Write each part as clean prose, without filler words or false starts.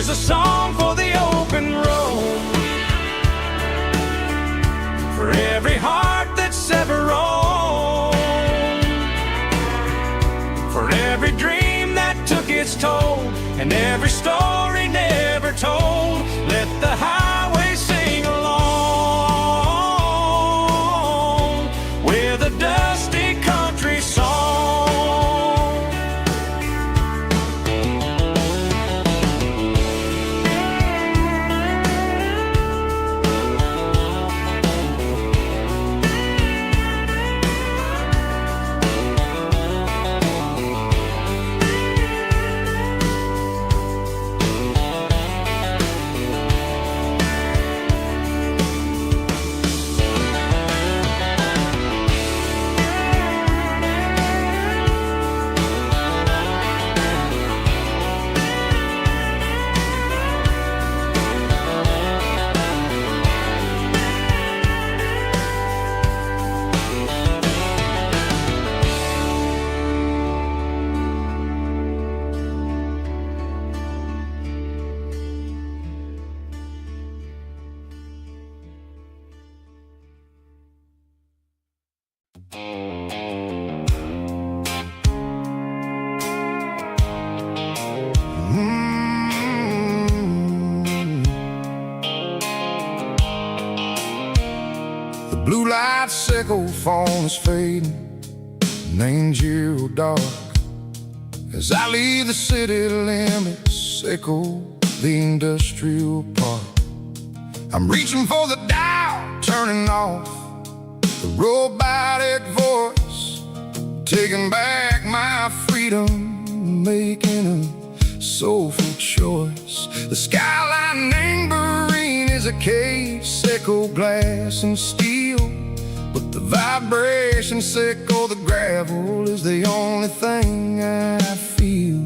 Here's a song for the open road, for every heart that's ever roamed, for every dream that took its toll, and every story never told. Let the highway sing along with a dusty country song. The blue light sickle phone is fading, and ain't zero dark. As I leave the city limits, sickle the industrial park. I'm reaching for the dial, turning off the robotic voice, taking back my freedom, making a soulful choice. The skyline Lambert is a cave, sickle glass and steel, but the vibration sickle the gravel is the only thing I feel.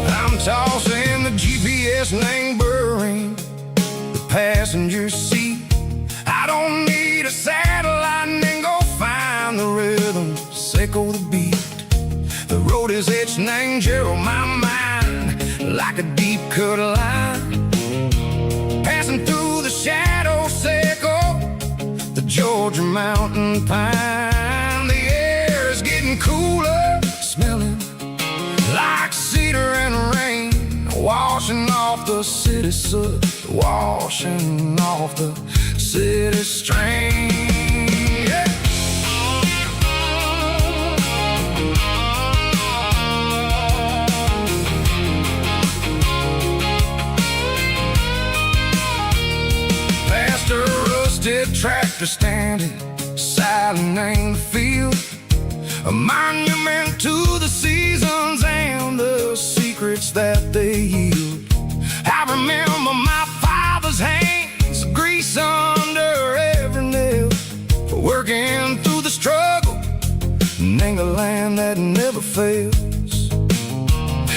I'm tossing the GPS Lambert, the passenger seat. I don't need a satellite and go find the rhythm, sickle the beat. The road is etched and angel on my mind like a deep cut line, passing through the shadow sickle, the Georgia mountain pine. The air is getting cooler, smelling like cedar and rain, washing off the city soot, washing off the city strain. Yeah. Past a rusted tractor standing silent in the field, a monument to the seasons and the secrets that they yield. I remember my father's hands, grease under every nail, for working through the struggle in the land that never fails.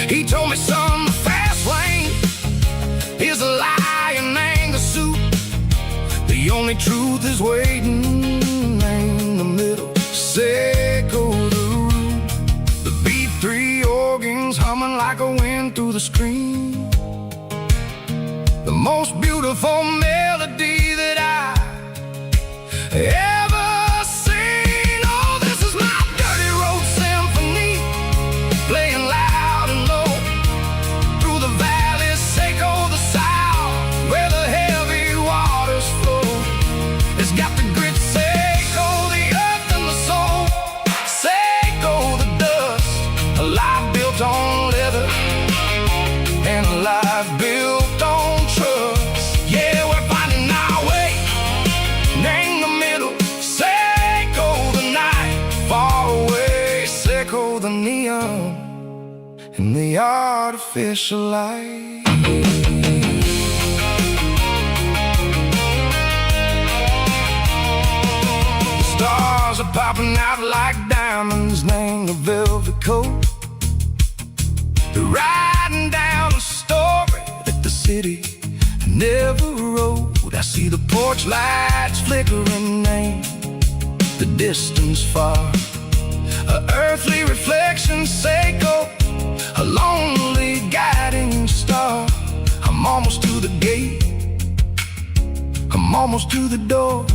He told me, son, the fast lane is a lie and anger suit. The only truth is waiting in the middle, sickle the root. The B3 organs humming like a wind through the screen, the most beautiful melody that I ever seen. Oh, this is my dirty road symphony, playing loud and low through the valleys, sickle the south, where the heavy waters flow. It's got the grit, sickle the earth and the soul, sickle the dust, a life built on leather and a life built on trust. Yeah, we're finding our way in the middle, sickle the night far away, sickle the neon and the artificial light. Stars are popping out like diamonds, named the velvet coat. They're riding down a story that the city never wrote. I see the porch lights flickering in the distance far. A earthly reflection, Seiko, a lonely guiding star. I'm almost to the gate, I'm almost to the door.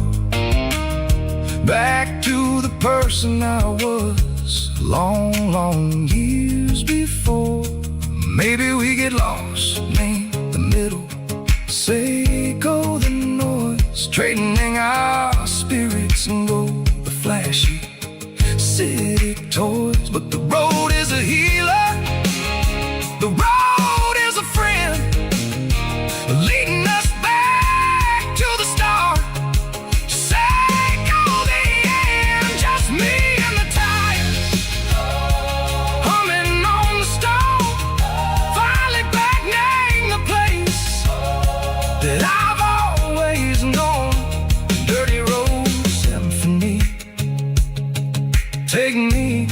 Back to the person I was long, long years before. Maybe we get lost, name the middle, Seiko the noise, trading our spirits and go the flashy city toys. But the road is a healer, the road is a friend, leading us back to the start. Seiko the end, just me and the tires, humming on the stove, finally back name the place that I've always known. Dirty road symphony, take me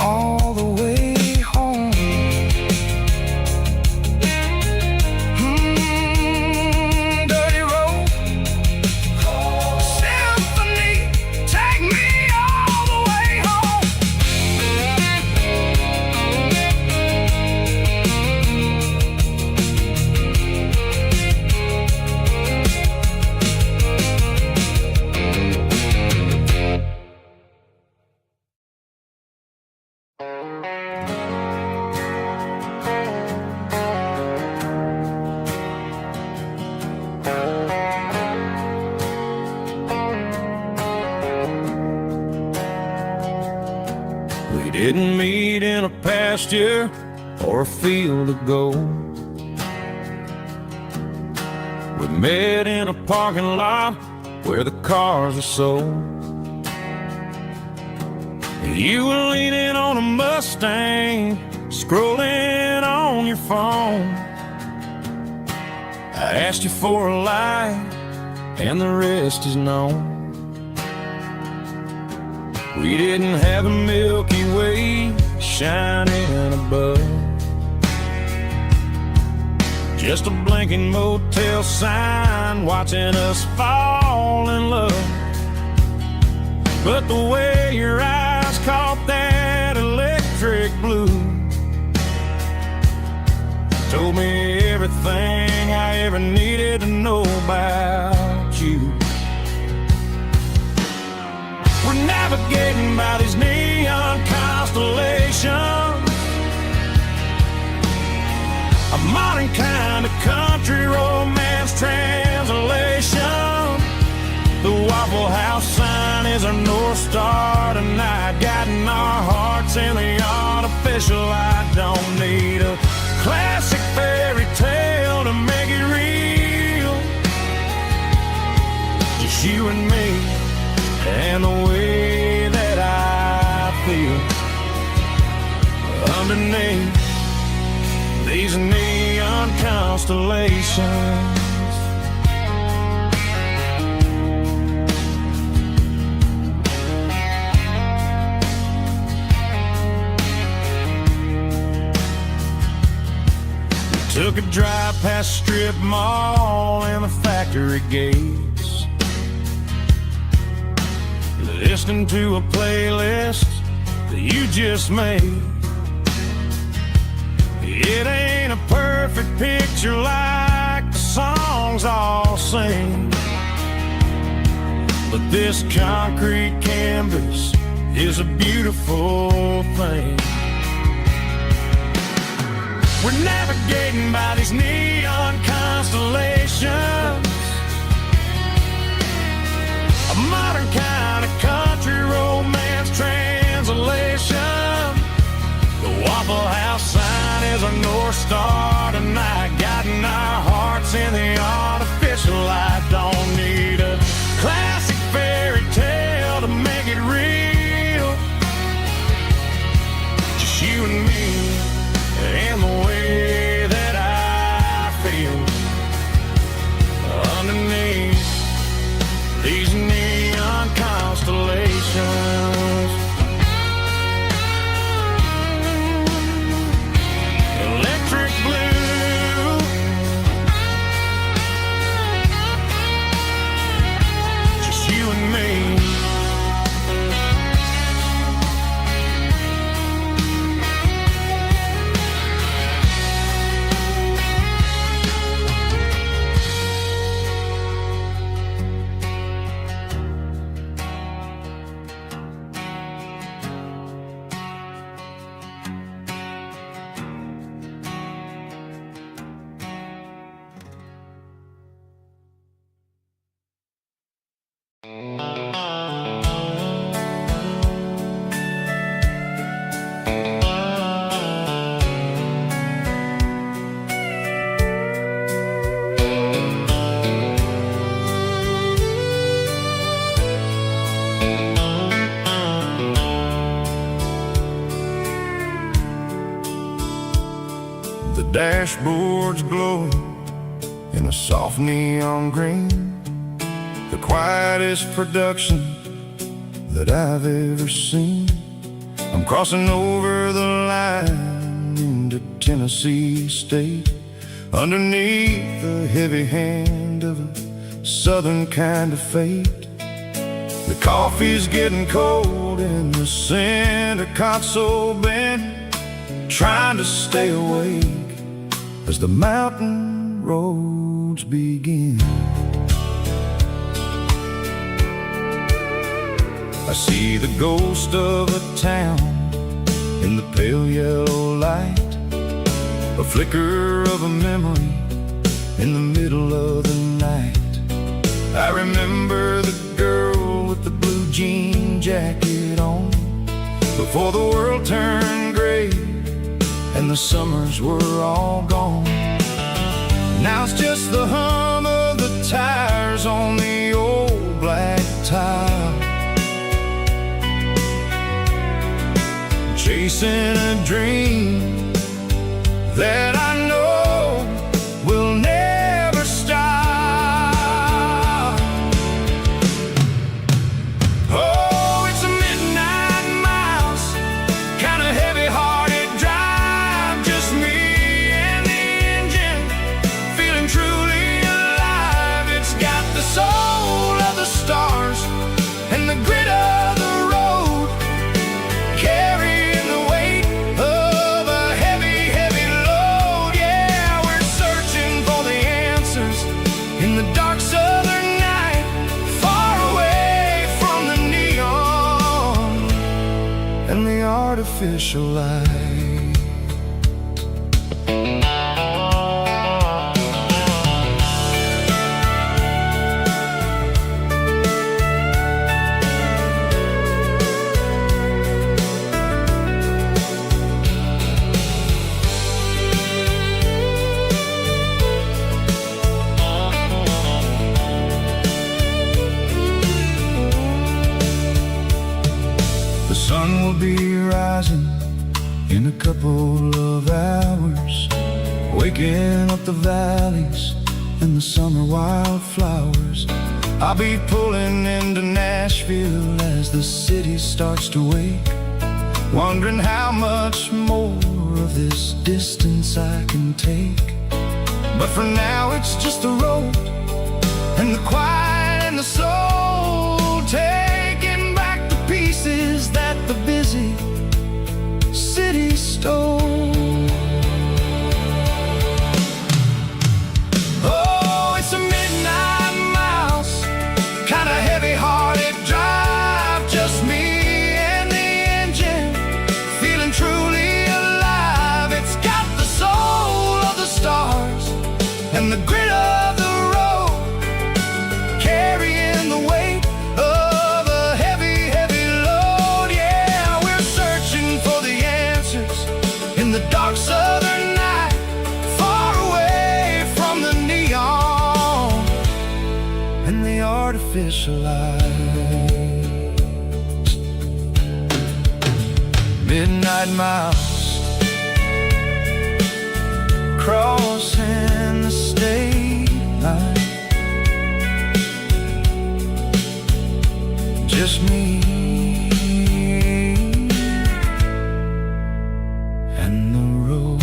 all the way home. Dirty road symphony, take me all the way home. We didn't meet in a pasture or a field of gold. We met in a parking lot where the cars are sold. You were leaning on a Mustang, scrolling on your phone. I asked you for a light, and the rest is known. We didn't have a Milky Way shining above, just a blinking motel sign watching us fall in love. But the way your eyes caught that electric blue told me everything I ever needed to know about you. We're navigating by these neon constellations, a modern kind of country romance translation. The Waffle House sign is our North Star tonight, guiding our hearts in the artificial. I don't need a classic fairy tale to make it real, just you and me and the way that I feel underneath these neon constellations. We took a drive past strip mall and the factory gates, listening to a playlist that you just made. It ain't a perfect picture like the songs all sing, but this concrete canvas is a beautiful thing. We're navigating by these neon constellations, a modern kind of country romance translation. The Waffle House sign is our North Star tonight, guiding our hearts in the artificial light. Don't need a classic fairy tale to make it real, just you and me and the way that I feel underneath these neon constellations. Electric blue, The dashboard's glowing in a soft neon green, the quietest production that I've ever seen. I'm crossing over the line into Tennessee State, underneath the heavy hand of a southern kind of fate. The coffee's getting cold in the center console bin, trying to stay awake as the mountain roads begin. I see the ghost of a town in the pale yellow light, a flicker of a memory in the middle of the night. I remember the girl with the blue jean jacket on, before the world turned gray and the summers were all gone. Now it's just the hum of the tires on the old black tile, chasing a dream that I know will never stop. Oh, it's a midnight miles, kind of heavy-hearted drive, just me and the engine, feeling truly alive. It's got the soul of the stars and the grit of the road, carrying the weight of a heavy, heavy load. Yeah, we're searching for the answers in the dark southern night, far away from the neon and the artificial light. The sun will be rising in a couple of hours, waking up the valleys and the summer wildflowers. I'll be pulling into Nashville as the city starts to wake, wondering how much more of this distance I can take. But for now it's just the road and the quiet and the soul, taking back the pieces that the busy city stole. Oh, it's a midnight miles, kind of heavy-hearted drive, just me and the engine, feeling truly alive. It's got the soul of the stars and the grit of the road, carrying the weight of a heavy, heavy load. Yeah, we're searching for the answers in the dark southern night, far away from the neon and the artificial light. Midnight miles, crossing the state line, just me and the road.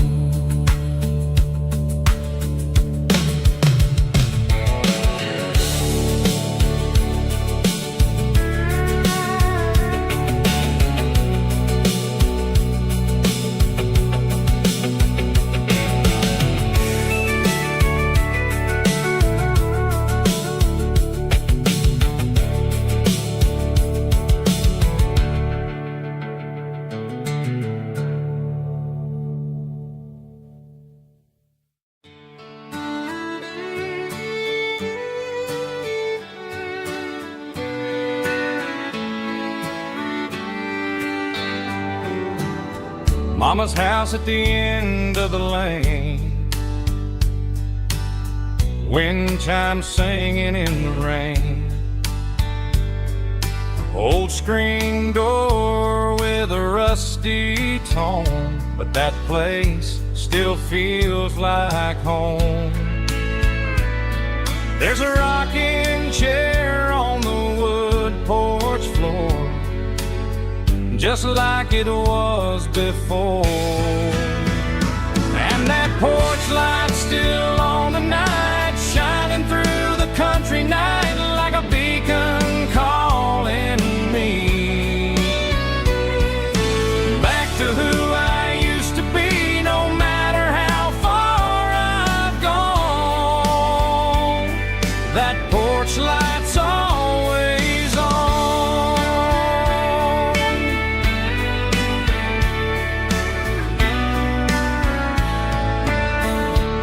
Mama's house at the end of the lane, wind chimes singing in the rain. Old screen door with a rusty tone, but that place still feels like home. There's a rocking chair on the wood porch floor, just like it was before. And that porch light's still on tonight, shining through the country night like a beacon calling me back to who I used to be, no matter how far I've gone. That porch light's always on.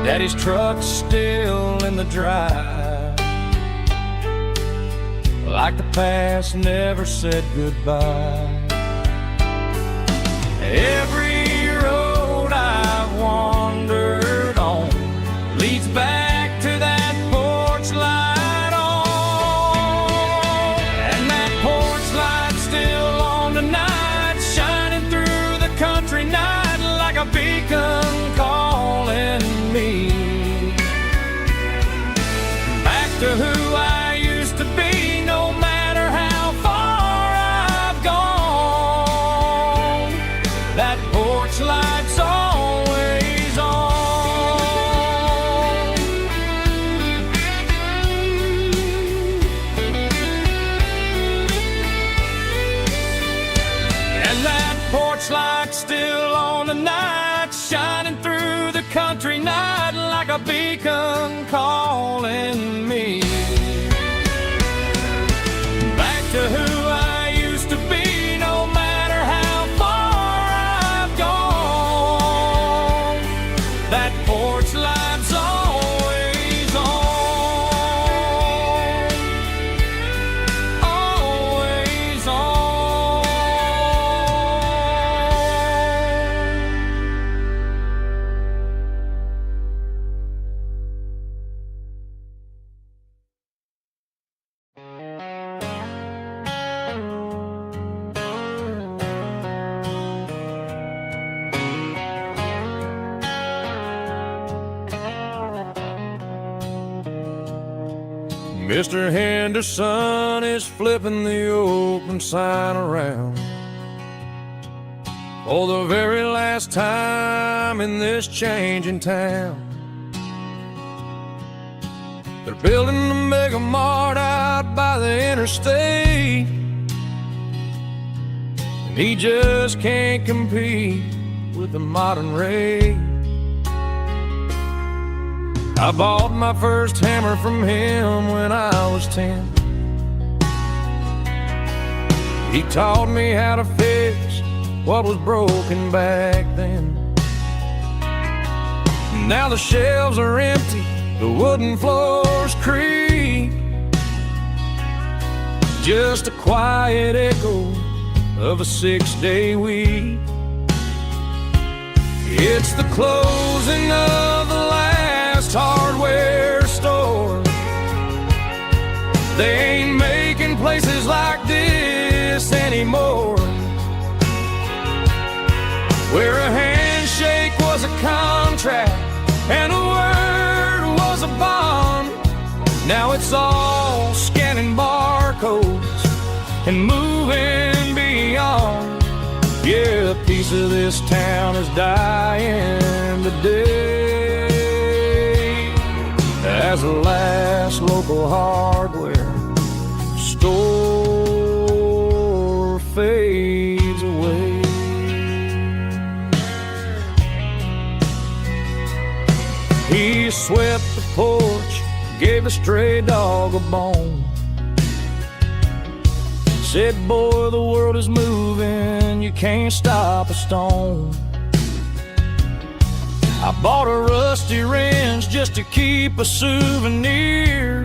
Daddy's truck's still in the drive, like the past never said goodbye. Every road I've wandered on leads back to that porch light on. And that porch light's still on tonight, shining through the country night like a beacon calling me back to who I used to be, no matter how far I've gone. That porch light's always on. And that porch light's still on tonight, shining through the country night like a beacon calling me back to who I used to be, no matter how far I've gone. That porch light's always on, always on. Mr. Henderson is flipping the open sign around for the very last time in this changing town. They're building a mega mart out by the interstate, and he just can't compete with the modern rate. I bought my first hammer from him when I was 10. He taught me how to fix what was broken back then. Now the shelves are empty, the wooden floors creak, just a quiet echo of a 6-day week. It's the closing of the last hardware store. They ain't making places like this anymore, where a handshake was a contract and a word was a bond. Now it's all scanning barcodes and moving beyond. Yeah, a piece of this town is dying today as the last local hardware store fades away. He swept the porch, gave a stray dog a bone, said, boy, the world is moving, you can't stop a stone. I bought a rusty wrench just to keep a souvenir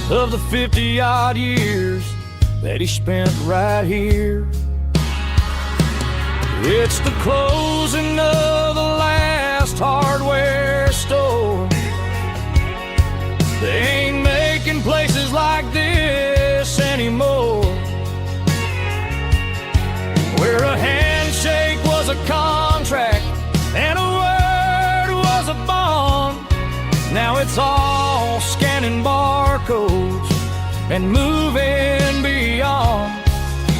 of the 50-odd years that he spent right here. It's the closing of the last hardware store. They ain't making places like this anymore. and moving beyond.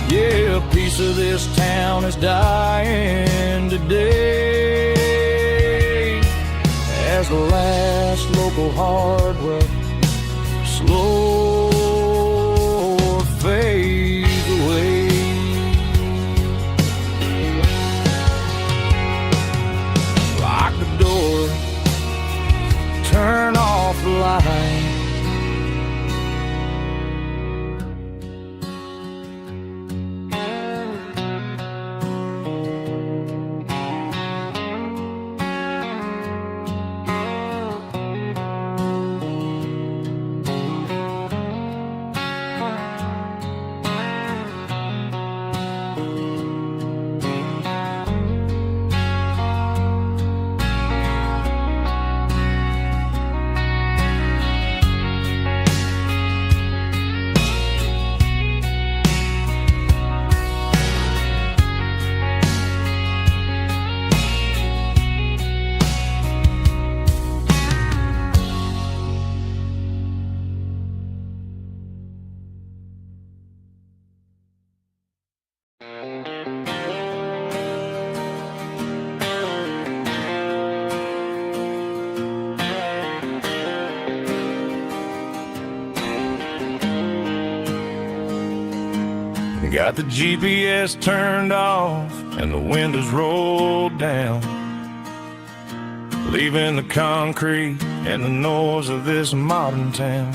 Yeah, a piece of this town is dying today as the last local hardware slow fades away. Lock the door, turn off the light. Got the GPS turned off and the windows rolled down, leaving the concrete and the noise of this modern town.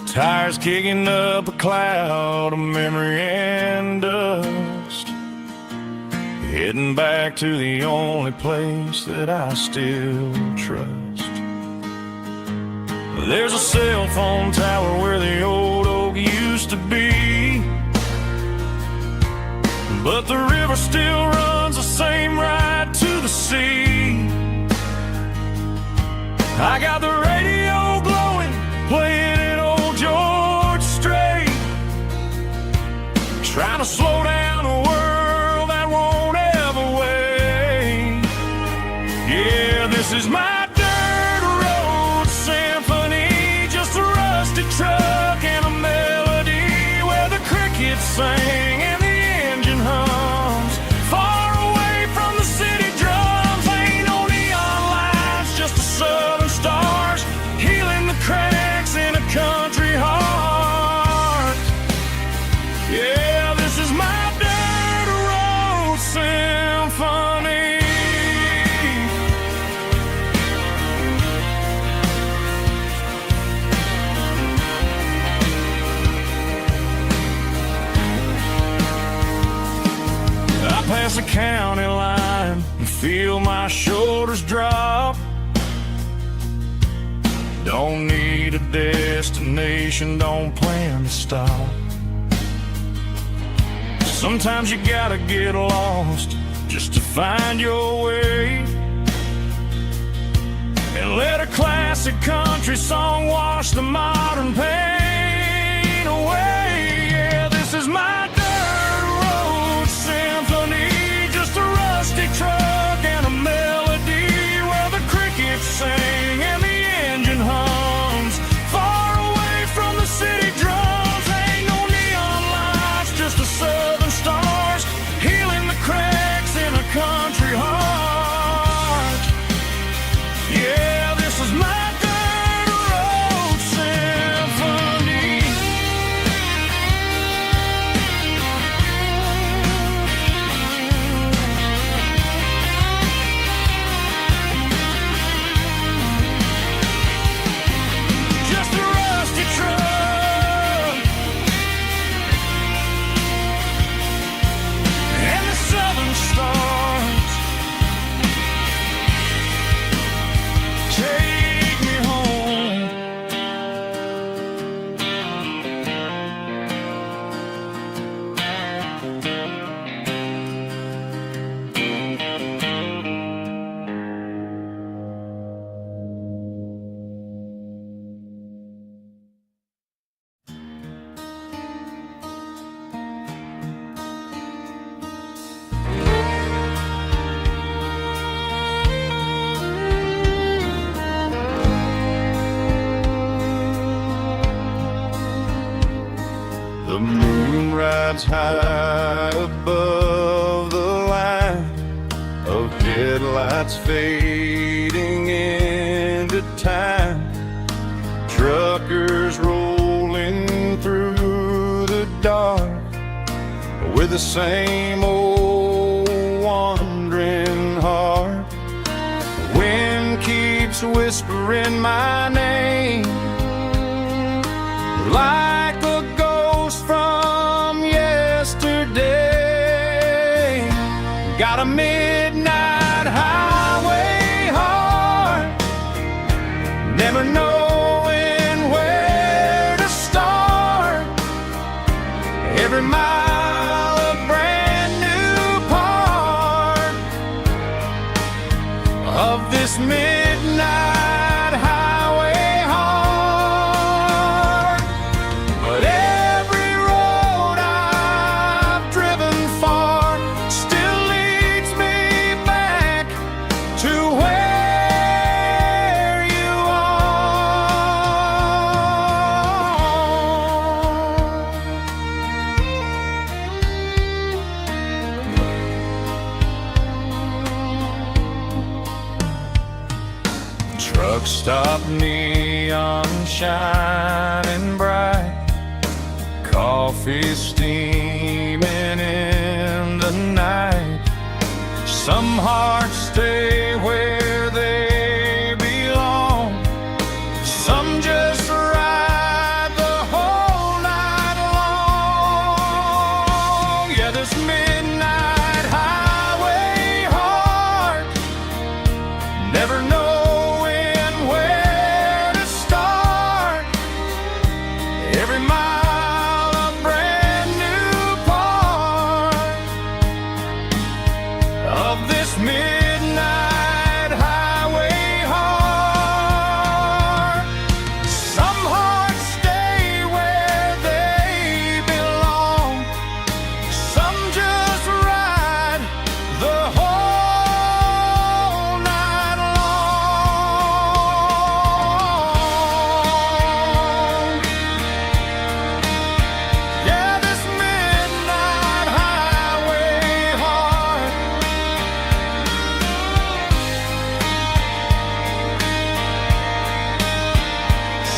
Tires kicking up a cloud of memory and dust, heading back to the only place that I still trust. There's a cell phone tower where the old oak used to be, but the river still runs the same right to the sea. I got the radio glowing, playing an old George Strait, trying to slow down a world that won't ever wait. Yeah, this is my truck and a melody where the crickets sing and the engine hums, far away from the city drums. Ain't no neon lights, just the southern stars healing the cracks in a country heart. Yeah, this is my dirt road symphony. Past the county line and feel my shoulders drop. Don't need a destination, don't plan to stop. Sometimes you gotta get lost just to find your way, and let a classic country song wash the modern pain away. Yeah, this is my truck and a melody where the crickets sing and the engine hums, far away from the city drums. Ain't no neon lights, just the southern stars healing the cracks in a country heart. Yeah, this is my dirt road symphony. moon rides high above the line of headlights fading into time. Truckers rolling through the dark with the same old wandering heart. The wind keeps whispering my name like a ghost from yesterday. Got a midnight highway heart, never knowing where to start. Every mile a brand new part of this midnight highway heart. But every road I've driven far still leads me back to where you are. Truck stop, neon shining bright, coffee steaming in the night. Some hearts stay where they belong, some just ride the whole night long. Yeah, this midnight highway heart, never knowing where to start. Every mile a brand new part of this midnight highway heart. Some hearts stay where they belong, some just ride the whole night long. Yeah, this midnight highway heart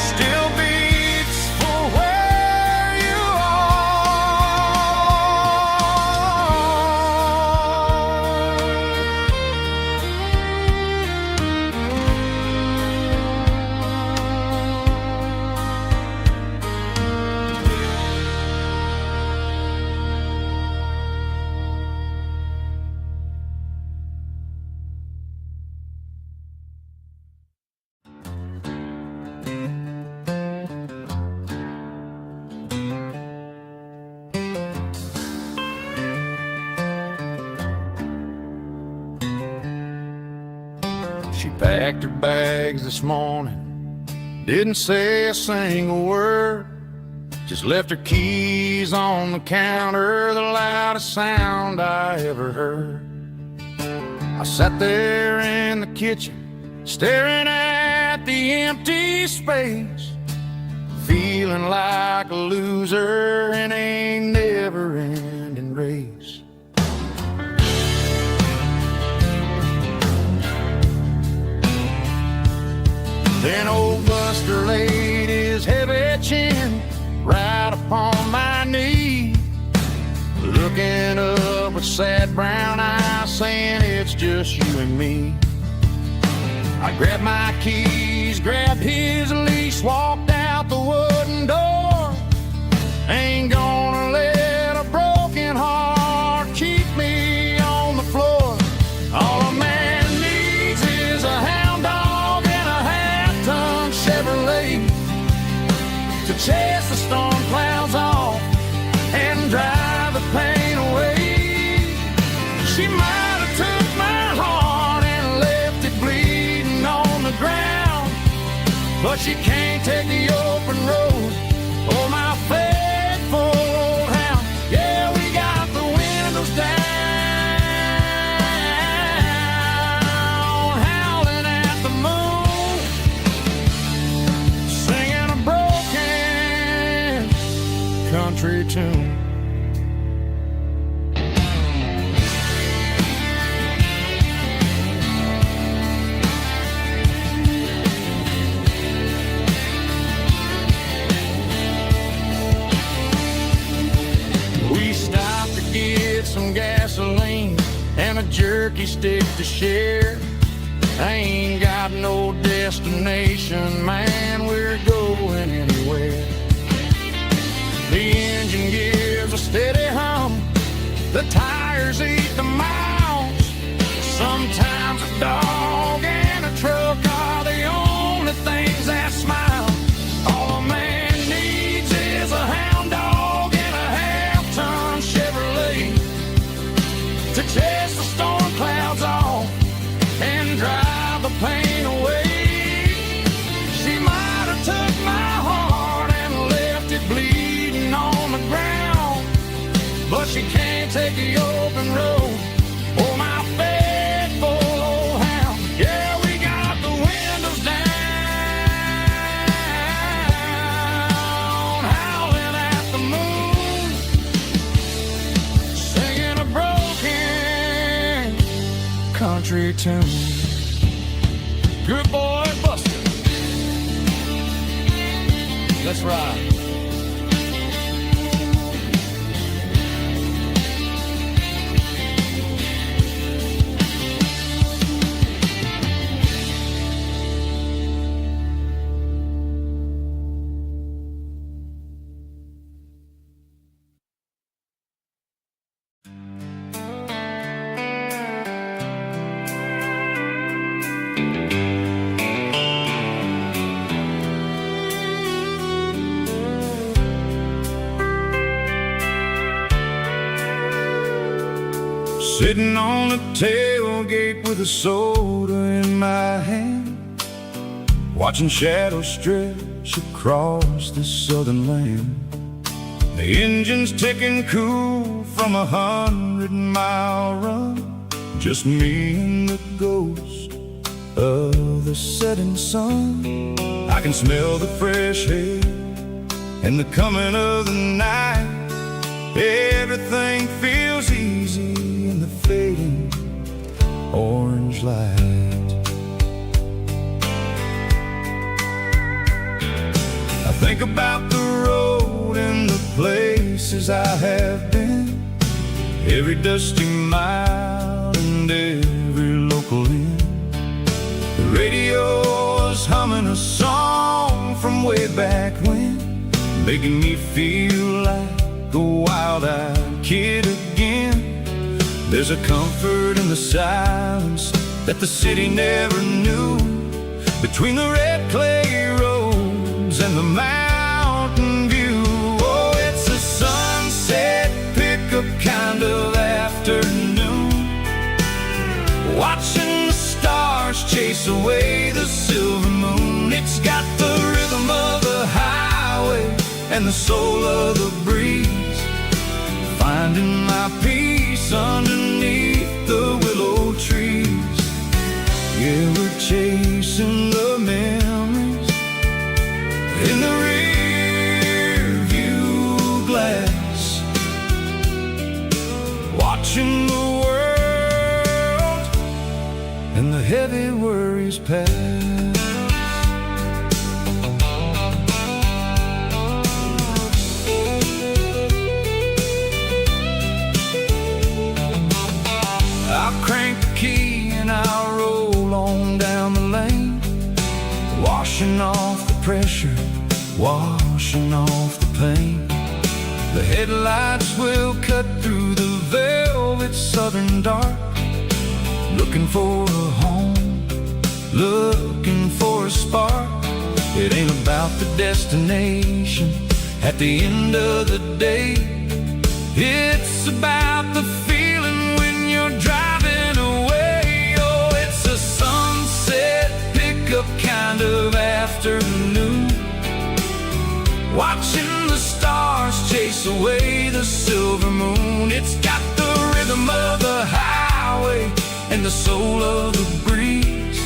still beats for where you She packed her bags this morning, didn't say a single word, just left her keys on the counter, the loudest sound I ever heard. I sat there in the kitchen, staring at the empty space, feeling like a loser in a never-ending race. Then old Buster laid his heavy chin right upon my knee, looking up with sad brown eyes, saying it's just you and me. I grabbed my keys, grabbed his leash, walked out the wooden door. Ain't gonna let a broken heart keep me on the floor. All a man needs is a hound dog and a half-ton Chevrolet to chase the storm clouds off and drive the pain away. She might have took my heart and left it bleeding on the ground, but she can't take the open road or my faithful old hound. Yeah, we got the windows down, howling at the moon, singing a broken country tune. jerky stick to share. I ain't got no destination, man, we're going anywhere. The engine gives a steady hum, the tires eat the miles. Sometimes a dog and a truck are the only things that smile. All a man needs is a hound dog and a half-ton Chevrolet to chase the storm clouds off and drive the pain away. She might have took my heart and left it bleeding on the ground, but she can't take the open road or my faithful old hound. Yeah, we got the windows down, howling at the moon, singing a broken country tune. Good boy, Buster. Let's ride. Sitting on the tailgate with a soda in my hand, watching shadows stretch across this southern land. The engine's ticking cool from 100-mile run, just me and the ghost of the setting sun. I can smell the fresh air and the coming of the night. Everything feels easy in the fading orange light. I think about the road and the places I have been, every dusty mile and every local inn. The radio is humming a song from way back when, making me feel like a wild-eyed kid again. There's a comfort in the silence that the city never knew, between the red clay roads and the mountain view. Oh, it's a sunset pickup kind of afternoon, watching the stars chase away the silver moon. It's got the rhythm of the highway and the soul of the breeze, finding my peace underneath the willow trees. Yeah, we're chasing the memories in the rear view glass, watching the world and the heavy worries pass. Crank the key and I'll roll on down the lane, washing off the pressure, washing off the pain. The headlights will cut through the velvet southern dark, looking for a home, looking for a spark. It ain't about the destination at the end of the day, it's about the feeling when you're driving away. Oh, it's a sunset pickup kind of afternoon, watching the stars chase away the silver moon. It's got the rhythm of the highway and the soul of the breeze,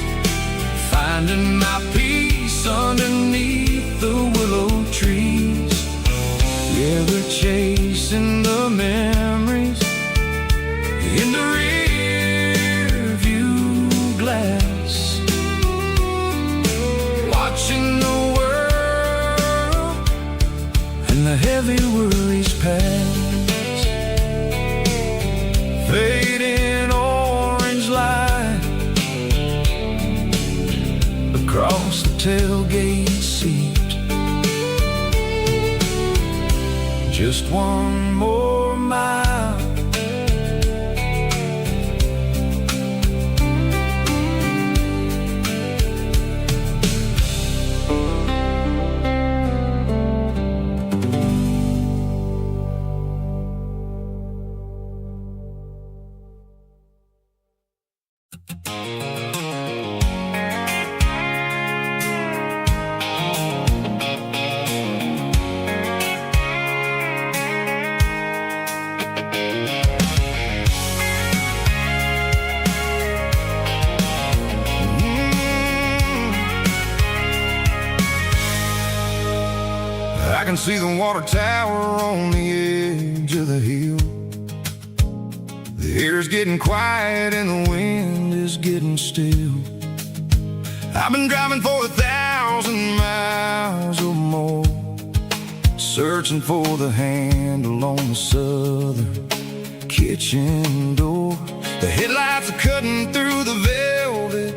finding my peace underneath the willow trees. Yeah, we're chasing the memories in the rear view glass, watching the world and the heavy worries pass. Fading orange tailgate seat. Just one more mile. I can see the water tower on the edge of the hill. The air's getting quiet and the wind is getting still. I've been driving for 1,000 miles or more, searching for the handle on the southern kitchen door. The headlights are cutting through the velvet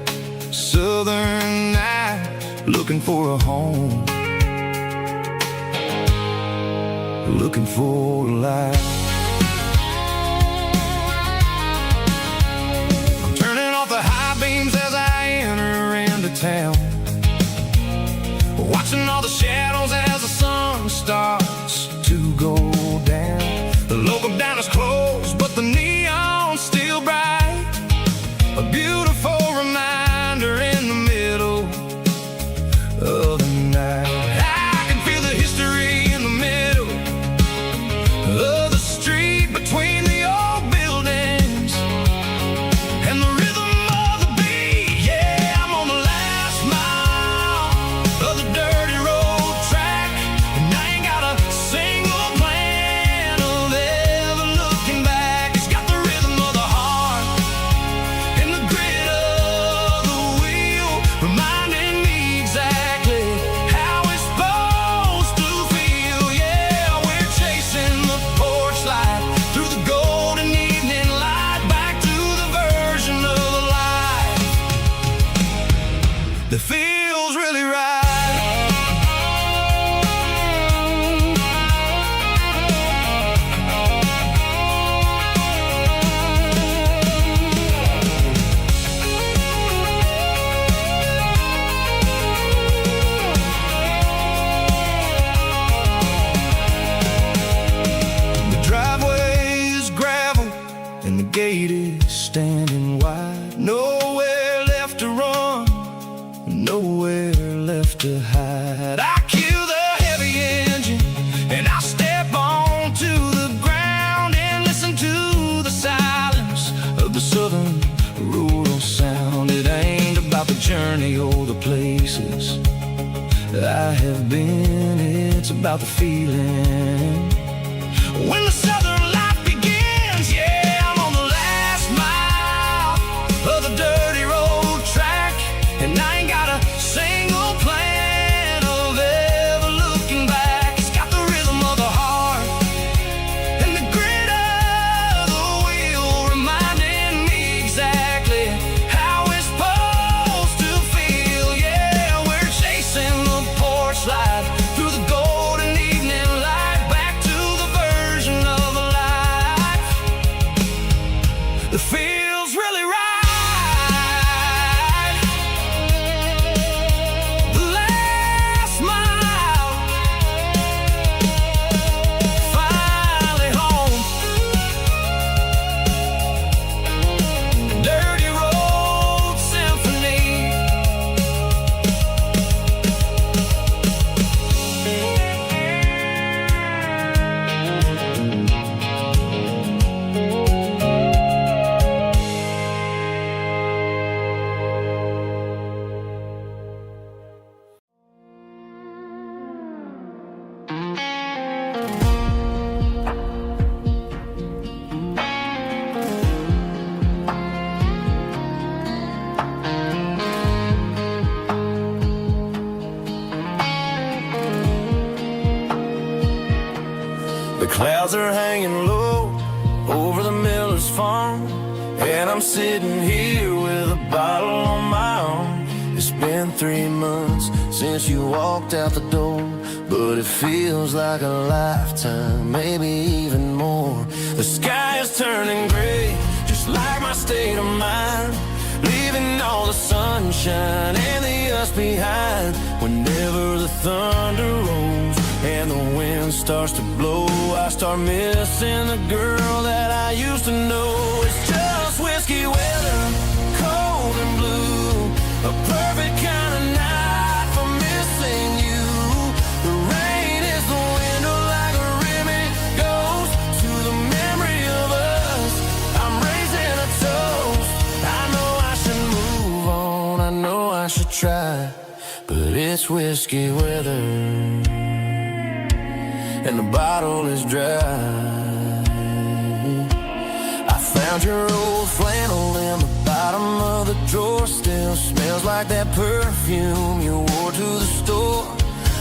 southern night, looking for a home, looking for a life. I'm turning off the high beams as I enter into town, watching all the shadows as the sun starts to go down. The local diner's closed, but the neon's still bright, a beautiful reminder in the middle of the night. I can feel the history in the middle of the street between the old buildings and the rhythm of the beat. Yeah, I'm on the last mile of the dirty road track, and I ain't got a single plan of ever looking back. It's got the rhythm of the heart and the grit of the wheel, reminding me exactly how it's supposed to feel. Yeah, we're chasing the porch light through the golden evening light, back to the version of life that feels really right. The driveway is gravel and the gate is standing wide. Nowhere left to run, nowhere left to hide. I kill the heavy engine and I step onto the ground and listen to the silence of the southern rural sound. It ain't about the journey or the places I have been, it's about the feeling when the southern life begins. Yeah, I'm on the last mile of the dirty road track, and I ain't got a single plan of ever looking back. It's got the rhythm of the heart and the grit of the wheel, reminding me exactly how it's supposed to feel. Yeah, we're chasing the porch light through the golden evening light, back to the version of life that feels really right. The last mile, finally home. Dirty Road Symphony. The clouds are hanging low over the miller's farm, and I'm sitting here with a bottle on my arm. This Been 3 months since you walked out the door, but it feels like a lifetime, maybe even more. The sky is turning gray, just like my state of mind, leaving all the sunshine and the us behind. Whenever the thunder rolls and the wind starts to blow, I start missing the girl that I used to know. It's just whiskey weather, cold and blue, a perfect kind of night for missing you. The rain is the window like a ribbon goes to the memory of us. I'm raising a toast. I know I should move on, I know I should try, but it's whiskey weather and the bottle is dry. I found your old flannel in the bottom of the drawer, still smells like that perfume you wore to the store.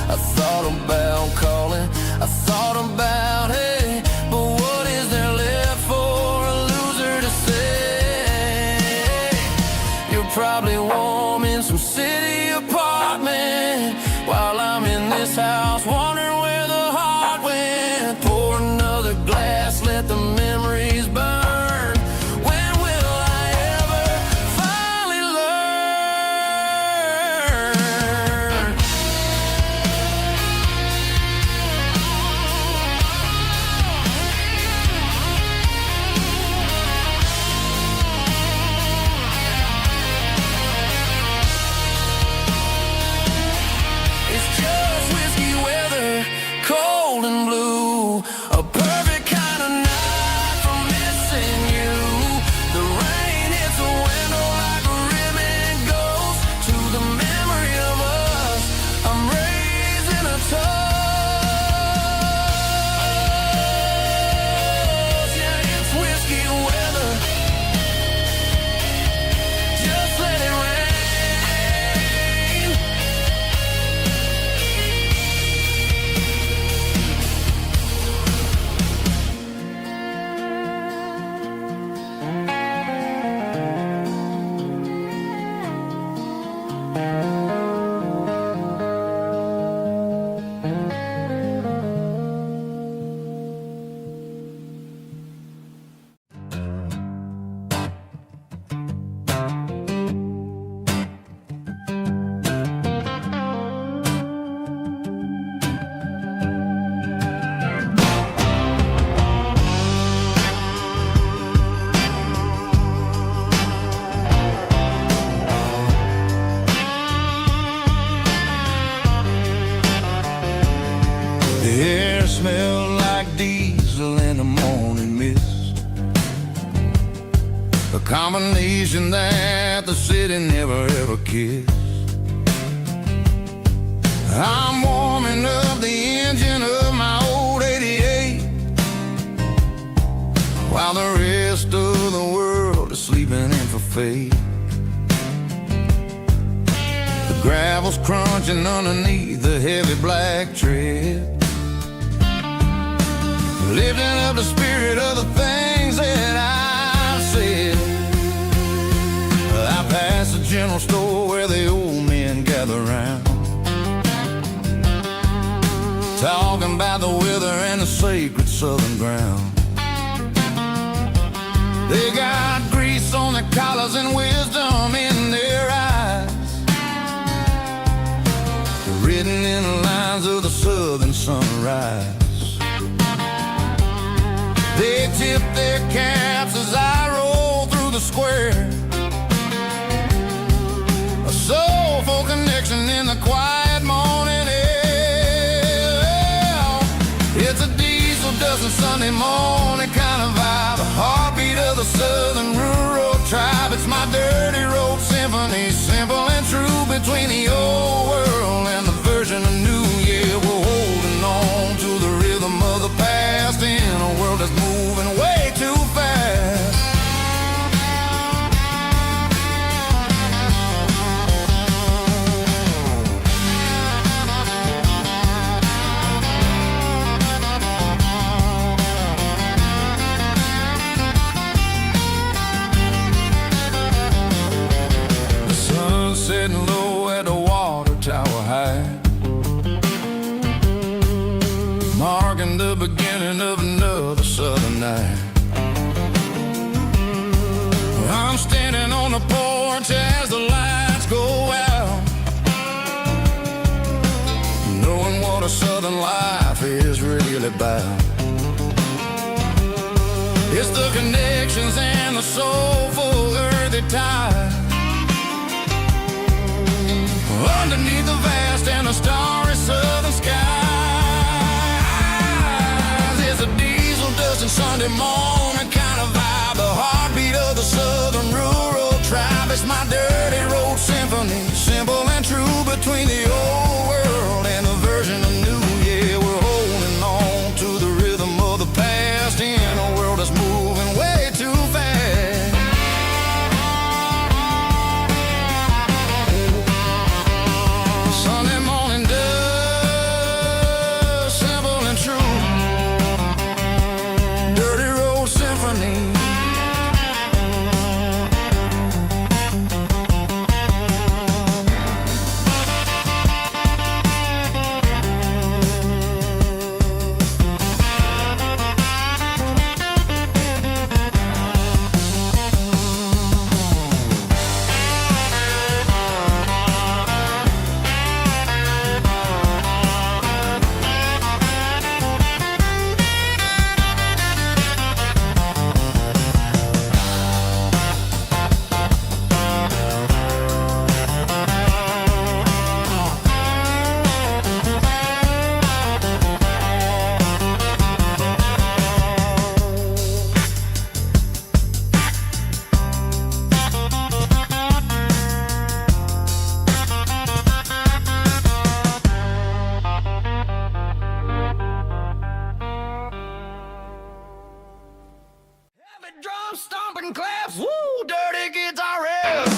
I thought about calling, I thought about hey, but what is there left for a loser to say? You're probably warm in some city apartment while I'm in this house wondering where the heart went. Pour another glass, let the memories burn. When will I ever finally learn? It's just whiskey weather, cold and blue, a perfect kind of night for missing you. The rain hits the window like a ribbon goes to the memory of us. I'm raising a toast. Yeah, it's whiskey weather. Just let it rain. The air smelled like diesel in the morning mist, a combination that the city never ever kissed. I'm warming up the engine of my old 88 while the rest of the world is sleeping in for fate. The gravel's crunching underneath the heavy black tread, lifting up the spirit of the things that I've said. I passed the general store where the old men gather round, talking about the weather and the sacred southern ground. They got grease on their collars and wisdom in their eyes, written in the lines of the southern sunrise. They tip their caps as I roll through the square, a soulful connection in the quiet morning air. It's a diesel dozen Sunday morning kind of vibe, a heartbeat of the southern rural tribe. It's my dirty road symphony, simple and true, between the old world and the version of new. Yeah, we're holding on to the rhythm of the past in a world that's moving way too fast. The sun's setting low and the beginning of another southern night. I'm standing on the porch as the lights go out, knowing what a southern life is really about. It's the connections and the soulful earthy tide underneath the vast and the starry southern skies. It's a diesel dusting Sunday morning kind of vibe, the heartbeat of the southern rural tribe. It's my dirty road symphony, simple and true, between the old world and the version of new. Yeah, we're holding on to the rhythm of the past in a world that's moving way too fast. Sunday morning dust, simple and true, dirty road symphony. Heavy drum stomping claps, woo, dirty guitar riffs.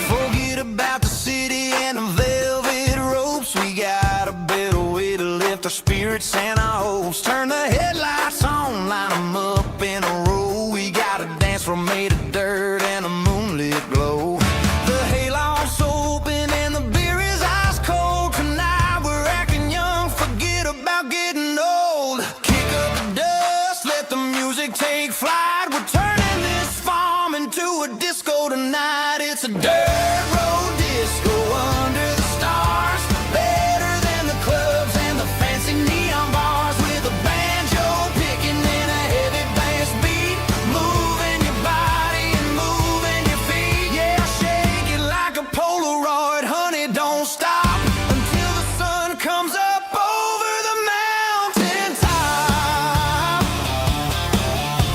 Forget about the city and the velvet ropes. We got a better way to lift our spirits and our hopes. Turn the headlights on, line them up in a row. We got a dance floor made of dirt and a moonlit glow. The hayloft's open and the beer is ice cold. Tonight we're acting young, forget about getting old. Kick up the dust, let the music take flight. We're turning this farm into a disco tonight. It's a dirt road disco under the stars, better than the clubs and the fancy neon bars. With a banjo picking in a heavy bass beat, moving your body and moving your feet. Yeah, shake it like a Polaroid, honey, don't stop until the sun comes up over the mountain top.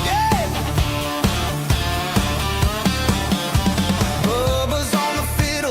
Yeah. Bubba's on the fiddle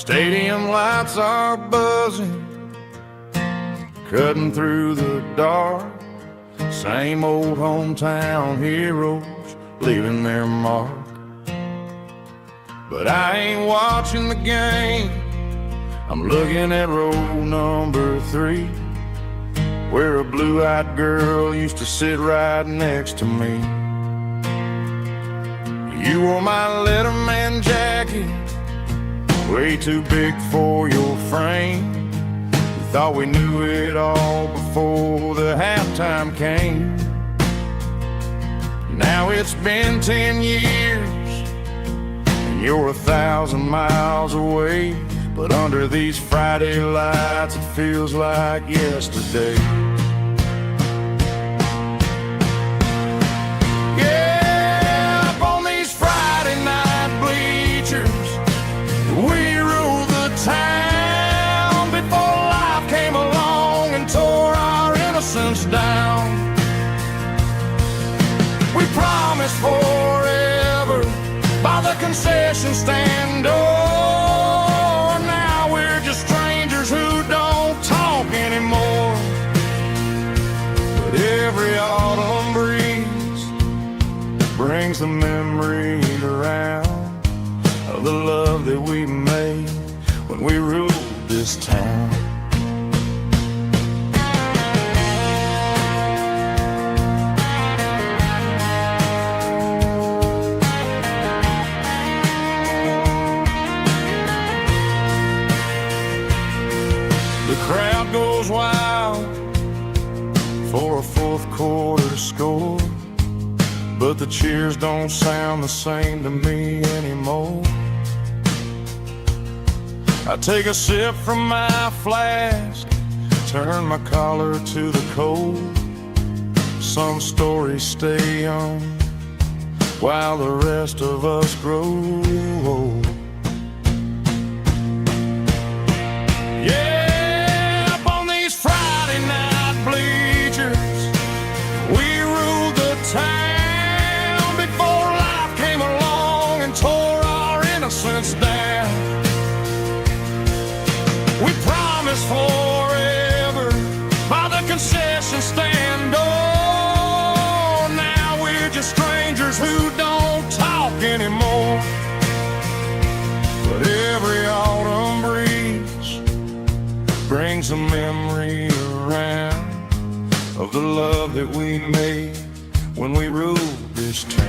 Stadium lights are buzzing, cutting through the dark. Same old hometown heroes leaving their mark. But I ain't watching the game, I'm looking at row number 3, where a blue-eyed girl used to sit right next to me. You wore my Letterman jacket, way too big for your frame. We thought we knew it all before the halftime came. Now it's been 10 years, and you're 1,000 miles away. But under these Friday lights, it feels like yesterday. Yeah, up on these Friday night bleachers, we rule the town before life came along and tore our innocence down. We promised forever by the concession stand door. Now we're just strangers who don't talk anymore. But every autumn breeze brings the memory around of the love that we made when we ruled this town. The crowd goes wild for a fourth quarter score, but the cheers don't sound the same to me anymore. I take a sip from my flask, turn my collar to the cold. Some stories stay young while the rest of us grow old. Yeah, up on these Friday night bleachers, we ruled the town before life came along and tore our innocence down. We promised forever by the concession stand door. Now we're just strangers who don't talk anymore. But every autumn breeze brings a memory around of the love that we made when we ruled this town.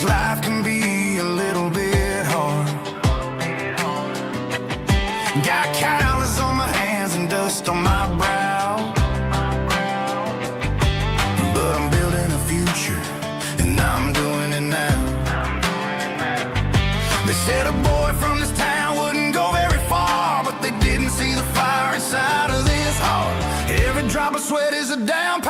Life can be a little bit hard. Got calluses on my hands and dust on my brow, but I'm building a future and I'm doing it now. They said a boy from this town wouldn't go very far, but they didn't see the fire inside of this heart. Every drop of sweat is a down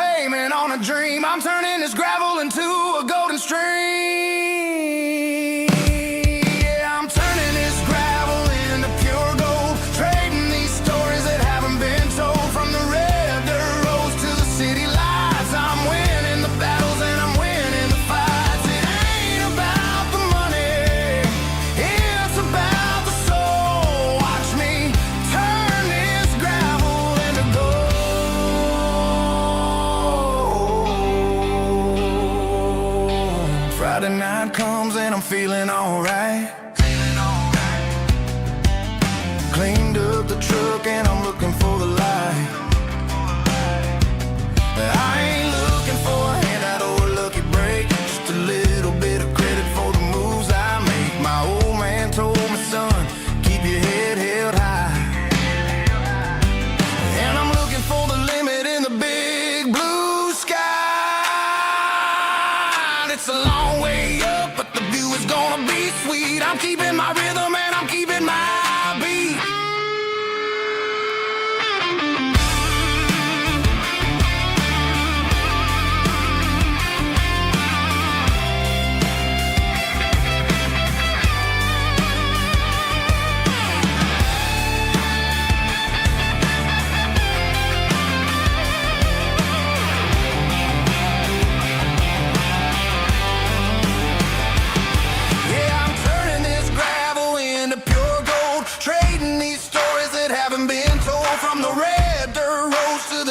feeling alright. Cleaned up the truck and I'm looking for the light. I ain't looking for a handout or a lucky break, just a little bit of credit for the moves I make. My old man told me, son, keep your head held high. And I'm looking for the limit in the big blue sky. It's a long way up, but the view is gonna be sweet. I'm keeping my rhythm and I'm keeping my beat.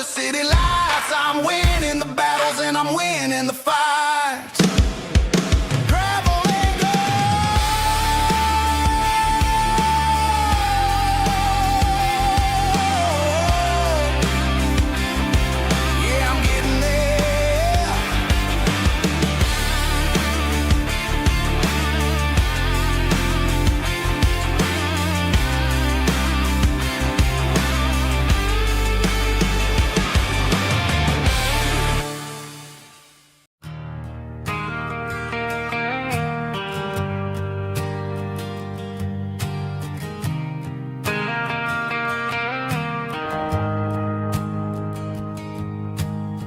City lights, I'm winning the battles and I'm winning the fights. Gravel and gold. Yeah, I'm getting there.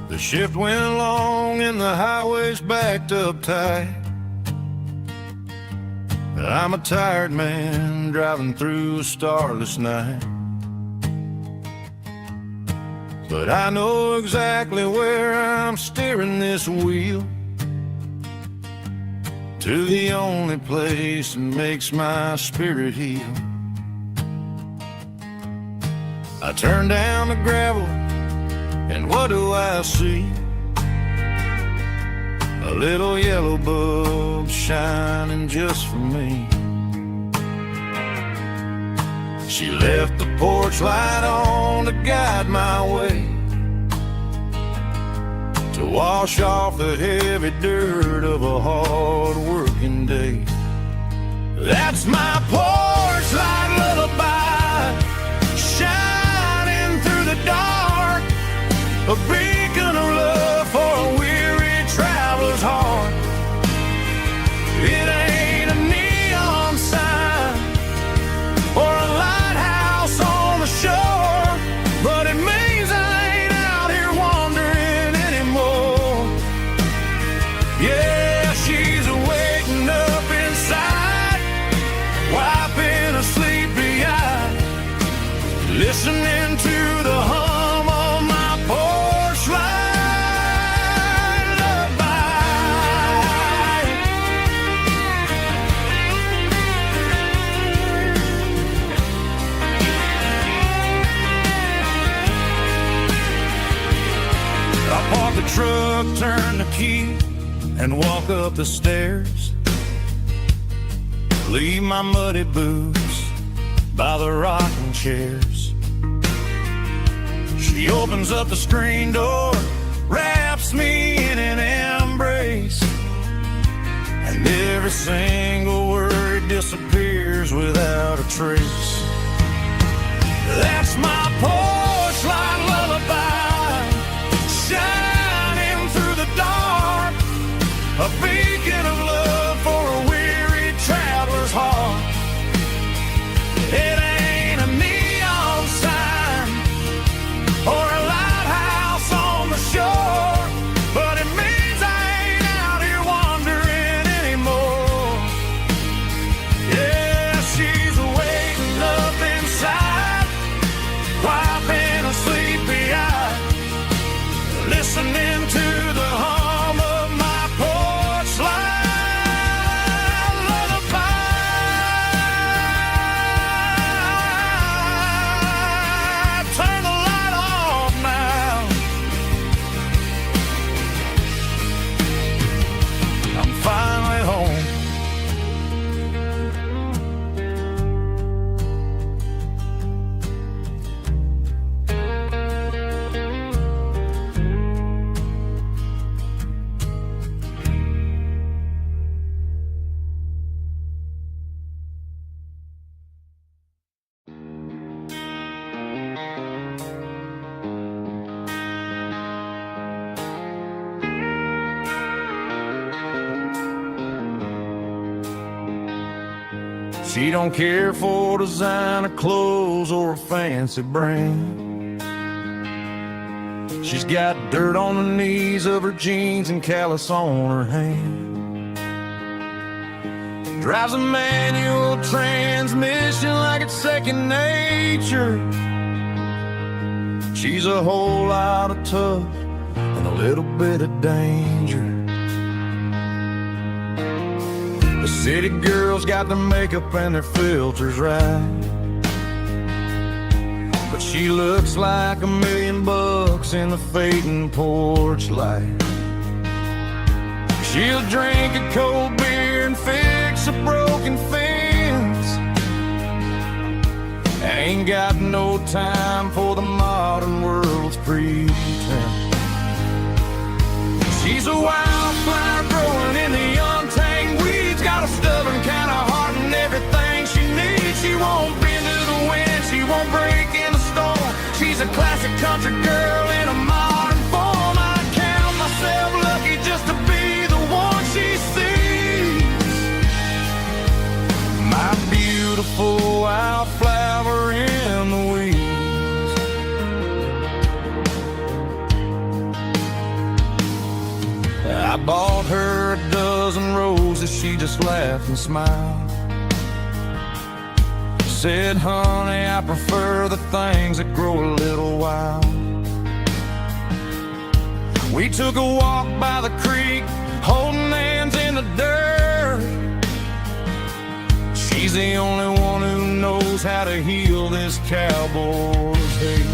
The shift went long and the highway's backed up tight. I'm a tired man driving through a starless night. But I know exactly where I'm steering this wheel, to the only place that makes my spirit heal. I turn down the gravel, and what do I see? A little yellow bulb shining just for me. She left the porch light on to guide my way, to wash off the heavy dirt of a hard-working day. That's my porch light lullaby, shining through the dark, a beacon of love for a weary traveler's heart. It ain't a neon sign or a lighthouse on the shore, but it means I ain't out here wandering anymore. Yeah, she's waking up inside, wiping a sleepy eye, listening to the hum of my porch light lullaby. I park the truck, turn the key, and walk up the stairs. Leave my muddy boots by the rocking chairs. She opens up the screen door, wraps me in an embrace, and every single word disappears without a trace. That's my porch light lullaby, shining through the dark, a beacon of love for a weary traveler's heart. It ain't a neon sign or a lighthouse on the shore, but it means I ain't out here wandering anymore. Yeah, she's waking up She don't care for designer clothes or a fancy brand. She's got dirt on the knees of her jeans and callus on her hand. Drives a manual transmission like it's second nature. She's a whole lot of tough and a little bit of danger. The city girls got their makeup and their filters right, but she looks like $1,000,000 in the fading porch light. She'll drink a cold beer and fix a broken fence. Ain't got no time for the modern world's pretense. She's a wildflower growing in the untamed weeds. Got a stubborn kind of heart and everything she needs. She won't bend to the wind, she won't break in the storm. She's a classic country girl in a modern form. I count myself lucky just to be the one she sees. My beautiful wildflower in the weeds. I bought her a dozen roses, she just laughed and smiled. Said, honey, I prefer the things that grow a little wild. We took a walk by the creek, holding hands in the dirt. She's the only one who knows how to heal this cowboy's hate.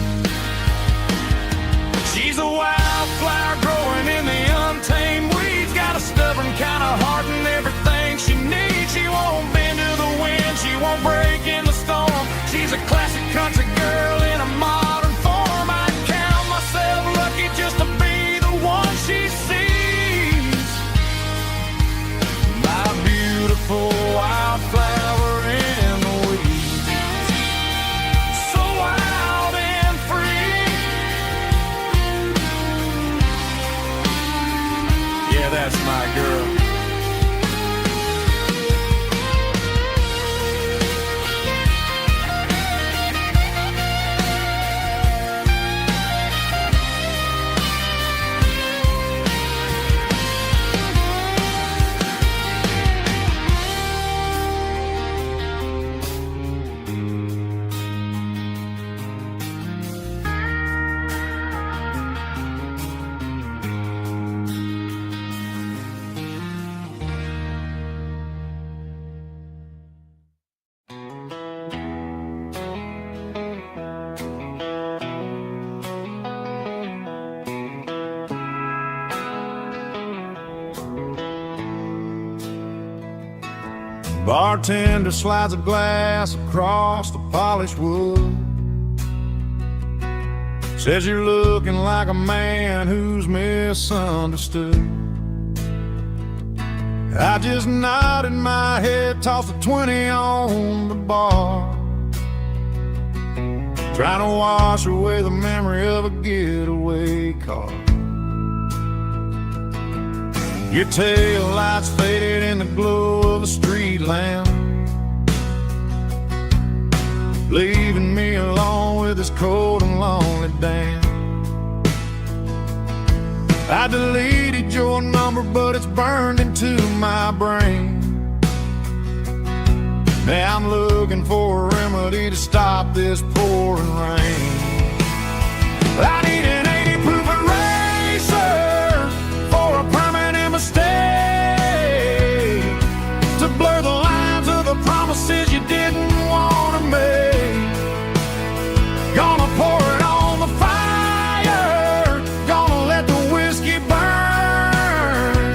She's a wildflower growing in the untamed weeds. Got a stubborn kind of heart and everything she needs. She won't bend to the wind, she won't break in the storm. She's a classic country girl in a modern form. I count myself lucky just to be the one she sees. My beautiful wildflower in the weeds. So wild and free. Yeah, that's my girl. Bartender slides a glass across the polished wood. Says you're looking like a man who's misunderstood. I just nodded my head, tossed a 20 on the bar, trying to wash away the memory of a getaway car. Your tail lights faded in the glow of a street lamp, leaving me alone with this cold and lonely damn. I deleted your number, but it's burned into my brain. Now I'm looking for a remedy to stop this pouring rain. I need an 80 proof eraser for a permanent mistake, to blur the lines of the promises you didn't want to make. Gonna pour it on the fire, gonna let the whiskey burn,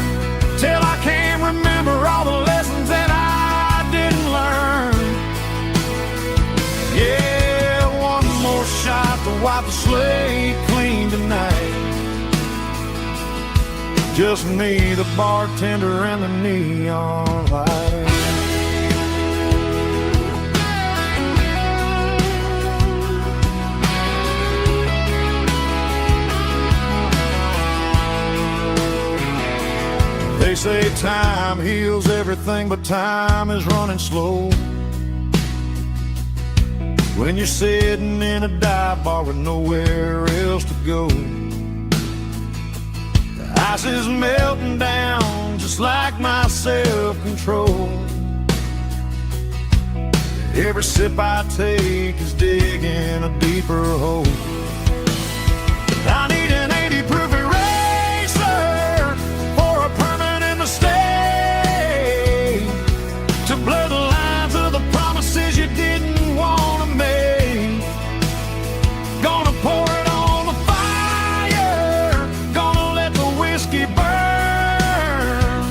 till I can't remember all the lessons that I didn't learn. Yeah, one more shot to wipe the slate clean tonight. Just me, the bartender, and the neon light. They say time heals everything, but time is running slow. when you're sitting in a dive bar with nowhere else to go. The ice is melting down just like my self-control. Every sip I take is digging a deeper hole. I need an 80 proof eraser for a permanent mistake, to blur the lines of the promises you didn't want to make. Gonna pour it on the fire, gonna let the whiskey burn,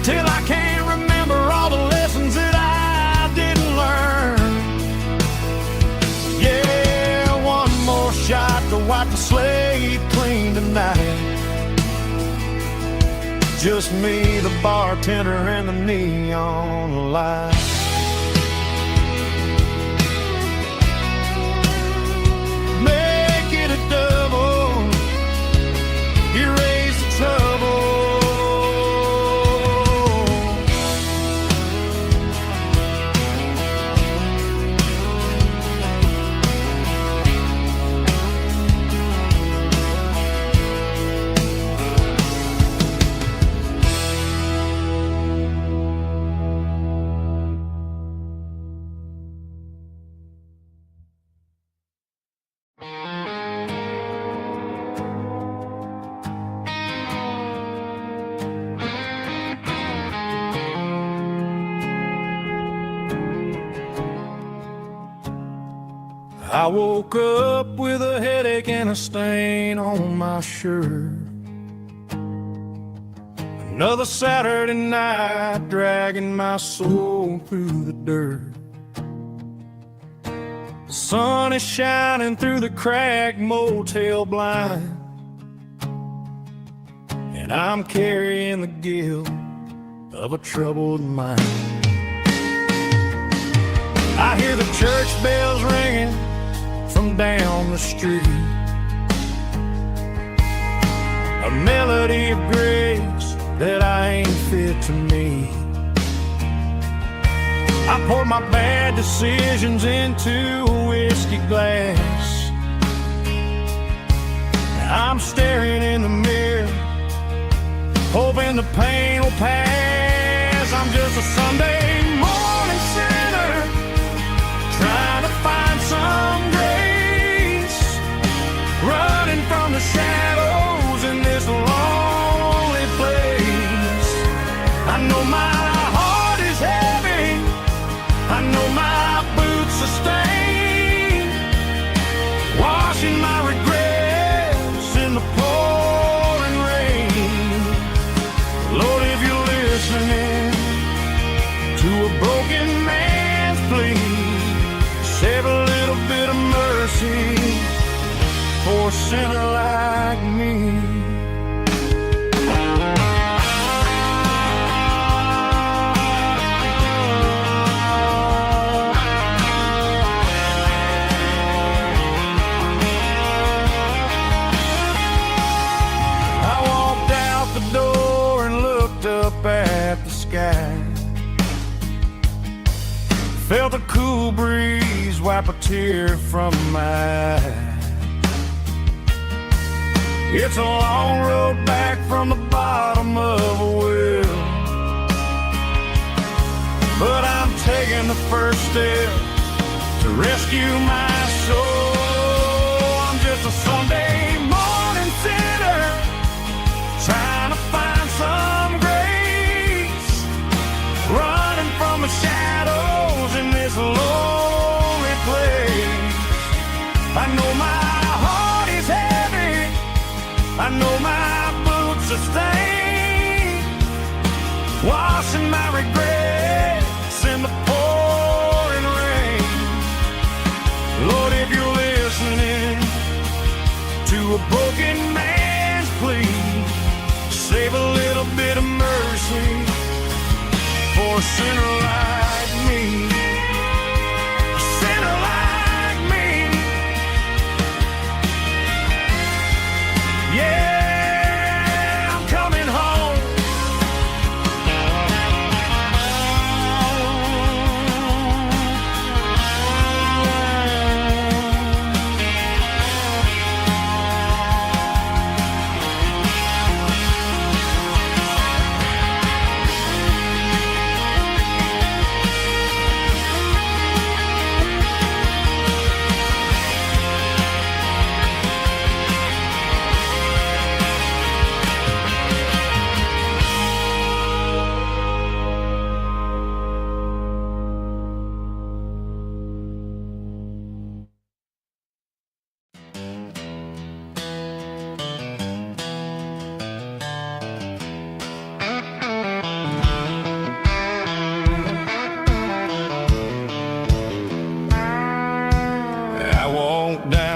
till I can't remember all the lessons that I didn't learn. Yeah, one more shot to wipe the slate clean tonight. Just me, the bartender, and the neon light. Make it a double, erase the trouble. I woke up with a headache and a stain on my shirt. Another Saturday night dragging my soul through the dirt. The sun is shining through the cracked motel blind, and I'm carrying the guilt of a troubled mind. I hear the church bells ringing from down the street, a melody of grace that I ain't fit to meet. I poured my bad decisions into a whiskey glass. I'm staring in the mirror, hoping the pain will pass. I'm just a Sunday morning sinner, trying to find some grace, running from the shadows in this lonely place. I know my heart is heavy, I know my boots are stained, washing my regrets in the pouring rain. Lord, if you're listening to a broken man's plea, save a little bit of mercy for a sinner like me. I walked out the door and looked up at the sky, felt a cool breeze wipe a tear from my eye. It's a long road back from the bottom of a well, but I'm taking the first step to rescue my soul. I'm just a Sunday morning sinner, trying to find some grace, running from the shadows in this lonely place. I know my heart is heavy, I know my boots are stained, washing my regrets in the pouring rain. Lord, if you're listening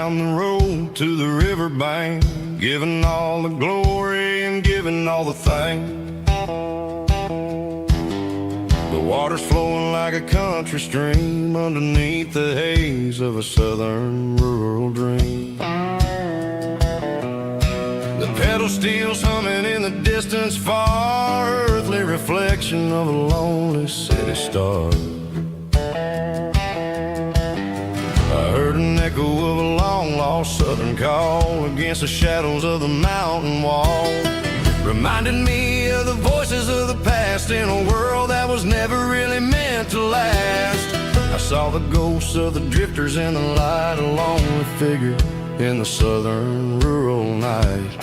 down the road to the riverbank, giving all the glory and giving all the thanks. The water's flowing like a country stream underneath the haze of a southern rural dream. The pedal steel's humming in the distance far, earthly reflection of a lonely city star. I heard an echo of a long-lost southern call against the shadows of the mountain wall. Reminded me of the voices of the past in a world that was never really meant to last. I saw the ghosts of the drifters in the light, a lonely figure in the southern rural night.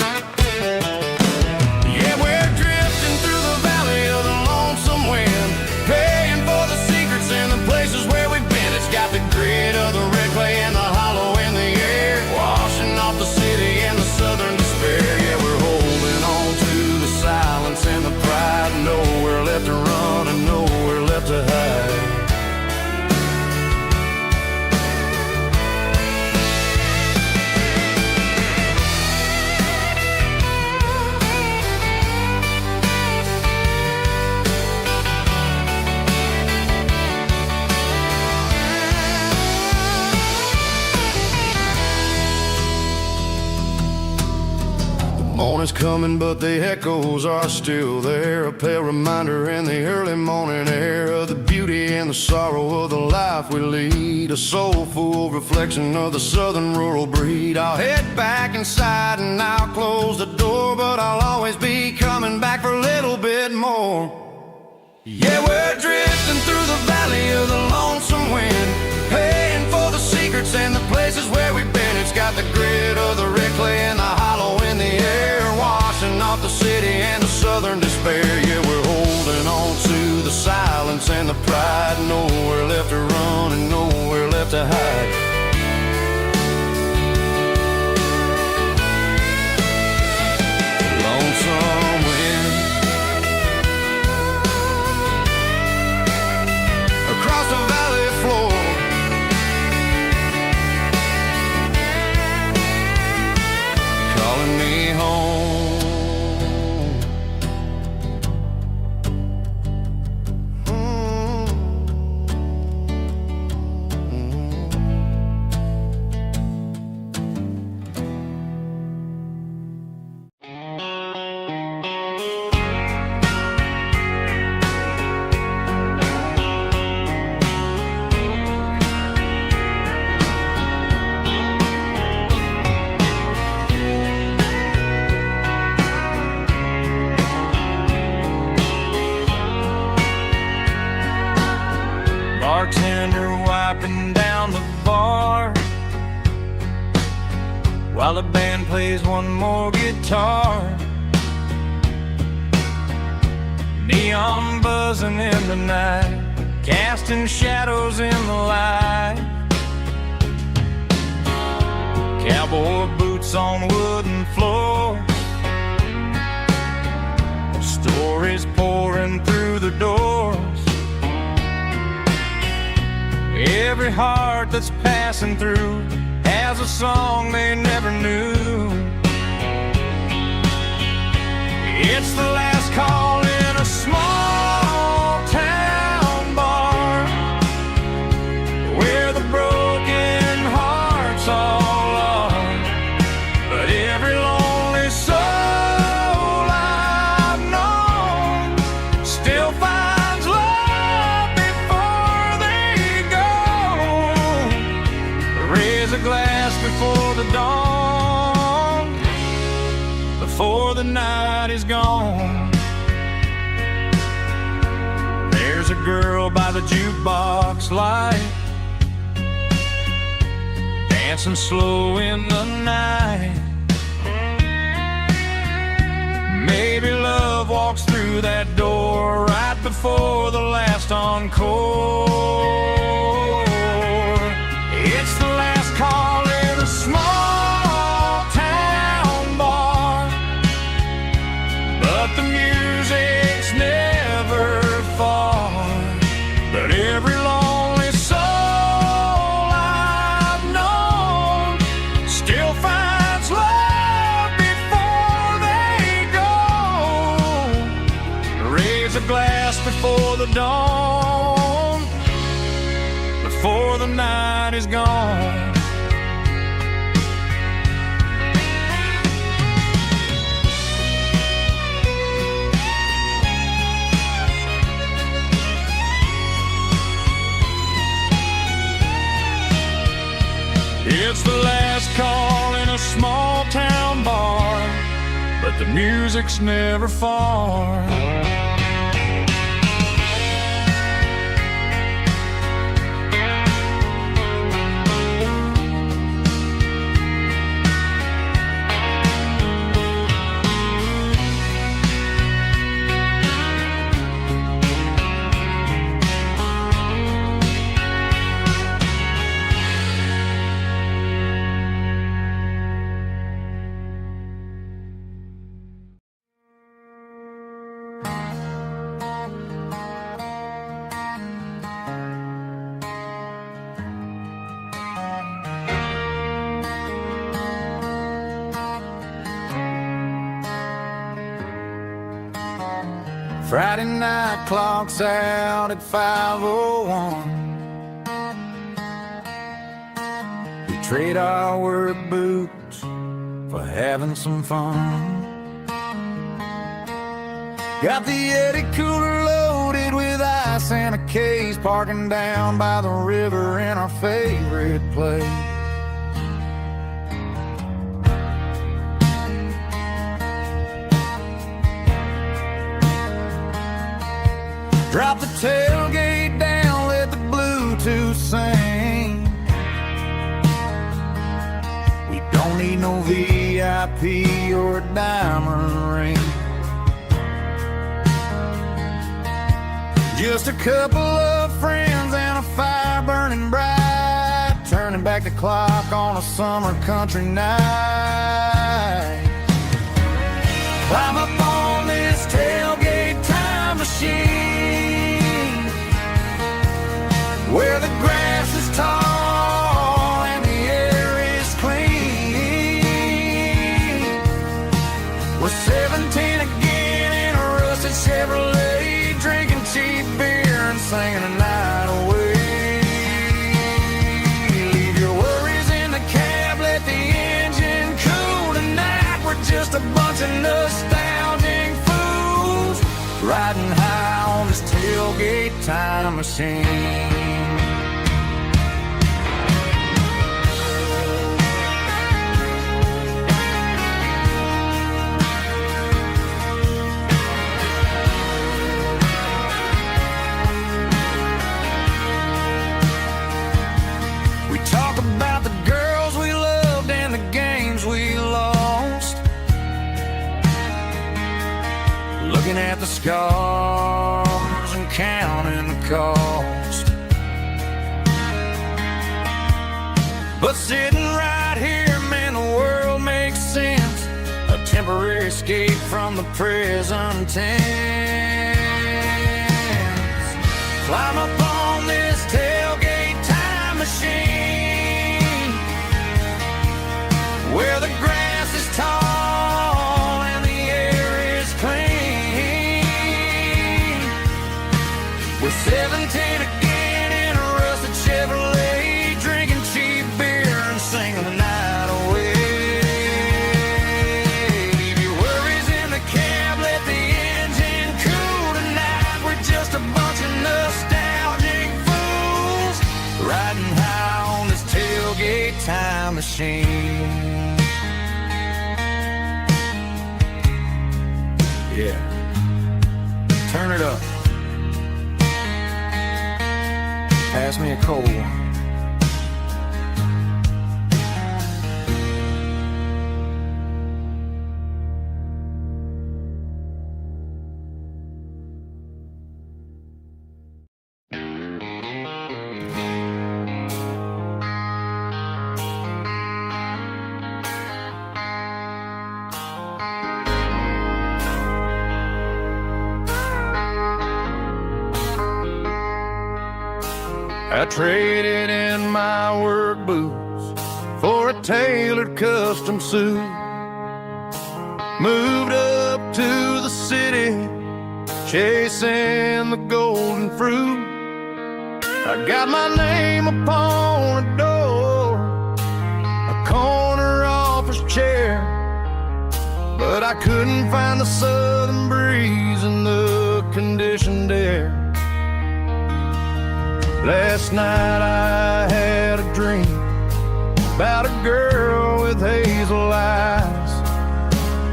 Yeah, we're drifting through the valley of the lonesome wind, paying for the secrets and the places where we've been. It's got the grit of the red clay and the hollow in the air, washing off the city and the southern despair. Yeah, we're holding on to the silence and the pride, nowhere left to run and nowhere left to hide. Morning's coming, but the echoes are still there, a pale reminder in the early morning air of the beauty and the sorrow of the life we lead, a soulful reflection of the southern rural breed. I'll head back inside and I'll close the door, but I'll always be coming back for a little bit more. Yeah, we're drifting through the valley of the lonesome wind, paying for the secrets and the places where we've been. It's got the grit of the red clay and the hollow in the air, washing off the city and the southern despair. Yeah, we're holding on to the silence and the pride, nowhere left to run and nowhere left to hide. Lonesome wind across the valley floor, calling me home. Bartender wiping down the bar while the band plays one more guitar. Neon buzzing in the night, casting shadows in the light. Cowboy boots on wooden floors, stories pouring through the doors. Every heart that's passing through has a song they never knew. It's the last call in a small town bar where the broken hearts all are. But every lonely soul I've known still finds love before they go. Raise a glass before the dawn, before the night is gone. There's a girl by the jukebox light, dancing slow in the night. Maybe love walks through that door right before the last encore. It's the last call in a small town bar, but the music's never far. But every lonely soul I've known the dawn, before the night is gone. It's the last call in a small town bar, but the music's never far. Friday night clocks out at 5:01. We trade our work boots for having some fun. Got the Yeti cooler loaded with ice and a case, parking down by the river in our favorite place. Drop the tailgate down, let the Bluetooth sing. We don't need no VIP or a diamond ring. Just a couple of friends and a fire burning bright, turning back the clock on a summer country night. Climb up on this tailgate time machine, where the grass is tall and the air is clean. We're 17 again in a rusted Chevrolet, drinking cheap beer and singing the night away. Leave your worries in the cab, let the engine cool tonight. We're just a bunch of nostalgic fools, riding high on this tailgate time machine. We talk about the girls we loved and the games we lost, looking at the scars and counting the cost. But sitting right here, man, the world makes sense. A temporary escape from the present tense. Climb up on this tailgate time machine, where the grass is tall and the air is clean. We're 17 again in a rusted Chevrolet, drinking cheap beer and singing the night away. Leave your worries in the cab, let the engine cool tonight. We're just a bunch of nostalgic fools, riding high on this tailgate time machine. Yeah, turn it up. Pass me a cold one. I traded in my work boots for a tailored custom suit. Moved up to the city, chasing the golden fruit. I got my name upon a door, a corner office chair, but I couldn't find the southern breeze in the conditioned air. Last night I had a dream about a girl with hazel eyes.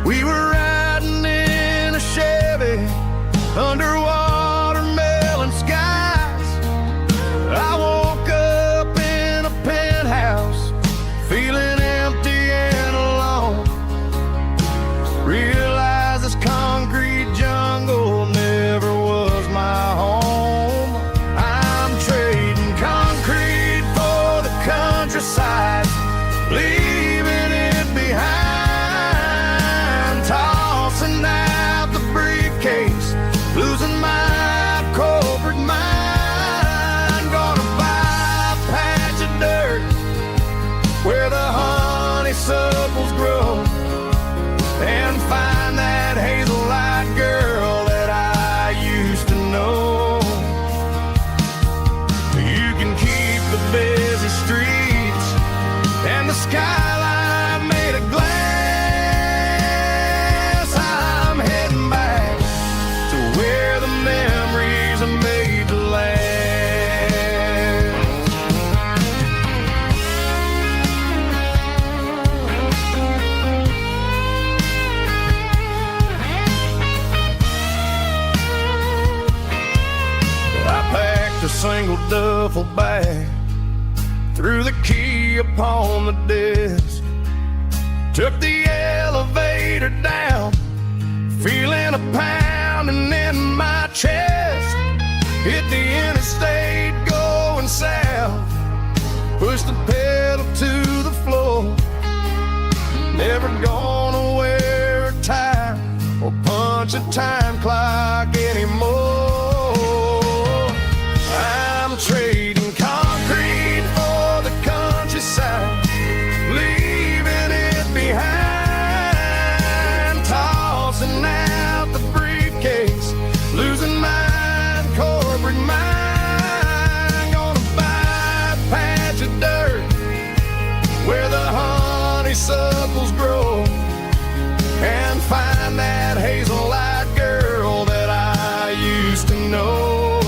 We were riding in a Chevy under watermelon skies. I woke up in a penthouse feeling empty and alone. Realized this concrete jungle never was my home. I'm trading concrete for the countryside, leaving it behind, tossing out the briefcase, losing my corporate mind. Gonna buy a patch of dirt where the honeysuckles grow, and find that hazel-eyed girl that I used to know. You can keep the busy streets and the skyline made of glass. I'm heading back to where the memories are made to last. I packed a single duffel bag, threw the key upon the desk, took the elevator down, feeling a pounding in my chest. Hit the interstate going south, pushed the pedal to the floor. Never gonna wear a tie or punch a time clock anymore. I'm trading concrete for the countryside, leaving it behind, tossing out the briefcase, losing my corporate mind. Gonna buy a patch of dirt where the honeysuckles grow, and find that hazel-eyed girl that I used to know.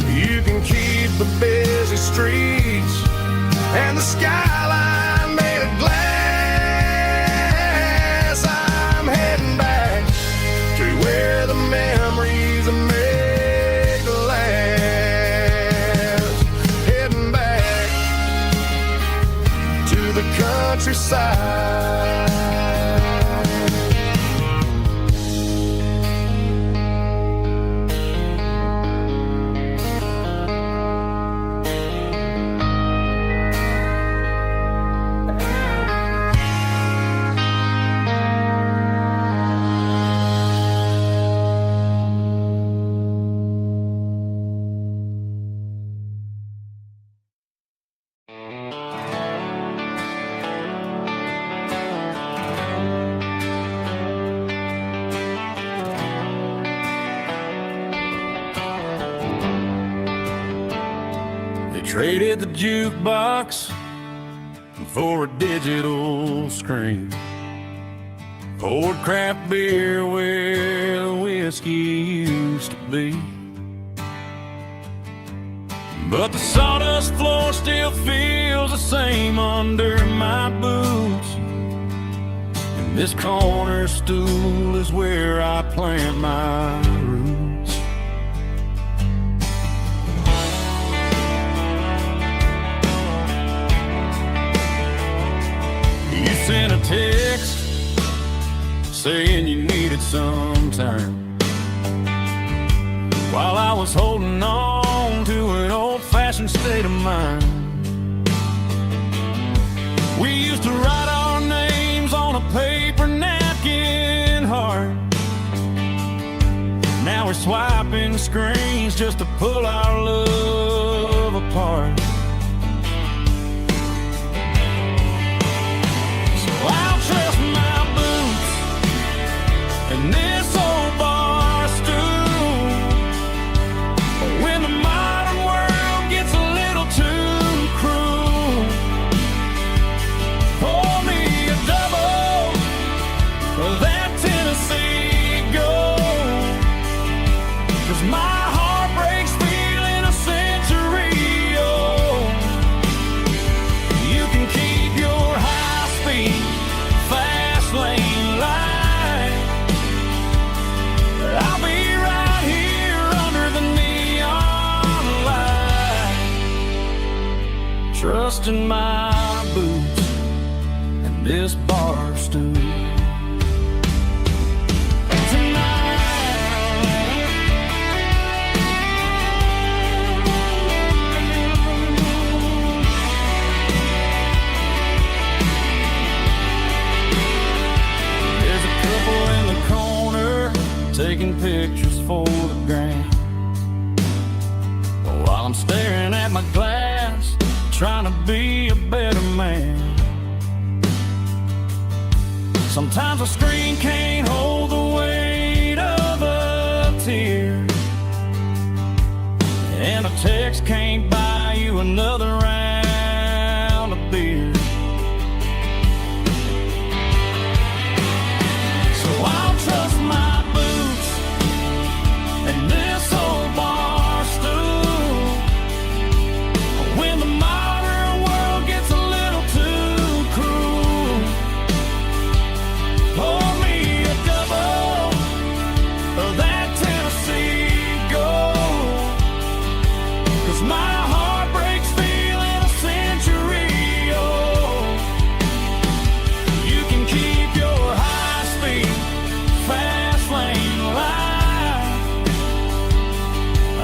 You can keep the busy streets and the skyline made of glass. I'm heading back to where the memories are made to last. Heading back to the countryside. Traded the jukebox for a digital screen, poured craft beer where the whiskey used to be. But the sawdust floor still feels the same under my boots, and this corner stool is where I plant my roots. You sent a text saying you needed some time, while I was holding on to an old-fashioned state of mind. We used to write our names on a paper napkin hard. Now we're swiping screens just to pull our love apart. So I'll trust my boots and this old bar trusting my boots and this bar stool. Taking pictures for the gram, while I'm staring at my glass, trying to be a better man. Sometimes a screen can't hold the weight of a tear, and a text can't buy you another round of beer. So I'll trust my and this old bar stool when the modern world gets a little too cruel. Pour me a double of that Tennessee Gold, 'cause my heart breaks feeling a century old. You can keep your high-speed fast lane life.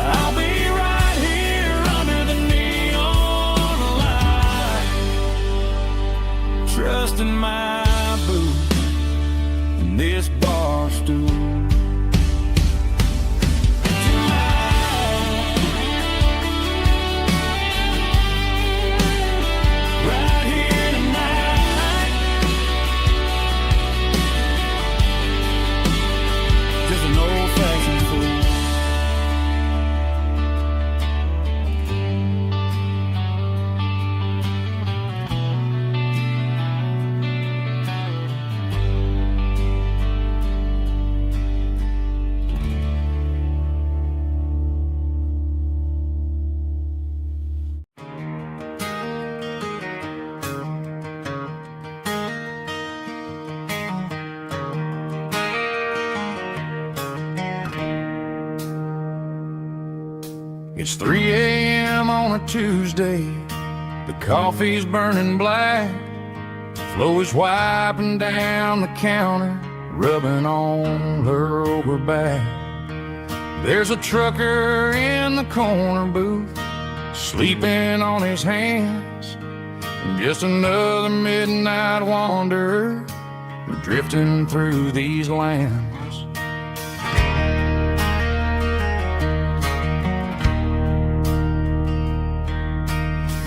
I'll be right here under the neon light, trusting my boots and this bar stool. Right here tonight, just an old-fashioned fool. It's 3 a.m. on a Tuesday. The coffee's burning black. Flo is wiping down the counter, rubbing on her over back. There's a trucker in the corner booth, sleeping on his hands. Just another midnight wanderer, drifting through these lands.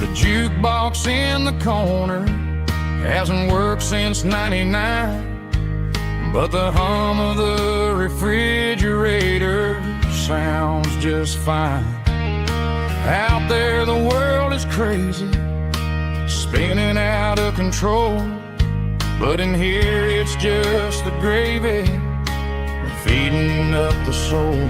The jukebox in the corner hasn't worked since '99, but the hum of the refrigerator sounds just fine. Out there the world is crazy, spinning out of control, but in here it's just the gravy feeding up the soul.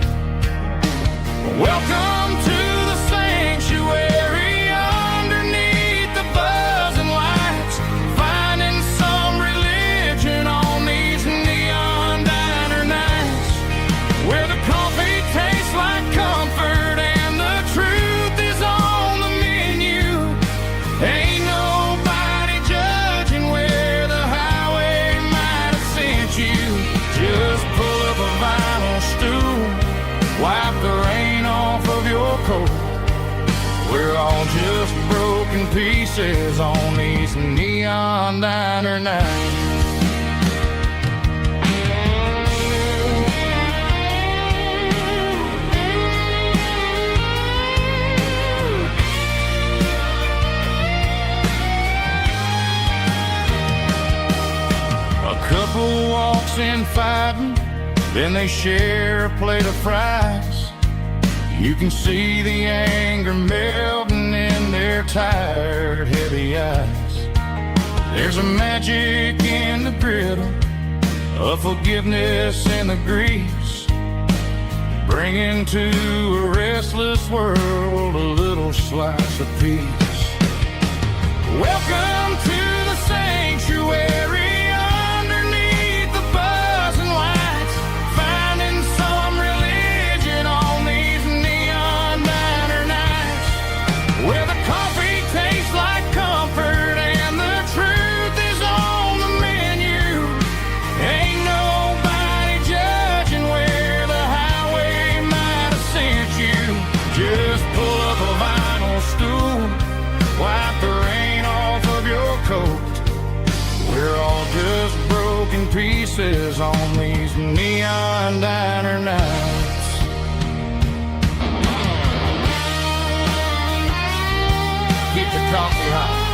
Welcome to the sanctuary underneath the buzzing lights, finding some religion on these neon diner nights, where the coffee tastes like comfort and the truth is on the menu. Ain't nobody judging where the highway might have sent you. Just pull up a vinyl stool, wipe the rain off of your coat. We're all just broken pieces on these neon diner nights. A couple walks in fighting, then they share a plate of fries. You can see the anger melting in their tired, heavy eyes. There's a magic in the griddle, a forgiveness in the grease, bringing to a restless world a little slice of peace. Welcome to the sanctuary. Where the coffee tastes like faces on these neon diner nights. Keep the coffee hot.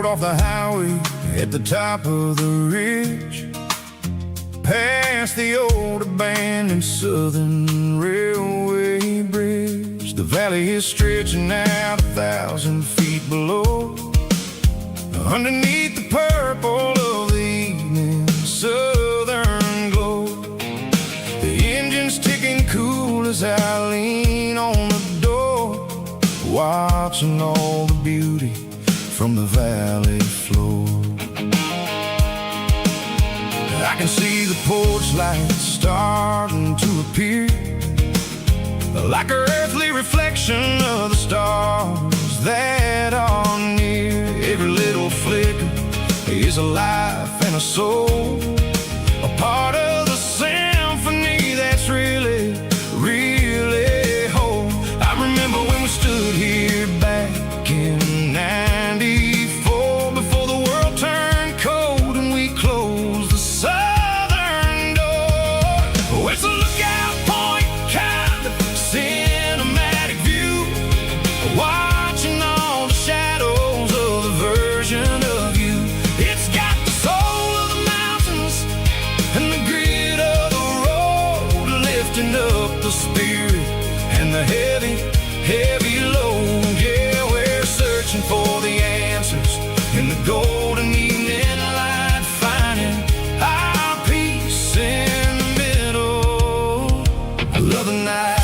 Off the highway at the top of the ridge, past the old abandoned Southern Railway bridge. The valley is stretching out 1,000 feet below, underneath the purple of the evening southern glow. The engine's ticking cool as I lean on the door, watching all the beauty from the valley floor. I can see the porch lights starting to appear, like an earthly reflection of the stars that are near. Every little flicker is a life and a soul, a part of the symphony that's really, really whole. I remember when we stood here back in '94, before the world turned cold and we closed the southern door. Oh, it's a lookout point, kind of cinematic view, watching all the shadows of the version of you. It's got the soul of the mountains and the grit of the road, lifting up the spirit and the heavy, heavy load. Yeah, we're searching for the answers in the golden evening light, finding our peace in the middle of the night.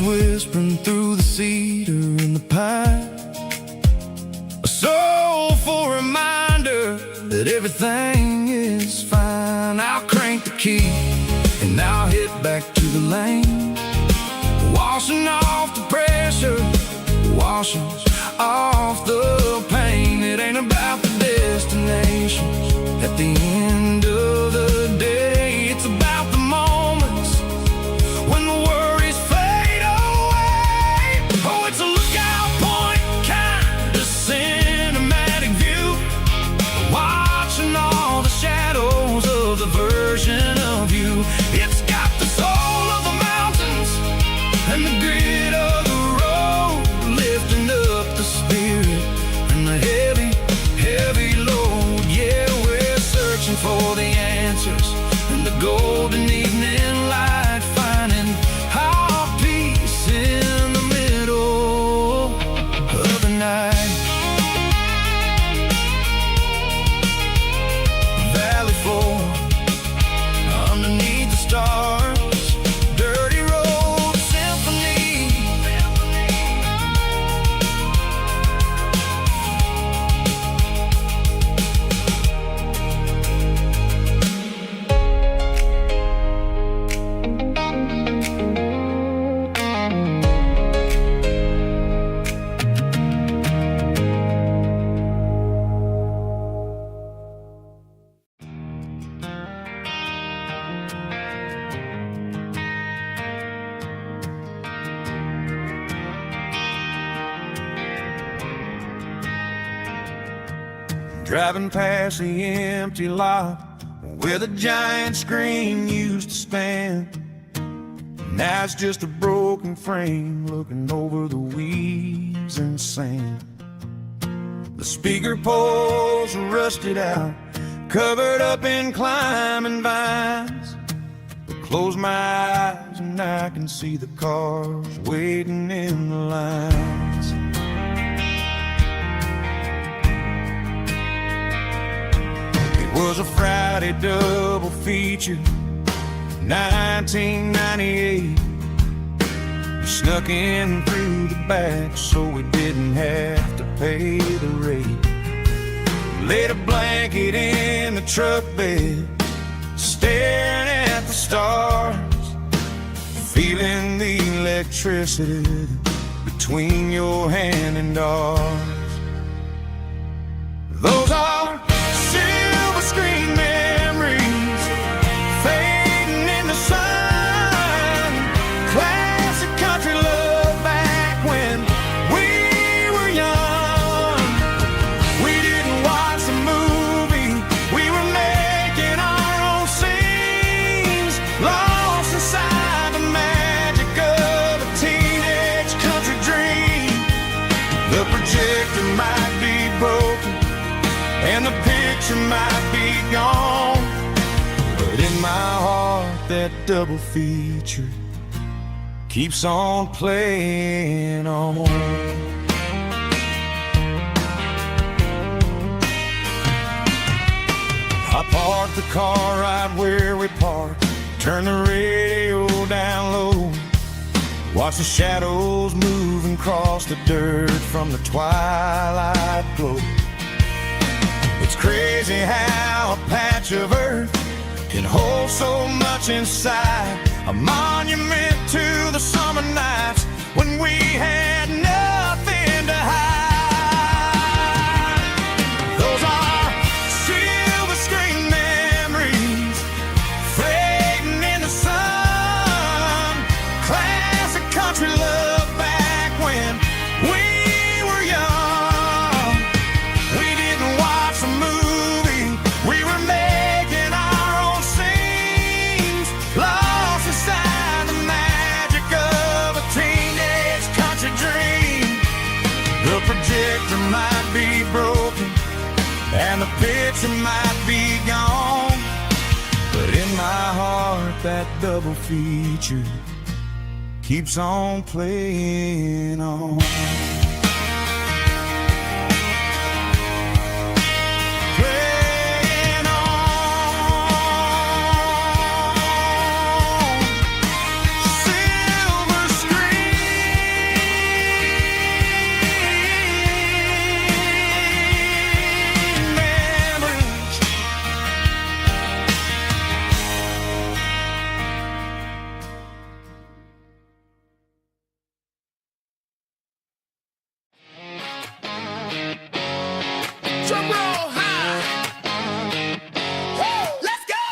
Whispering through the cedar and the pine, a soulful reminder that everything is fine. I'll crank the key and I'll head back to the lane, washing off the pressure, washing off the pain. It ain't about the destinations at the end of the day, it's about the moments when the worries fade away. Oh, it's a lookout point, kind of cinematic view, watching all the shadows of the version of you. It's got the soul of the mountains and the grit of the road, lifting up the spirit and the heavy, heavy load. Yeah, we're searching for the answers in the golden evening light, finding our peace in the middle of the night. Valley floor, underneath the stars, dirty road symphony. Driving past the empty lot where the giant screen used to stand. Now it's just a broken frame looking over the weeds and sand. The speaker poles are rusted out, covered up in climbing vines. I close my eyes and I can see the cars waiting in the lines. It was a Friday double feature, 1998. We snuck in through the back so we didn't have to pay the rate. Laid a blanket in the truck bed, staring at the stars, feeling the electricity between your hand and ours. Those are silver screen memories fading in the sun. Classic country love back when we were young. We didn't watch the movie, we were making our own scenes, lost inside the magic of a teenage country dream. The projector might be broken and the picture might be gone, but in my heart that double feature keeps on playing on. I parked the car right where we parked, turn the radio down low, watch the shadows moving across the dirt from the twilight glow. It's crazy how a patch of earth can hold so much inside, a monument to the summer nights when we had nothing to hide. Those are silver screen memories fading in the sun. Classic country love back when we were young. We didn't watch the movie, we were making our own scenes, lost inside the magic of a teenage country dream. The projector might be broken and the picture might be gone, but in my heart that double feature keeps on playing on. Playing on. Silver screen memories. Drum roll high. Woo, let's go.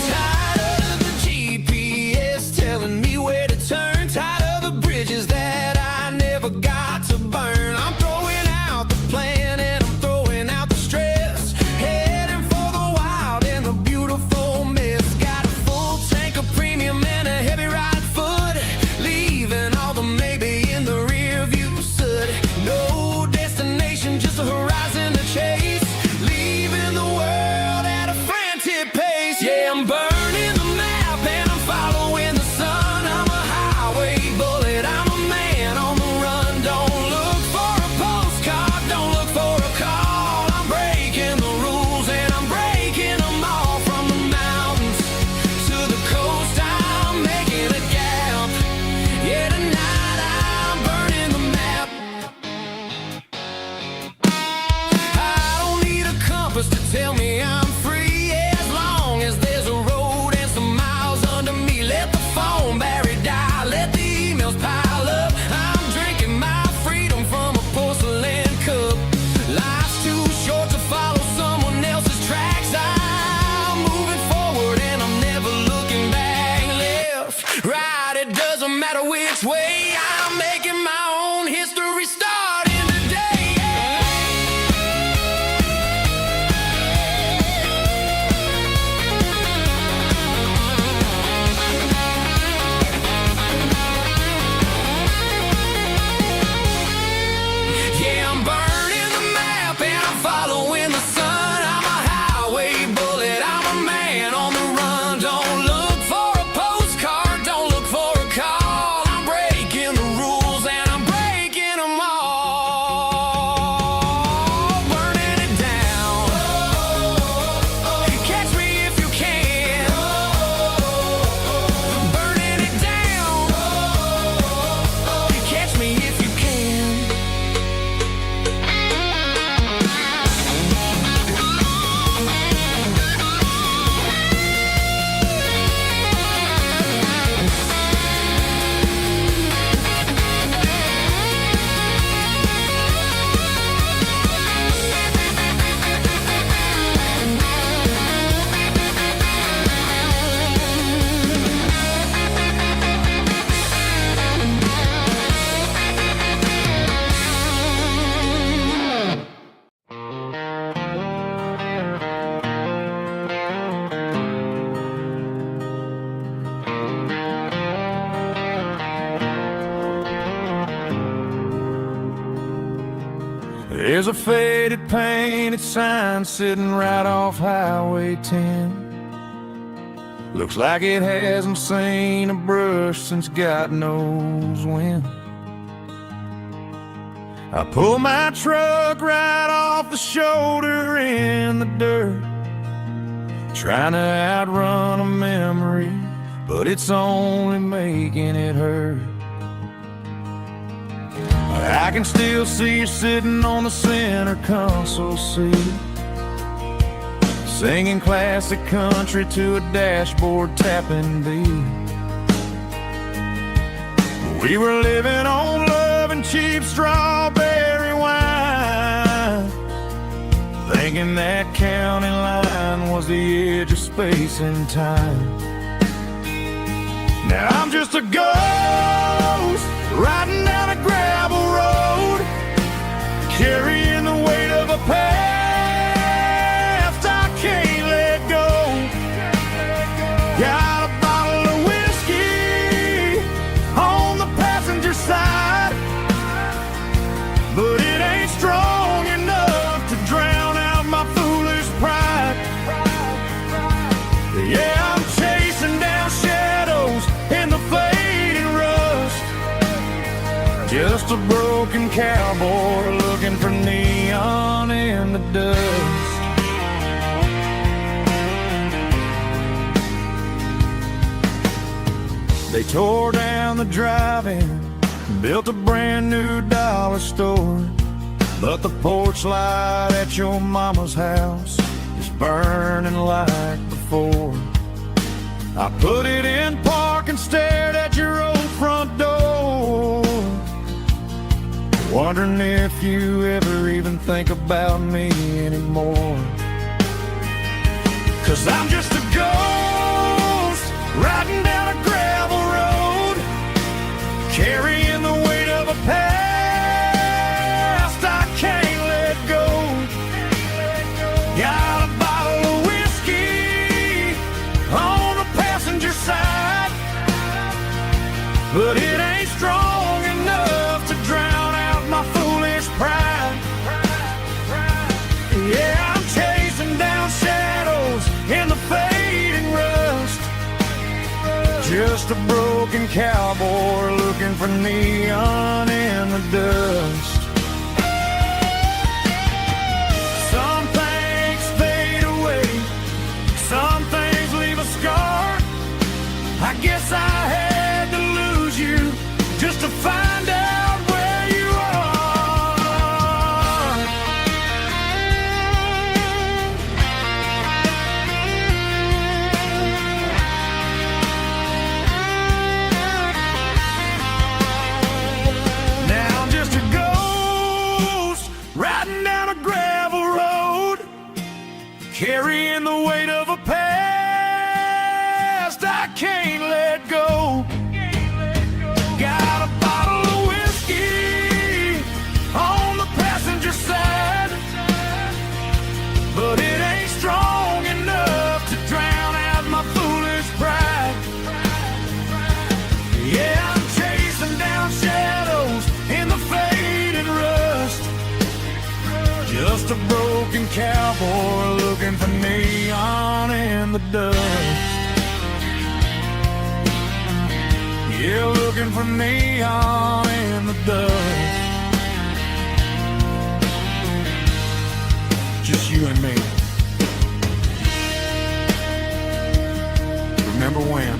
Tired of the GPS telling me where to turn, tired of the bridges that I never got to burn. I'm throwing out the plan and I'm throwing out the stress, heading for the wild and the beautiful mess. Got a full tank of premium and a heavy right foot, leaving all the maybe in the rear view soot. No destination, just a horizon to chase, leaving the world at a frantic pace. Yeah, I'm burning the map and I'm following the sun. I'm a highway bullet, I'm a man on the run. Don't look for a postcard, don't look for a call. I'm breaking the rules and I'm breaking them all. From the mountains to the coast, I'm making a gap. Yeah, tonight I'm burning the map. I don't need a compass to tell me I'm free, as long as there's a road and some miles under me. Let the phone battery die, let the emails pile up. I'm drinking my freedom from a porcelain cup. Life's too short to follow someone else's tracks. I'm moving forward and I'm never looking back. Left, right, it doesn't matter which way. I'm making my own history starting today. There's a faded painted sign sitting right off Highway 10. Looks like it hasn't seen a brush since God knows when. I pull my truck right off the shoulder in the dirt, trying to outrun a memory, but it's only making it hurt. I can still see you sitting on the center console seat, singing classic country to a dashboard tapping beat. We were living on love and cheap strawberry wine, thinking that county line was the edge of space and time. Now I'm just a ghost riding down a gravel road, carrying the weight of a past I can't let go. Got a bottle of whiskey on the passenger side, but it ain't strong enough to drown out my foolish pride. Yeah, I'm chasing down shadows in the fading rust, just a broken cowboy looking for neon in the dust. They tore down the drive-in, built a brand new dollar store, but the porch light at your mama's house is burning like before. I put it in park and stared at your old front door, wondering if you ever even think about me anymore. 'Cause I'm just a ghost riding down a gravel road, carrying the weight of a past I can't let go. Got a bottle of whiskey on the passenger side, but it ain't strong enough to drown out my foolish pride. Yeah, I'm chasing down shadows in the fading rust, just a broken cowboy looking for neon in the dust. Some things fade away, some things leave a scar. I guess I had to lose you just to find out where you are. Now I'm just a ghost riding down a gravel road, carrying the weight of a past I can't let go. Got a bottle of whiskey on the passenger side, but it ain't strong enough to drown out my foolish pride. Yeah, I'm chasing down shadows in the faded rust, just a broken cowboy looking for neon in the dust. Yeah, looking for neon in the dust. Just you and me. Remember when?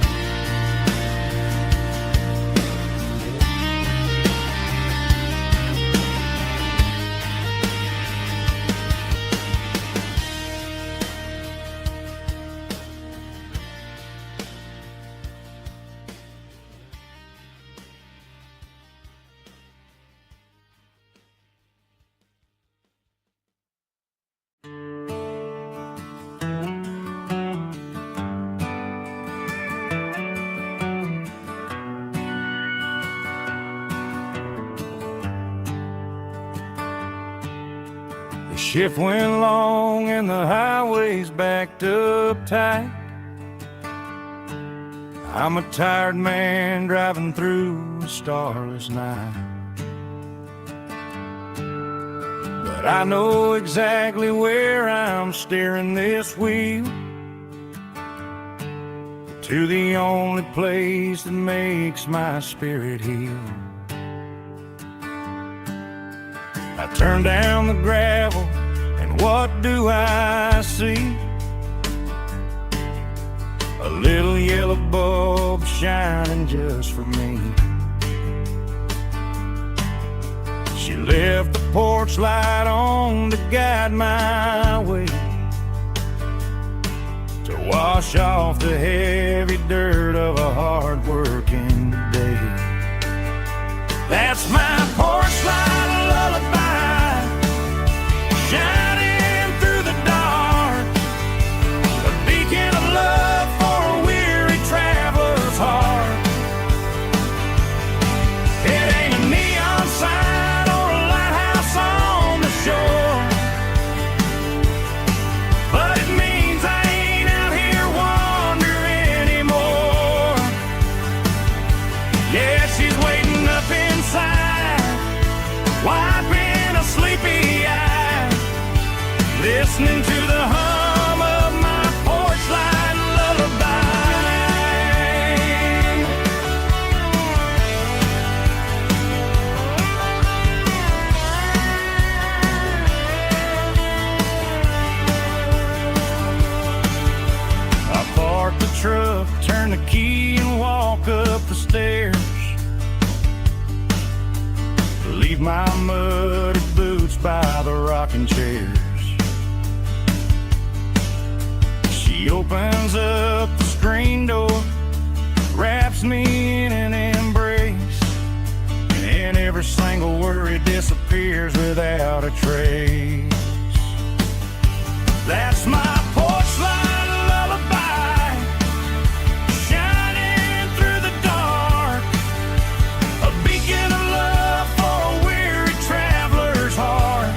Shift went long and the highway's backed up tight. I'm a tired man driving through a starless night, but but I know exactly where I'm steering this wheel, to the only place that makes my spirit heal. I turn down the gravel, and what do I see? A little yellow bulb shining just for me. She left the porch light on to guide my way, to wash off the heavy dirt of a hard-working day. That's my porch light lullaby, shining through the dark, a beacon of love for a weary traveler's heart. It ain't a neon sign or a lighthouse on the shore, but it means I ain't out here wandering anymore. Yeah, she's waiting up inside, wiping a sleepy eye, listening to the hum of my porch light lullaby. I park the truck, turn the key, and walk up the stairs. Leave my muddy boots by the rocking chairs. She opens up the screen door, wraps me in an embrace, and every single worry disappears without a trace. That's my porch light lullaby, shining through the dark, a beacon of love for a weary traveler's heart.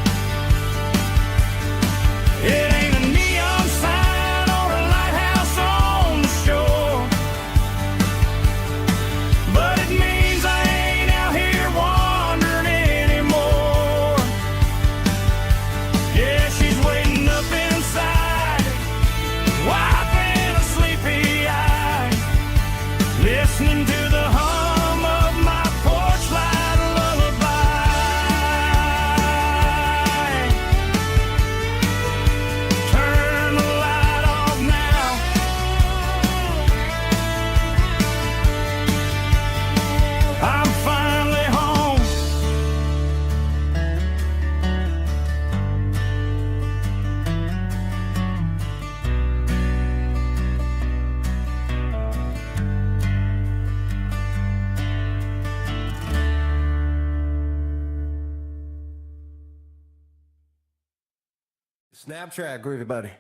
It ain't a neon sign or a lighthouse on the shore, but it means I ain't out here wandering anymore. Yeah, she's waiting up inside, wiping a sleepy eye, listening to the hum of my porch light lullaby. Turn the light off now, I'm finally home. Snapchat, groovy buddy.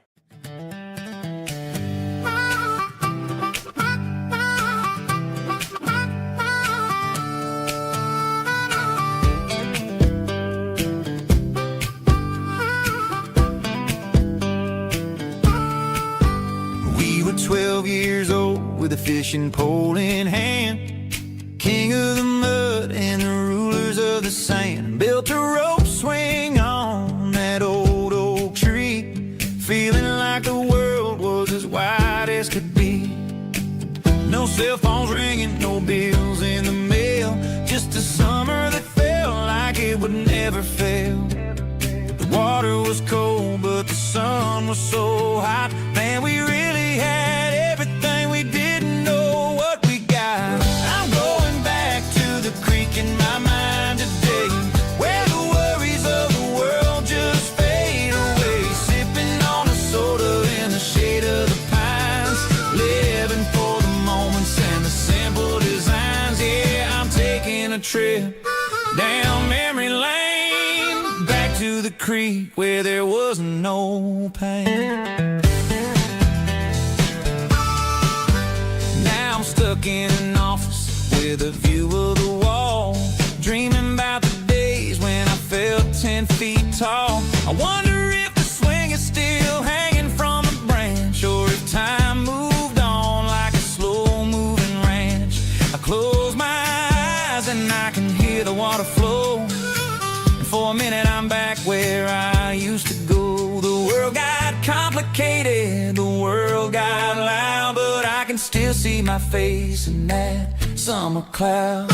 We were 12 years old with a fishing pole in hand, king of the mud and the rulers of the sand. Built a rope swing on that old oak tree, feeling like the world was as wide as could be. No cell phones ringing, no bills in the mail, just a summer that felt like it would never fail. The water was cold, but the sun was so hot. Man, we really had everything, we didn't know what we got. I'm going back to the creek in my mind today, where the worries of the world just fade away. Sipping on a soda in the shade of the pines, living for the moments and the simple designs. Yeah, I'm taking a trip down memory lane, back to the creek where there was no pain. Now I'm stuck in an office with a view of the wall, dreaming about the days when I felt 10 feet tall. I wonder if the swing is still hanging from a branch, or if time moved on like a slow-moving ranch. I close my eyes and I can hear the water flow, and for a minute I'm back where I complicated. The world got loud, but I can still see my face in that summer cloud.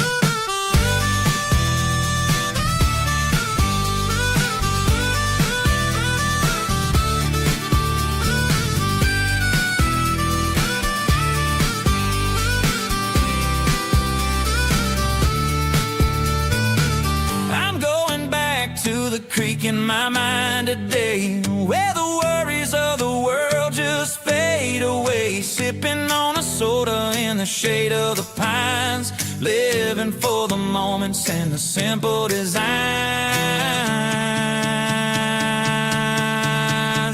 To the creek in my mind today, where the worries of the world just fade away. Sipping on a soda in the shade of the pines, living for the moments and the simple designs.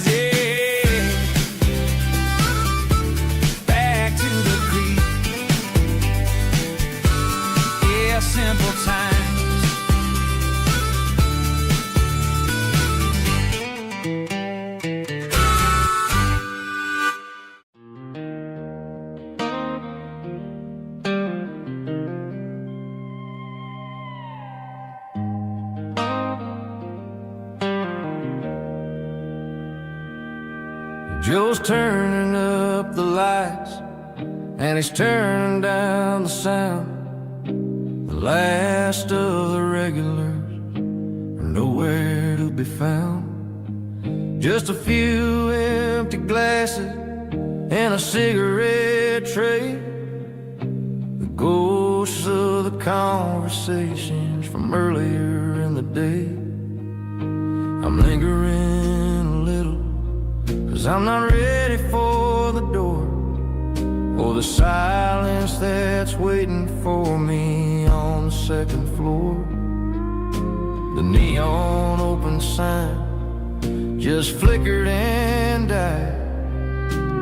Yeah, back to the creek. Yeah, simple times. Joe's turning up the lights, and he's turning down the sound. The last of the regulars are nowhere to be found. Just a few empty glasses and a cigarette tray, the ghosts of the conversations from earlier in the day. I'm lingering a little, 'cause I'm not ready for the door, or the silence that's waiting for me on the second floor. The neon open sign just flickered and died,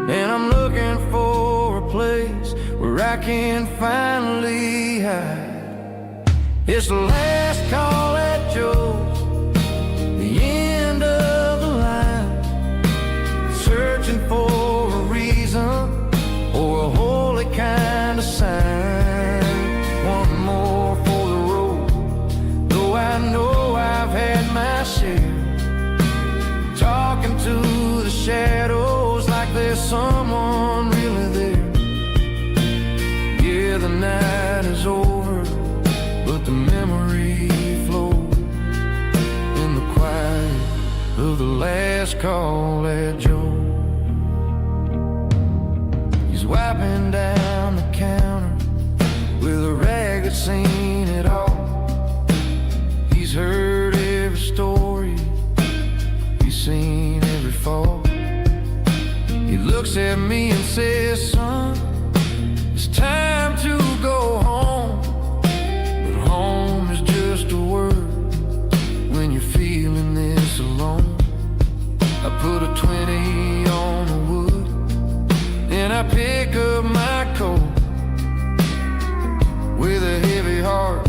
and I'm looking for a place where I can finally hide. It's the last call at Joe's, the end of the line, searching for a reason or a holy kind of sign. One more for the road, though I know I've had my share. Talking to the shadows like there's someone really there. Yeah, the night is over, but the memory flows in the quiet of the last call at Joe. He's wiping down the counter with a rag that's seen it all. He's heard every story, he's seen every fall. He looks at me and says, son, it's time to go home. But home is just a word when you're feeling this alone. I put a 20 on the wood, and I pick up my coat with a heavy heart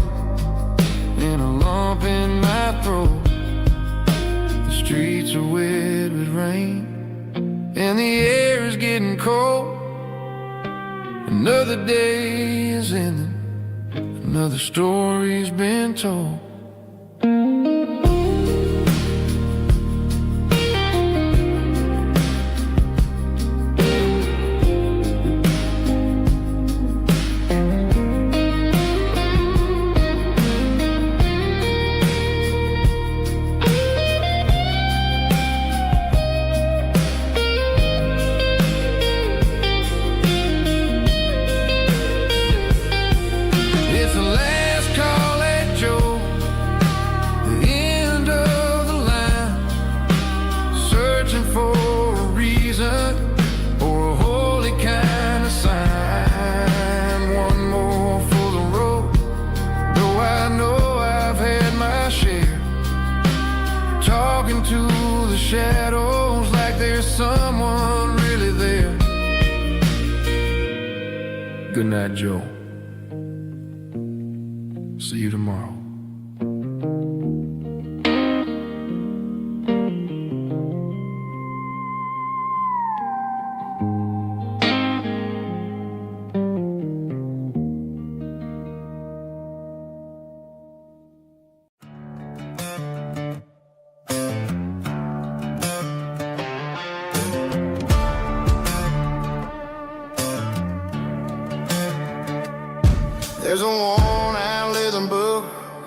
and a lump in my throat. The streets are wet with rain, and the air is getting cold. Another day is ending, another story's been told. Shadows like there's someone really there. Good night, Joe. See you tomorrow.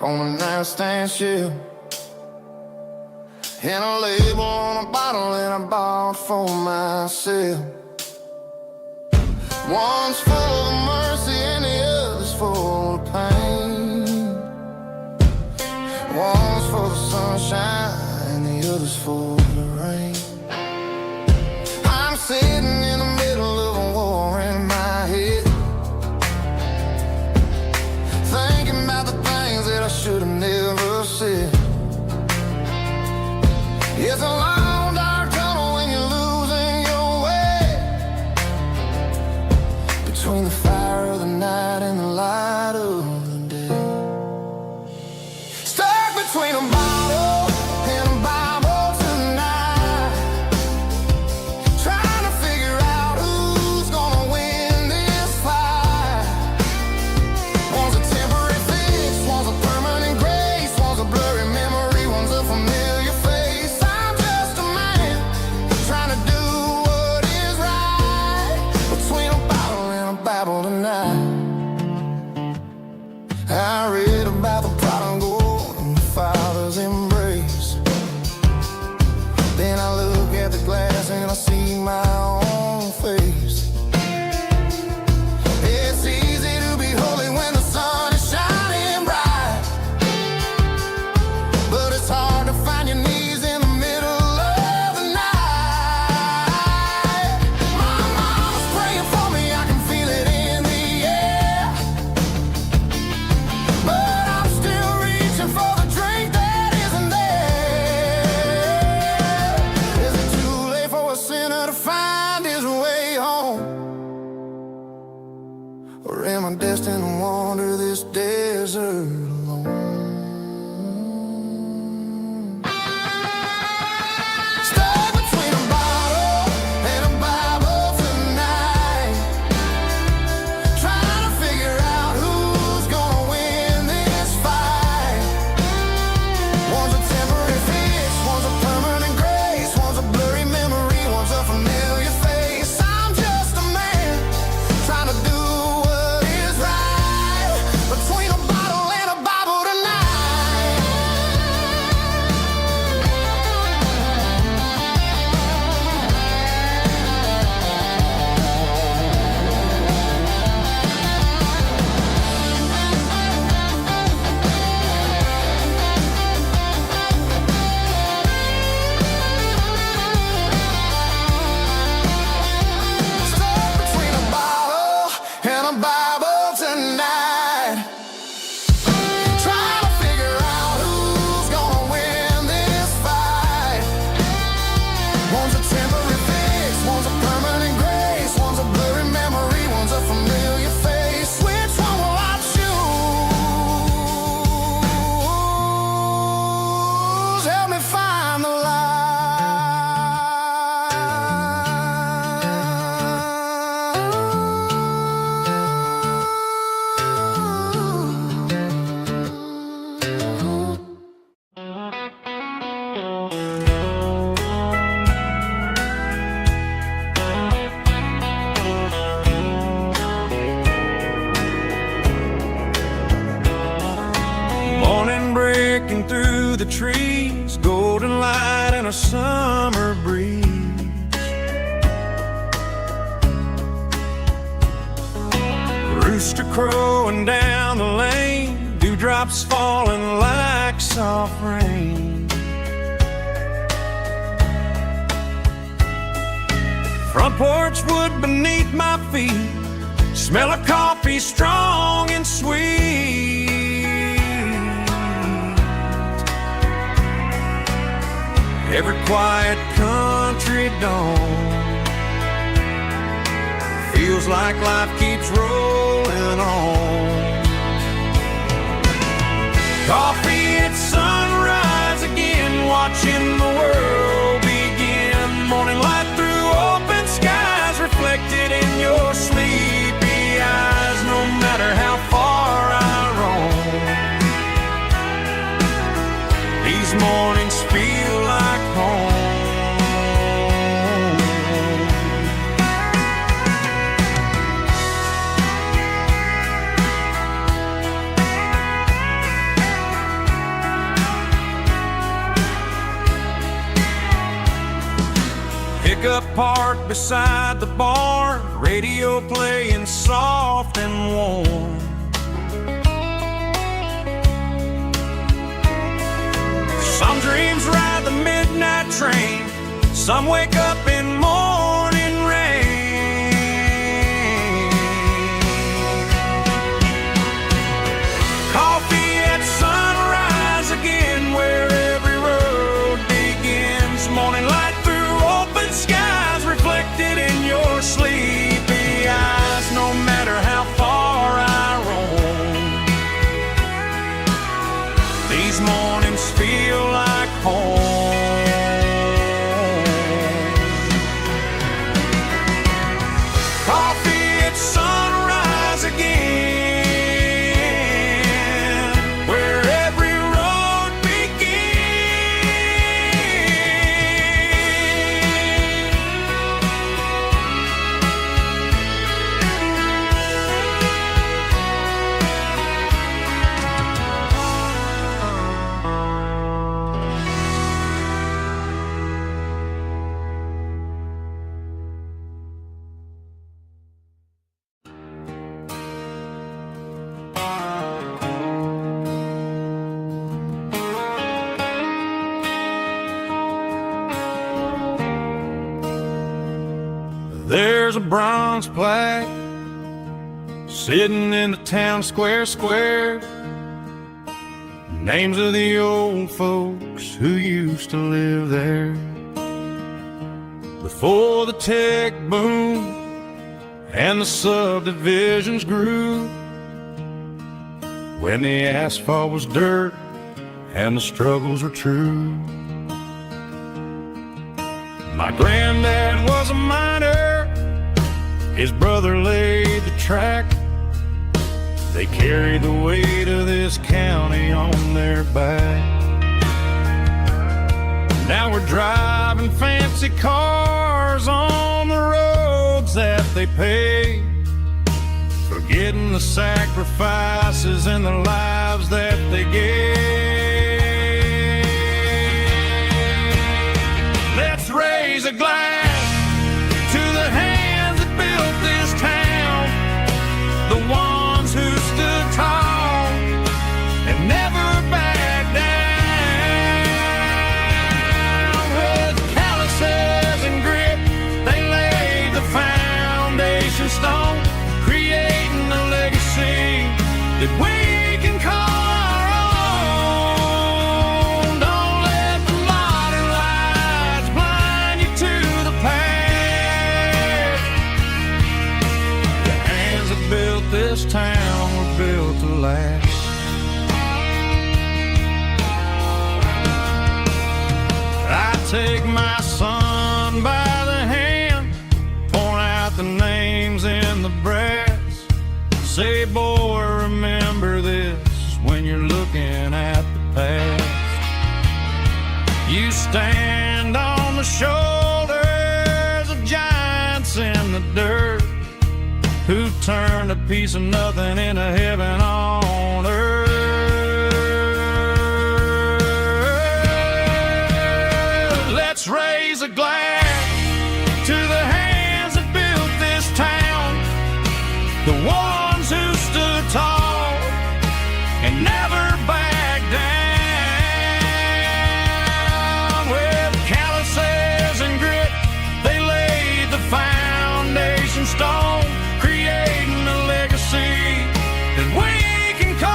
on a nightstand shelf, and a label on a bottle that I bought for myself. One's full of mercy and the other's full of pain. One's full of sunshine and the other's full of rain. I'm sitting in the middle of a war in my head, thinking about the things that I should have never said. It's a long dark tunnel when you're losing your way, between the fire of the night and the light of the day. Stuck between a bottle and a Bible tonight, trying to figure out who's gonna win this fight. One's a temporary fix, one's a permanent grace, one's a blurry memory, one's a familiar face. I'm just a man trying to do what is right, between a bottle and a Bible tonight. I read about the prodigal and the father's embrace. Then I look at the glass and I see my own face. It's easy to be holy when the sun is shining bright, but it's hard to find your knees in the middle of the night. My mama's praying for me, I can feel it in the air, but I'm still reaching for the drink that isn't there. Is it too late for a sinner to find his way home? Or am I destined to wander this desert alone? Stuck between a bottle and a Bible tonight, trying to figure out who's gonna win this fight. One's a temporary fix, one's a permanent grace, one's a blurry memory, one's a familiar face. I'm just a man trying to do what is right, between a bottle and a Bible tonight. Stuck between a bottle and a Bible tonight, trying to figure out who's gonna win this fight. One's a temporary fix, one's a permanent grace, one's a blurry memory, one's a familiar face. Which one will I choose? Help me find the light. Morning breaking through the trees, golden light and a summer breeze. Rooster crowing down the lane, dewdrops falling like soft rain. Front porch wood beneath my feet, smell of coffee strong and sweet. Every quiet country dawn feels like life keeps rolling on. Coffee at sunrise again, watching the world begin. Morning light through open skies, reflected in your sleepy eyes. No matter how far I roam, these mornings feel like home. pickup parked beside the barn, radio playing soft and warm. Some dreams ride the midnight train, some wake up in morning rain. Coffee at sunrise again, where every road begins. Morning light through open skies, reflected in your sleepy eyes. No matter how far I roam, these mornings feel like home. Coffee at sunrise again, where every road There's a bronze plaque sitting in the town square. Names of the old folks who used to live there. Before the tech boom and the subdivisions grew, when the asphalt was dirt and the struggles were true. My granddad was a miner, his brother laid the track. They carried the weight of this county on their back. Now we're driving fancy cars on the roads that they paved, forgetting the sacrifices and the lives that they gave. Let's raise a glass to the hands that built this town, the ones who stood tall and never backed down. With calluses and grit, they laid the foundation stone, creating a legacy that we can call our own. Don't let the modern lights blind you to the past. The hands that built this town were built to last. I take my son by the hand, point out the names in the brass. Say, boy, remember this when you're looking at the past. You stand on the shoulders of giants in the dirt, who turned a piece of nothing into heaven on earth. Let's raise a glass to the hands that built this town, the ones who stood tall and never backed down. With calluses and grit, they laid the foundation stone, creating a legacy that we can call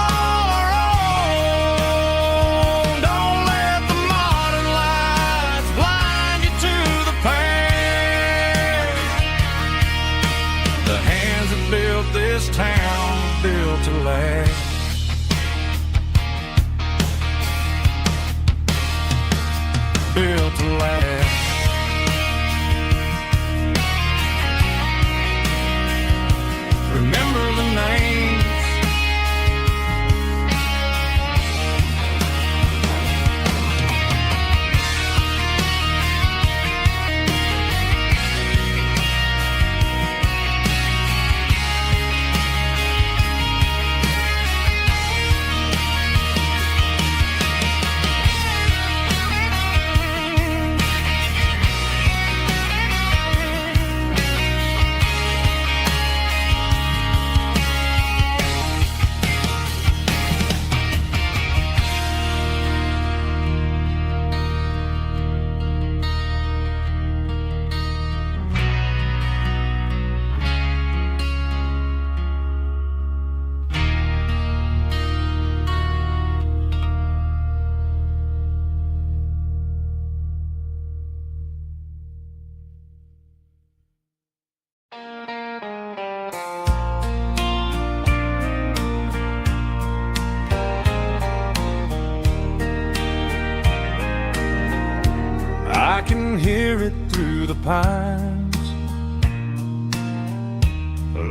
can hear it through the pines,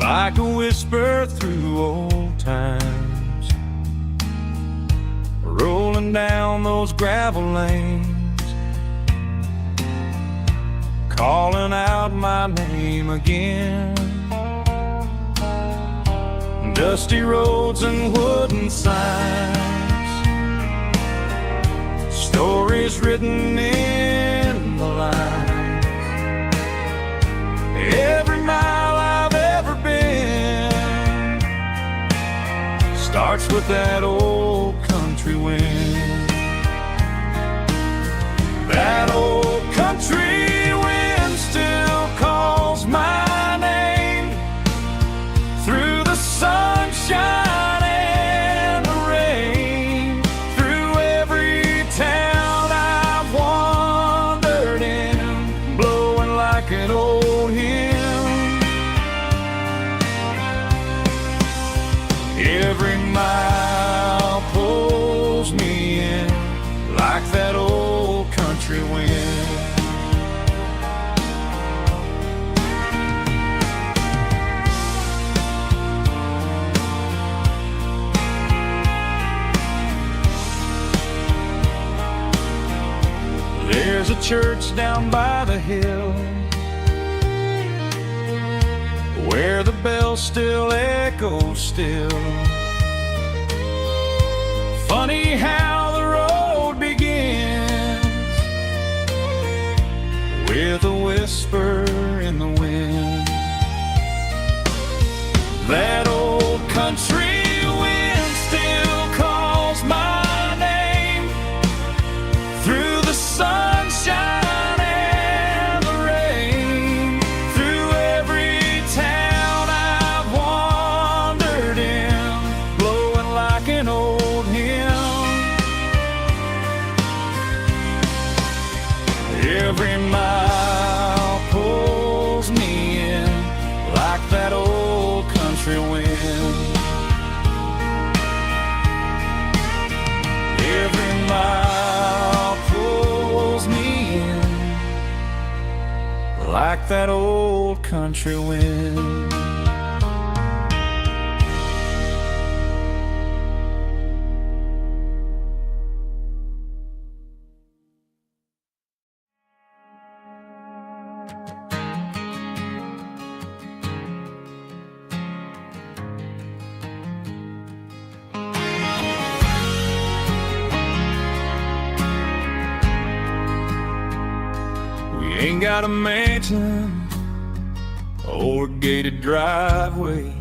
like a whisper through old times, rolling down those gravel lanes, calling out my name again. Dusty roads and wooden signs, stories written in the lines. Every mile I've ever been starts with that old country wind. That old country wind still calls my name through the sunshine and the rain, through every town I've wandered in, blowing like an old hymn. Every mile pulls me in like that old country wind. There's a church down by the hill where the bells still echo still. Funny how the road begins with a whisper in the wind. That old country wind still calls my name through the sunshine and the rain, through every town I've wandered in, blowing like an old hymn. Every mile pulls me in like that old country wind. Every mile pulls me in like that old country wind. Ain't got a mansion or a gated driveway,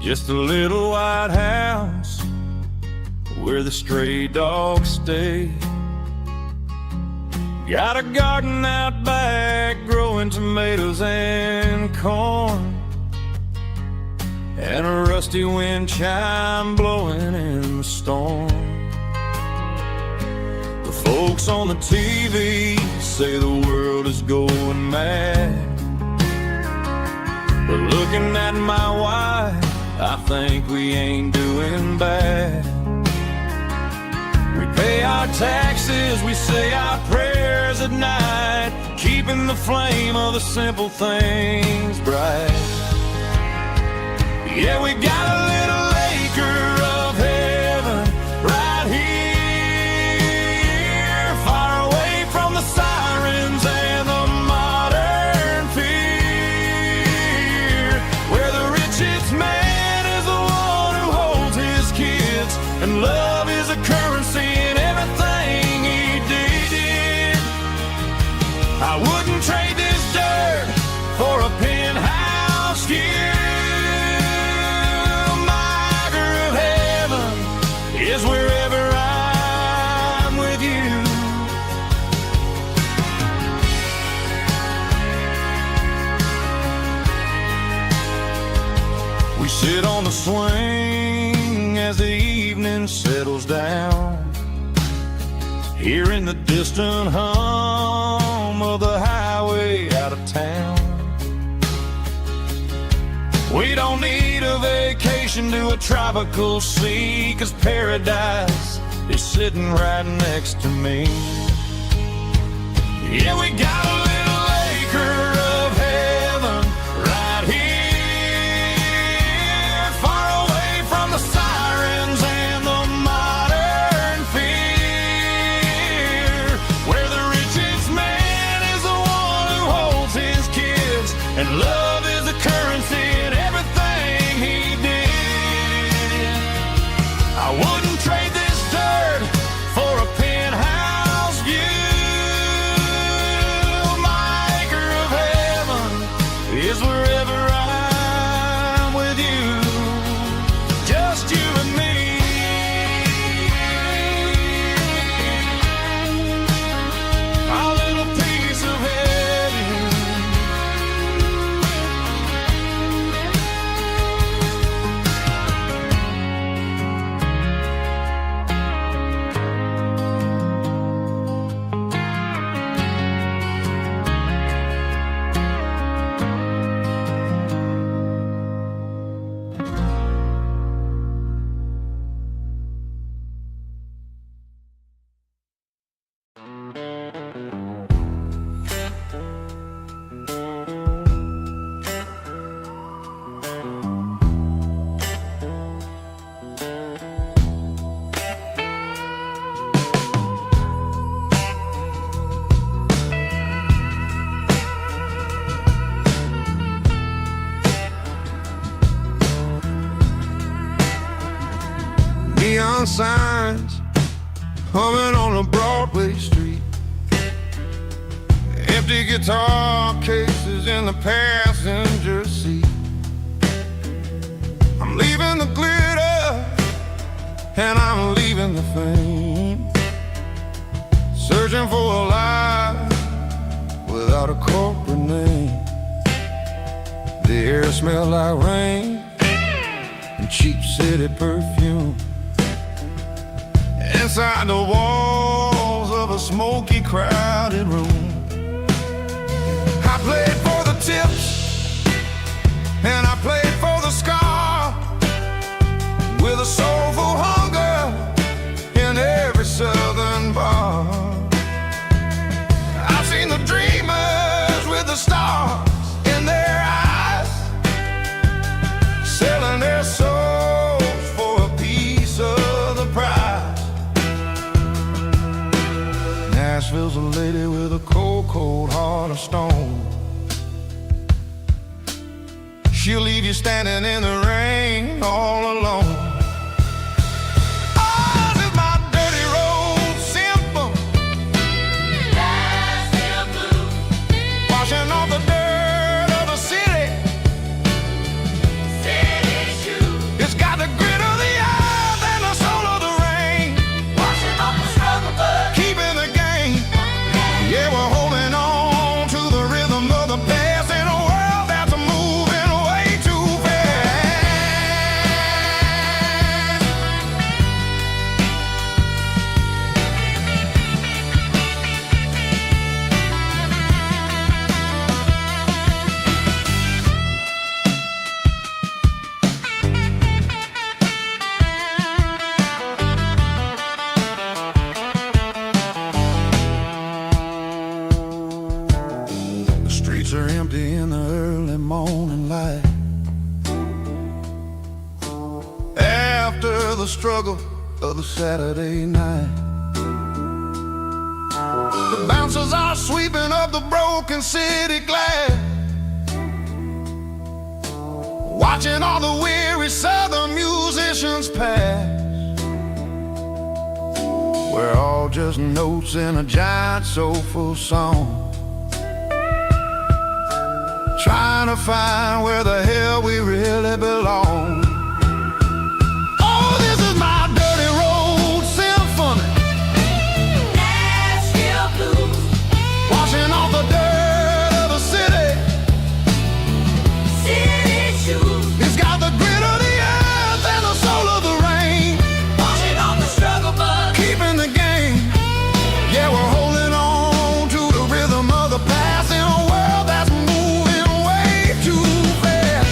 just a little white house where the stray dogs stay. Got a garden out back growing tomatoes and corn, and a rusty wind chime blowing in the storm. Folks on the TV say the world is going mad, but looking at my wife, I think we ain't doing bad. We pay our taxes, we say our prayers at night, keeping the flame of the simple things bright. Yeah, we got a little acre of heaven right here, sirens and the modern fear, where the richest man is the one who holds his kids, and love is a currency in everything he did. I wouldn't trade this dirt for a penthouse view. My acre of heaven is wherever I'm with you. We sit on the swing as the evening settles down, hearing the distant hum of the highway out of town. We don't need a vacation to a tropical sea, 'cause paradise is sitting right next to me. Yeah, we got a little acre of heaven right here, far away from the sirens and the modern fear, where the richest man is the one who holds his kids, and love is the currency in everything he did. I wouldn't trade this dirt for a penthouse view. My acre of heaven is wherever I'm with you, just you and me. Our little piece of heaven. Neon signs humming on a Broadway street, empty guitar cases in the passenger seat. I'm leaving the glitter and I'm leaving the fame, searching for a life without a corporate name. The air smells like rain and cheap city perfume. Inside the walls of a smoky, crowded room, I played for the tips and I played for the scar, with a soulful hunger in every southern bar. I've seen the dreamers with the stars in their eyes, selling their souls for a piece of the prize. Nashville's a lady with a cold, cold heart of stone. She'll leave you standing in the rain all alone. Oh, this is my dirty road symphony, Nashville blues, washing off the dirt of the city, city shoes. It's got the grit of the earth and the soul of the rain, washing off the struggle, but keeping the game. Yeah, we're holding on to the rhythm of the past in a world that's moving way too fast. The streets are empty in the early morning light, after the struggle of the Saturday night. The bouncers are sweeping up the broken city glass, watching all the weary southern musicians pass. We're all just notes in a giant soulful song, trying to find where the hell we really belong. Oh, this is my dirty road symphony, Nashville blues, washing off the dirt of the city, city shoes. It's got the grit of the earth and the soul of the rain, washing off the struggle, but keeping the game. Yeah, we're holding on to the rhythm of the past in a world that's moving way too fast.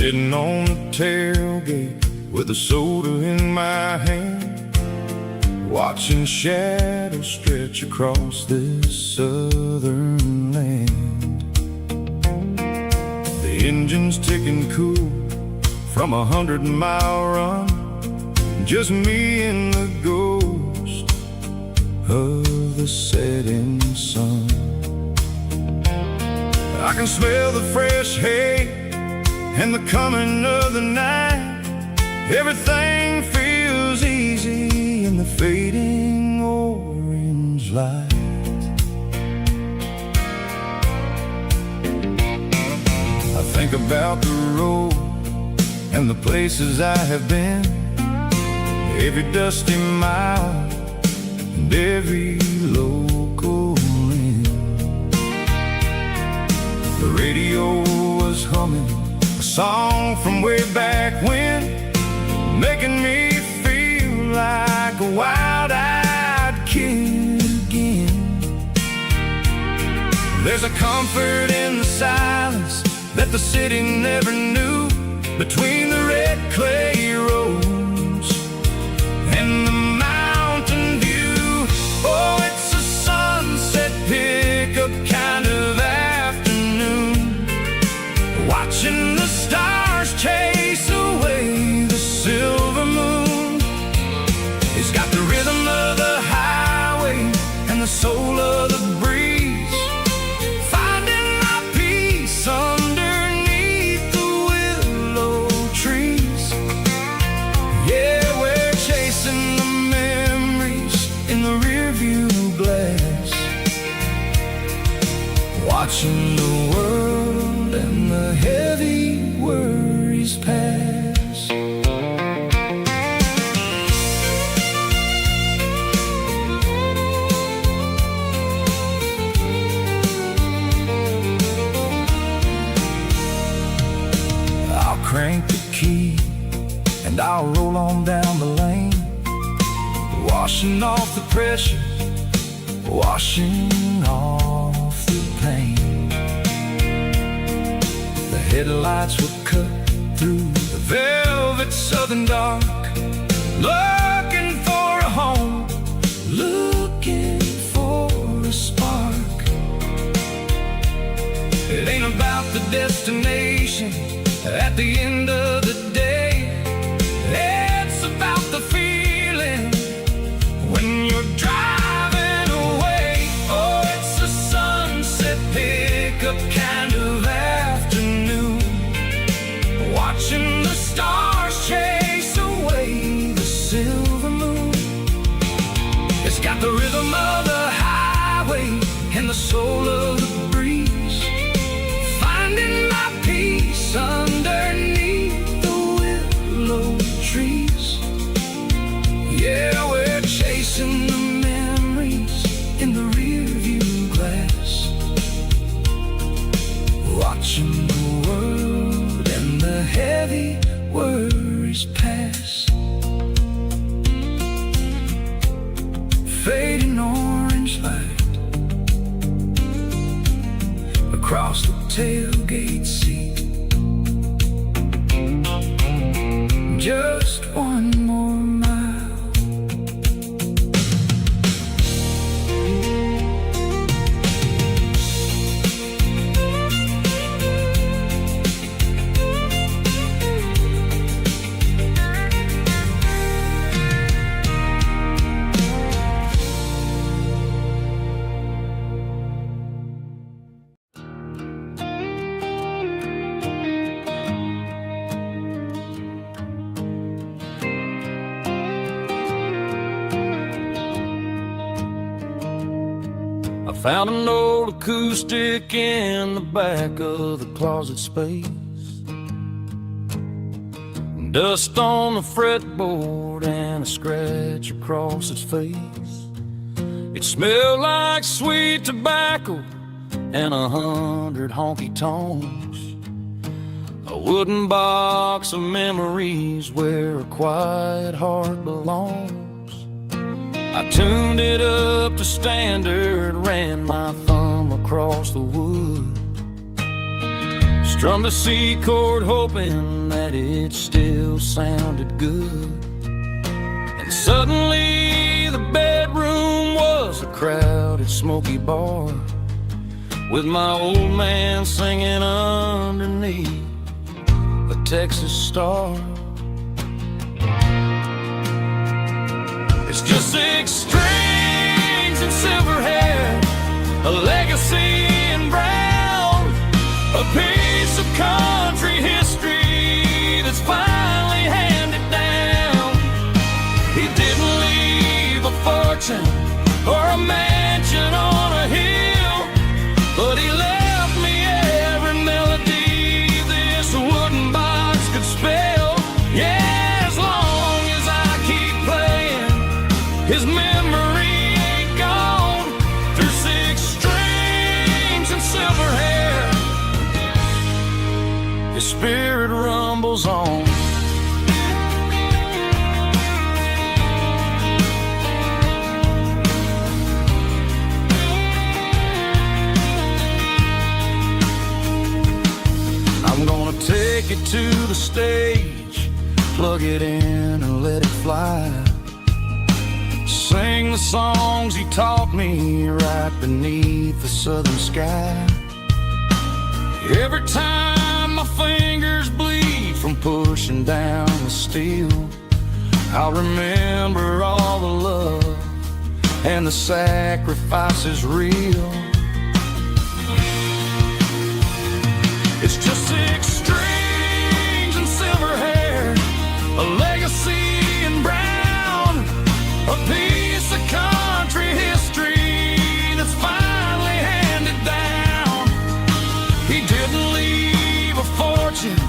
Sitting on the tailgate with a soda in my hand, watching shadows stretch across this southern land. The engine's ticking cool from 100-mile run, just me and the ghost of the setting sun. I can smell the fresh hay and the coming of the night. Everything feels easy in the fading orange light. I think about the road and the places I have been, every dusty mile and every local inn. The radio was humming a song from way back when, making me feel like a wild-eyed kid again. There's a comfort in the silence that the city never knew, between the red clay roads and the mountain view. Oh, it's a sunset pickup kind of afternoon, watching the stars chase away the silver moon. It's got the rhythm of the highway and the soul of the breeze, finding my peace underneath the willow trees. Yeah, we're chasing the memories in the rearview glass, watching the world and the heavy worries pass. I'll crank the key and I'll roll on down the lane, washing off the pressure, washing off the pain. The headlights will cut through the velvet southern dark, looking for a home, looking for a spark. It ain't about the destination at the end of the day, it's about the feeling when you're driving away. Oh, it's a sunset pickup kind of afternoon, watching the stars chase away the silver moon. It's got the rhythm of the highway and the soul of the breeze, finding my peace underneath the willow trees. Yeah, we're chasing the memories in the rearview glass, watching the world and the heavy worries pass. Fading orange light across the tailgate seat, just one more mile. Found an old acoustic in the back of the closet space, dust on the fretboard and a scratch across its face. It smelled like sweet tobacco and 100 honky-tonks, a wooden box of memories where a quiet heart belongs. I tuned it up to standard, ran my thumb across the wood, Strummed a C chord hoping that it still sounded good. And suddenly the bedroom was a crowded, smoky bar, with my old man singing underneath the Texas star. It's just 6 strings and silver hair, a legacy in brown, a piece of country history that's finally handed down. He didn't leave a fortune or a mansion on a hill, but he left me every melody this wooden box could spell. Yeah, as long as I keep playing, his memory ain't gone. Through 6 strings and silver hair, his spirit rumbles on. I'm gonna take it to the stage, plug it in and let it fly. Sing the songs he taught me right beneath the southern sky. Every time my fingers bleed from pushing down the steel, I'll remember all the love and the sacrifices real. It's just 6 strings and silver hair, a legacy in brown, a piece of country history that's finally handed down. He didn't leave a fortune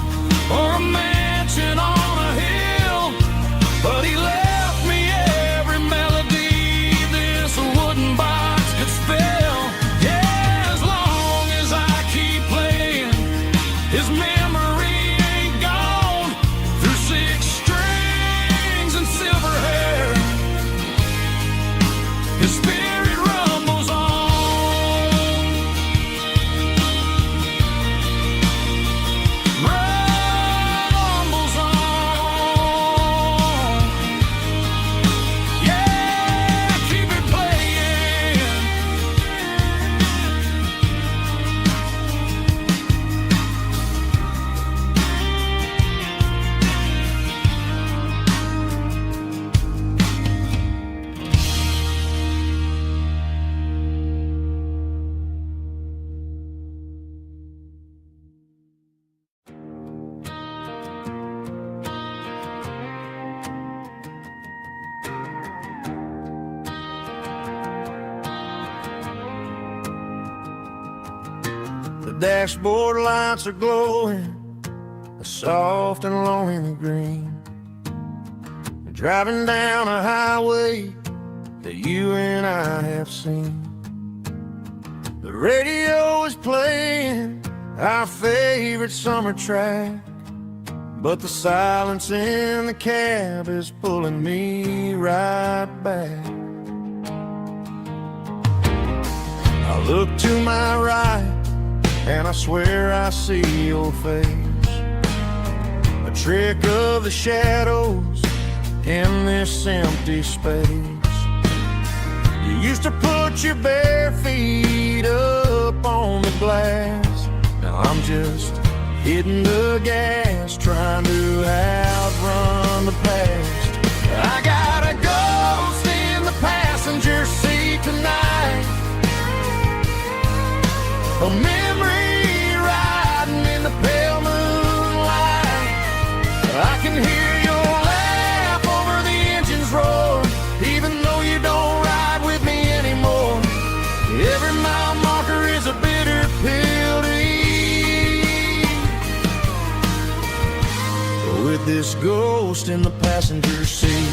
or a mansion on a hill, but he left me every melody this wooden box could spell. Yeah, as long as I keep playing, his memory ain't gone. Through 6 strings and silver hair, his spirit rumbles on. Rumbles on. Yeah, keep it playing. The dashboard lights are glowing, a soft and lonely green. Driving down a highway that you and I have seen. The radio is playing our favorite summer track, but the silence in the cab is pulling me right back. I look to my right and I swear I see your face, a trick of the shadows in this empty space. You used to put your bare feet up on the glass. Now I'm just hitting the gas, trying to outrun the past. I got a ghost in the passenger seat tonight, a memory riding in the pale moonlight. I can hear your laugh over the engine's roar, even though you don't ride with me anymore. Every mile marker is a bitter pill to eat, with this ghost in the passenger seat.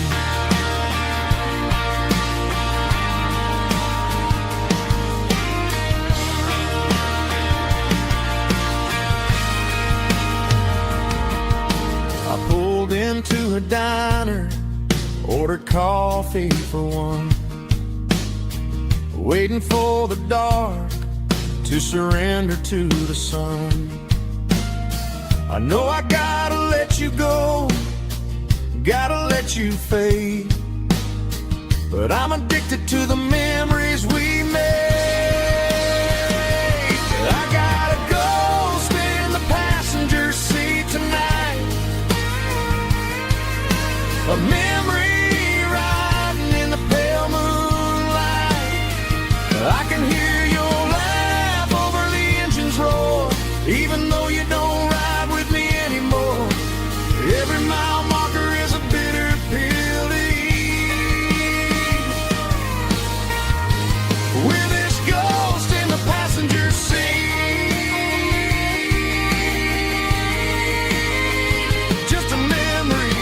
Into a diner, ordered coffee for one, waiting for the dark to surrender to the sun. I know I gotta let you go, gotta let you fade, but I'm addicted to the memories we made. I gotta go sit in the passenger seat tonight, a memory riding in the pale moonlight. I can hear your laugh over the engine's roar, even though you don't ride with me anymore. Every mile marker is a bitter pill to eat. With this ghost in the passenger seat, just a memory.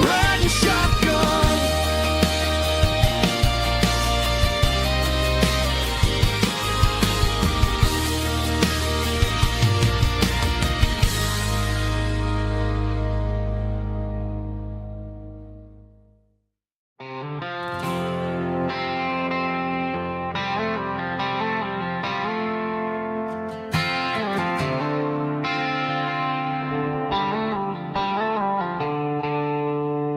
Riding shotgun,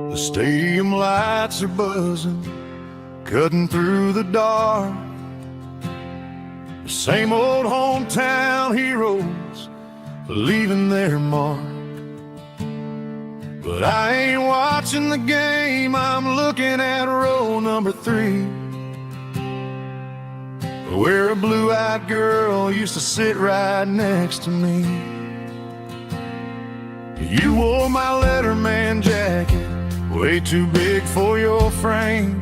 the stadium lights are buzzing, cutting through the dark. The same old hometown heroes leaving their mark. But I ain't watching the game, I'm looking at row number 3, where a blue-eyed girl used to sit right next to me. You wore my Letterman jacket, way too big for your frame.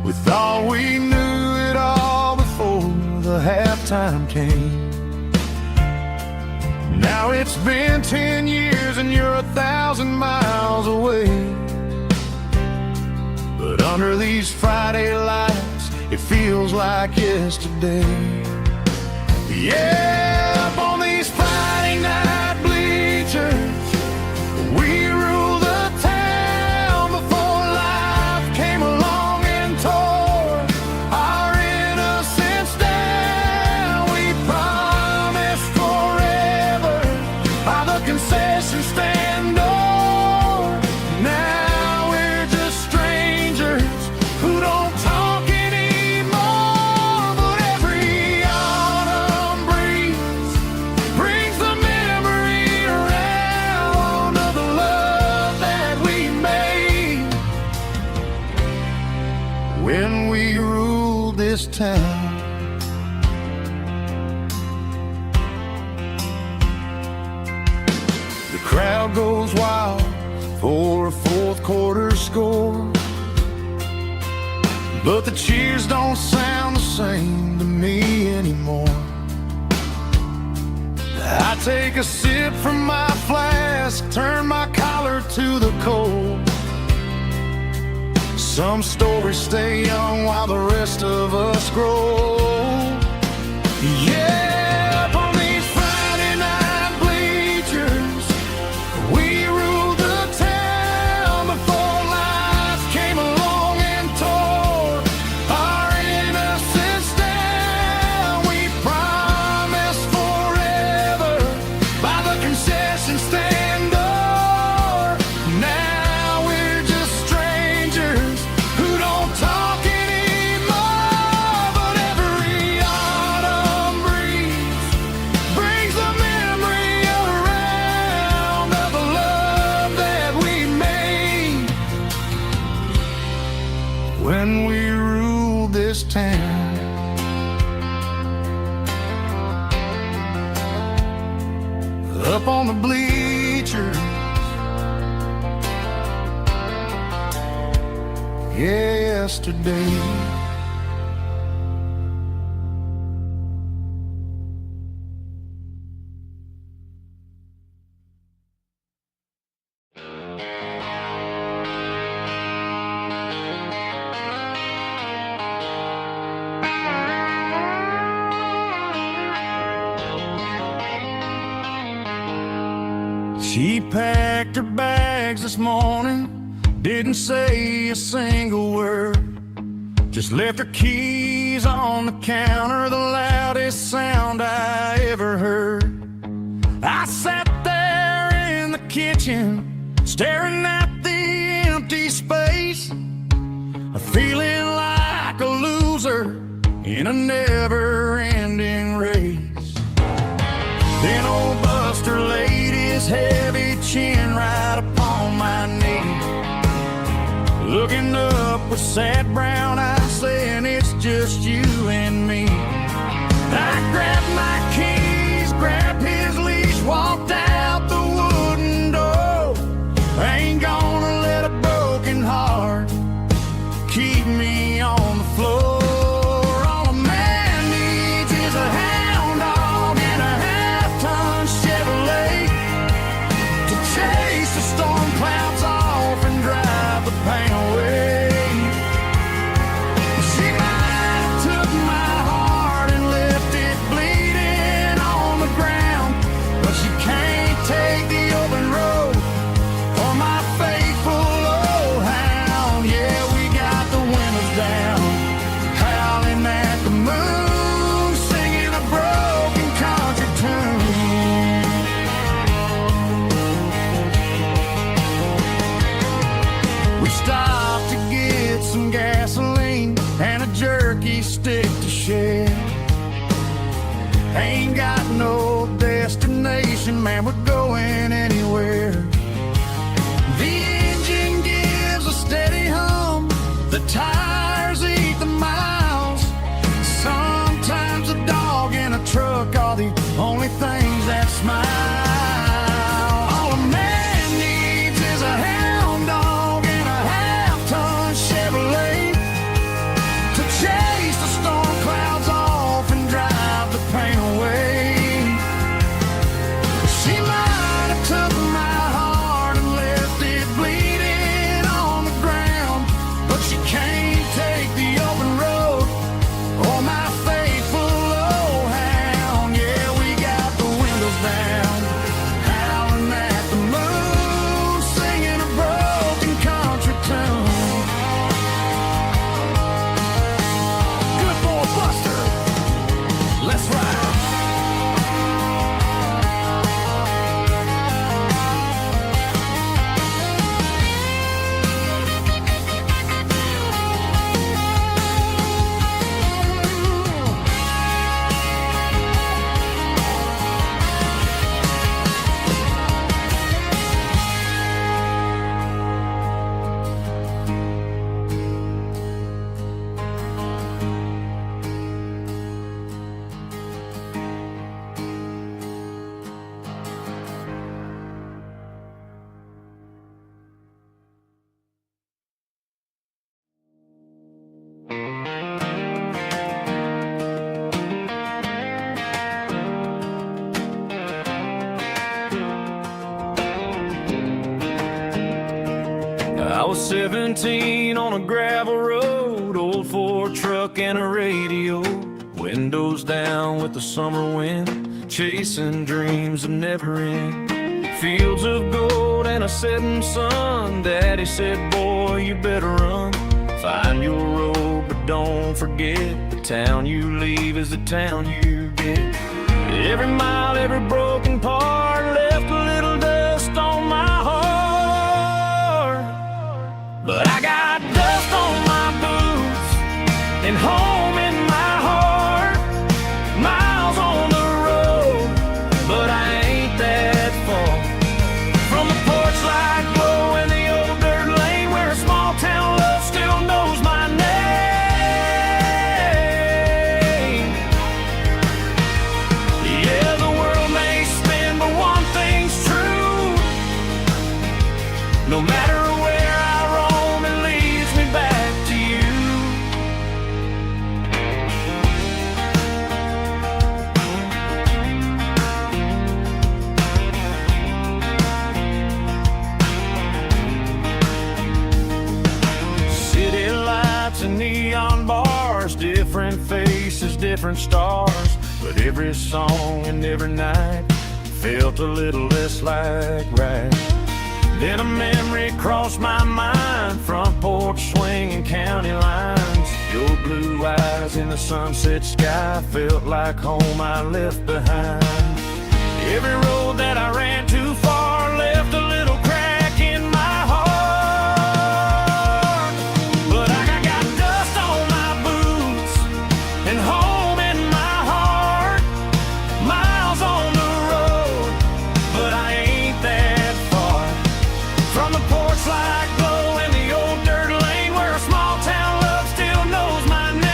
We thought we knew it all before the halftime came. Now it's been 10 years and you're 1,000 miles away, but under these Friday lights it feels like yesterday. Yeah, up on these Friday night bleachers, we rule the town before life came along and tore our innocence down. We promised forever by the concession stand door. Now we're just strangers who don't talk anymore. But every autumn breeze brings the memory around of the love that we made when we ruled this town. The crowd goes wild for a fourth quarter score, but the cheers don't sound the same to me anymore. I take a sip from my flask, turn my collar to the cold. Some stories stay young while the rest of us grow. Yeah, up on these Friday night bleachers, we ruled the town before life came along and tore our innocence down. We promised forever by the concession stand door. Now we're just strangers who don't talk anymore. But every autumn breeze brings the memory around of the love that we made when we ruled this town. Up on the bleachers, yesterday. She packed her bags this morning, didn't say a single word, just left her keys keys on the counter, the loudest sound I ever heard. I sat there in the kitchen, staring at the empty space, feeling like a loser in a never-ending race. Then old Buster laid his heavy chin right upon my knee, looking up with sad brown eyes, saying it's just you and me. I grabbed my keys, grabbed his leash, walked out the wooden door. I ain't gonna let a broken heart keep me on the floor. All a man needs is a hound dog and a half-ton Chevrolet to chase the storm clouds off and drive the pain away. She might have took my heart and left it bleeding on the ground, but she can't take the open road or my faithful old hound. Yeah, we got the windows down, howling at the moon, singing a broken country tune. We stopped to get some gasoline and a jerky stick to share. Ain't got no destination, man, we're going anywhere. The engine gives a steady hum, the tires eat the miles. Sometimes a dog and a truck are the only things that smile. All a man needs is a hound dog and a half-ton Chevrolet to chase the storm clouds off and drive the pain away. She might have took my heart and left it bleeding on the ground, but she can't take the open road or my faithful old hound. Yeah, we got the windows down, howling at the moon, singing a broken country tune. Good boy Buster, let's ride. I was 17 on a gravel road, old Ford truck and a radio, windows down with the summer wind, chasing dreams of never end. Fields of gold and a setting sun, Daddy said, boy, you better run. Find your road, but don't forget, the town you leave is the town you get. Every mile, every broken part left a little dust on my heart. But I got dust on my boots and home in my heart. Miles on the road, but I ain't that far from the porch light glow in the old dirt lane where a small town love still knows my name. Yeah, the world may spin, but one thing's true. No matter where I roam, it leads me back to you. City lights and neon bars, different faces, different stars, but every song and every night felt a little less like right. Then a memory crossed my mind, front porch swinging county lines, Your blue eyes in the sunset sky felt like home I left behind. Every road that I ran too far left a little crack in my heart. But I got dust on my boots and home in my heart. Miles on the road, but I ain't that far from the porch light glow in the old dirt lane where a small town love still knows my name.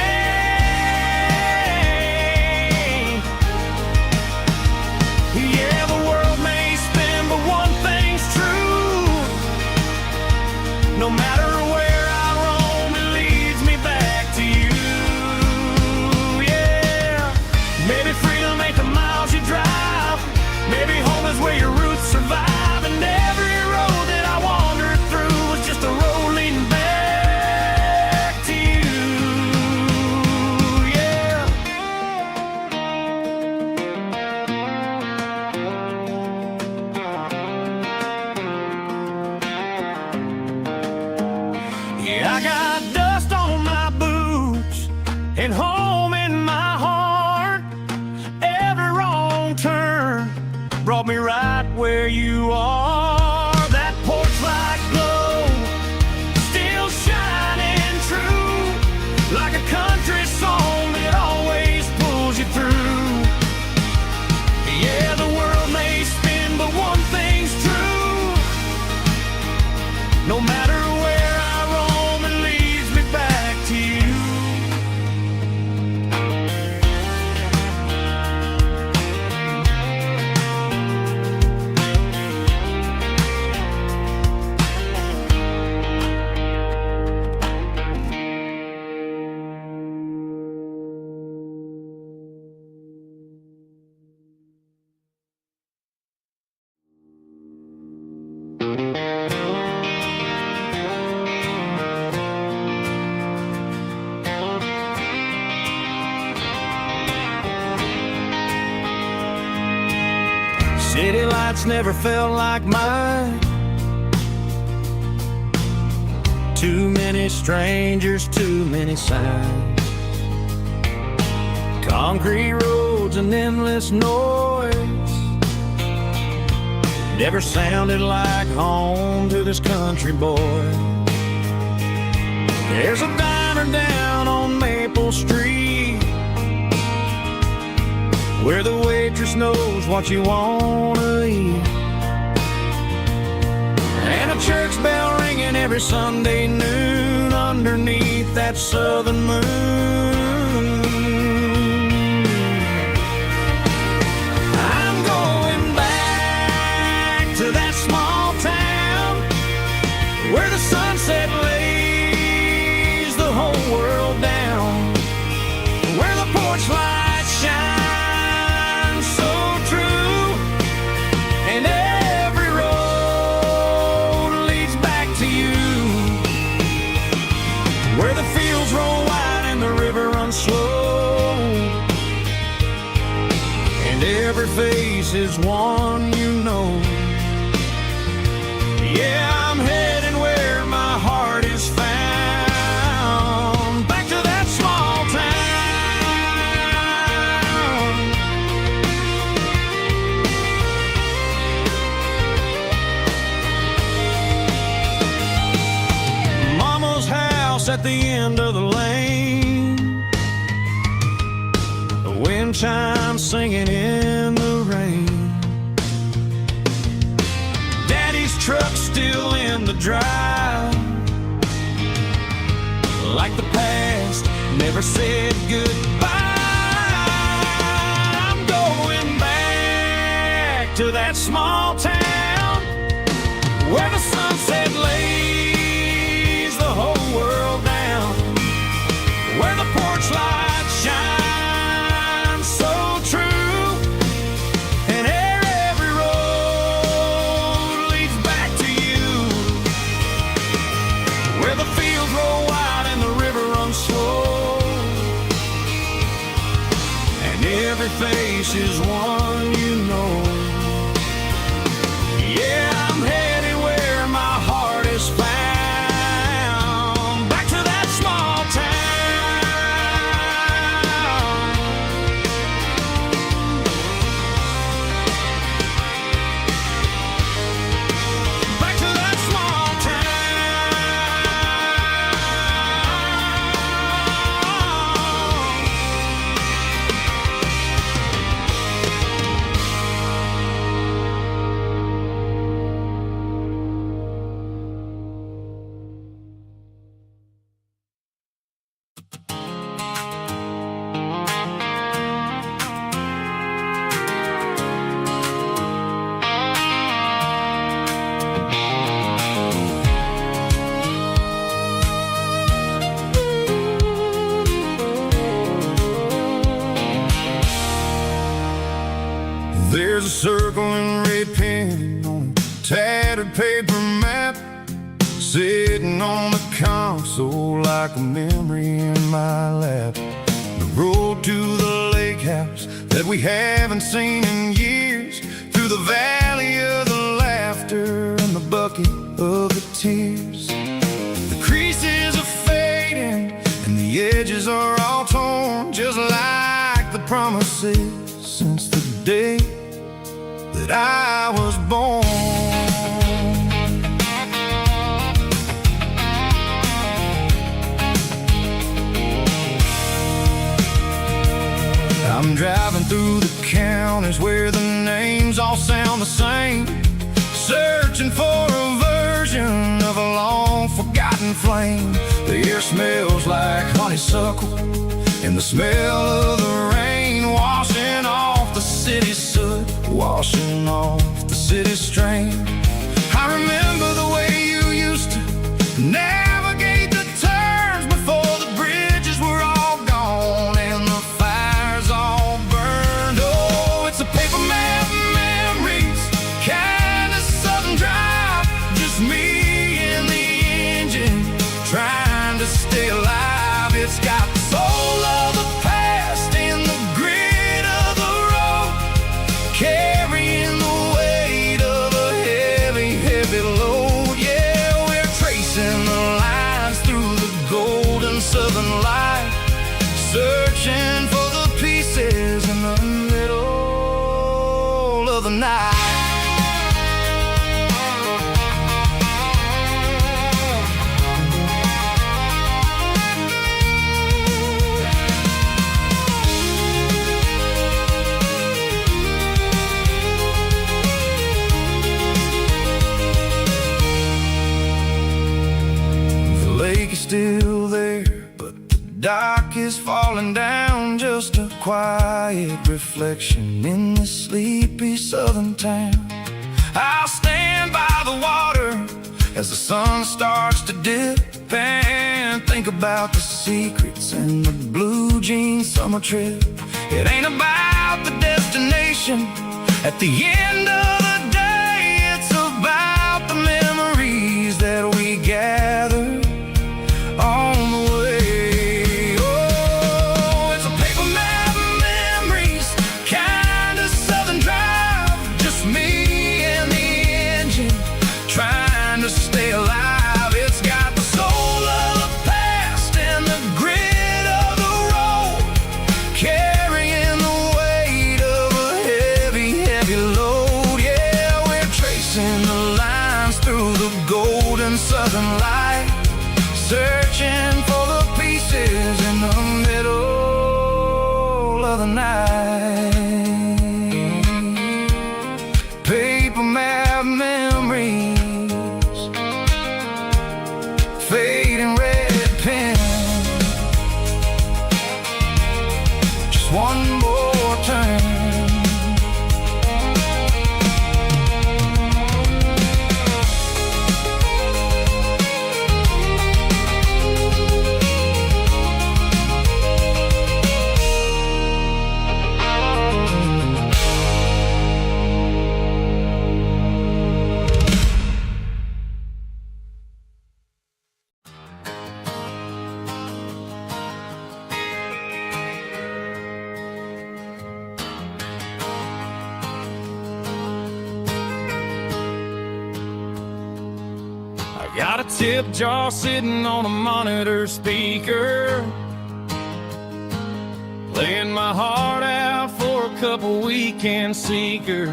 Yeah, the world may spin, but one thing's true. No matter where I roam, it leads me back to you. Yeah, maybe freedom ain't the miles you drive. Maybe home is where your roots survive. And every road that I wandered through was just a road leading back to you. Yeah. Yeah, I got dust on my boots and home in my heart. Every wrong turn brought me right where you are. That porch light glow still shining true, like a country song that always pulls you through. Yeah, the world may spin, but one thing's true. No matter where I roam, it leads me back to you. City lights never felt like mine. Too many strangers, too many signs. Concrete roads and endless noise never sounded like home to this country boy. There's a diner down on Maple Street where the waitress knows what you wanna eat, and a church bell ringing every Sunday noon underneath that southern moon. I'm going back to that small town where the sunset lays the whole world down, where the porch lights shine slow, and every face is one you know. Yeah, I'm heading where my heart is found, back to that small town. Mama's house at the end of the lane, wind chimes singing in the rain. Daddy's truck still in the drive, like the past never said goodbye. I'm going back to that small town where the sunset lays the whole world down, where the porch lights shine face is one you know. Yeah, I'm headed where my There's a circle and red pen on a tattered paper map, sitting on the console like a memory in my lap. The road to the lake house that we haven't seen in years, through the valley of the laughter and the bucket of the tears. The creases are fading and the edges are all torn, just like the promises since the day that I was born. I'm driving through the counties where the names all sound the same, searching for a version of a long forgotten flame. The air smells like honeysuckle and the smell of the rain, washing off the city's soot, washing off the city's strain. I remember the way you used to navigate the turns before the bridges were all gone and the fires all burned. Oh, it's a paper map memories, kind of southern drive, just me and the engine trying to stay alive. It's got the soul of the past and the grit of the road, carrying the weight of a heavy, heavy load. Yeah, we're tracing the lines through the golden southern light, searching for the pieces in the middle of the night. The lake is still there, but the dock is falling down, just a quiet reflection in the sleepy southern town. I'll stand by the water as the sun starts to dip and think about the secrets in the blue jean summer trip. It ain't about the destination at the end of the day, it's about the memories that we gather on the way. Oh, it's a paper map memories, kind of southern drive, just me and the engine trying to stay alive. It's got the soul of the past and the grit of the road, carrying the weight of a heavy, heavy load. Yeah, we're tracing the lines through the golden southern light, searching for the pieces in the middle of the night. Paper map memories, fading red pen, just one more turn. Got a tip jar sitting on a monitor speaker, playing my heart out for a couple weekend seekers.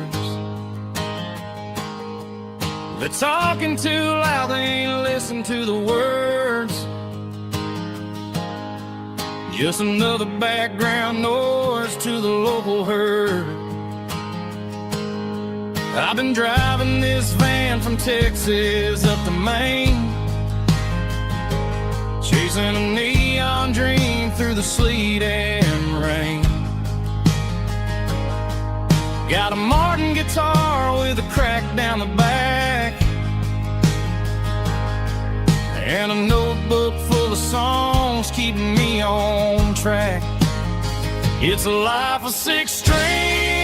They're talking too loud, they ain't listen to the words. Just another background noise to the local herd. I've been driving this van from Texas up to Maine, chasing a neon dream through the sleet and rain. Got a Martin guitar with a crack down the back, and a notebook full of songs keeping me on track. It's a life of 6 strings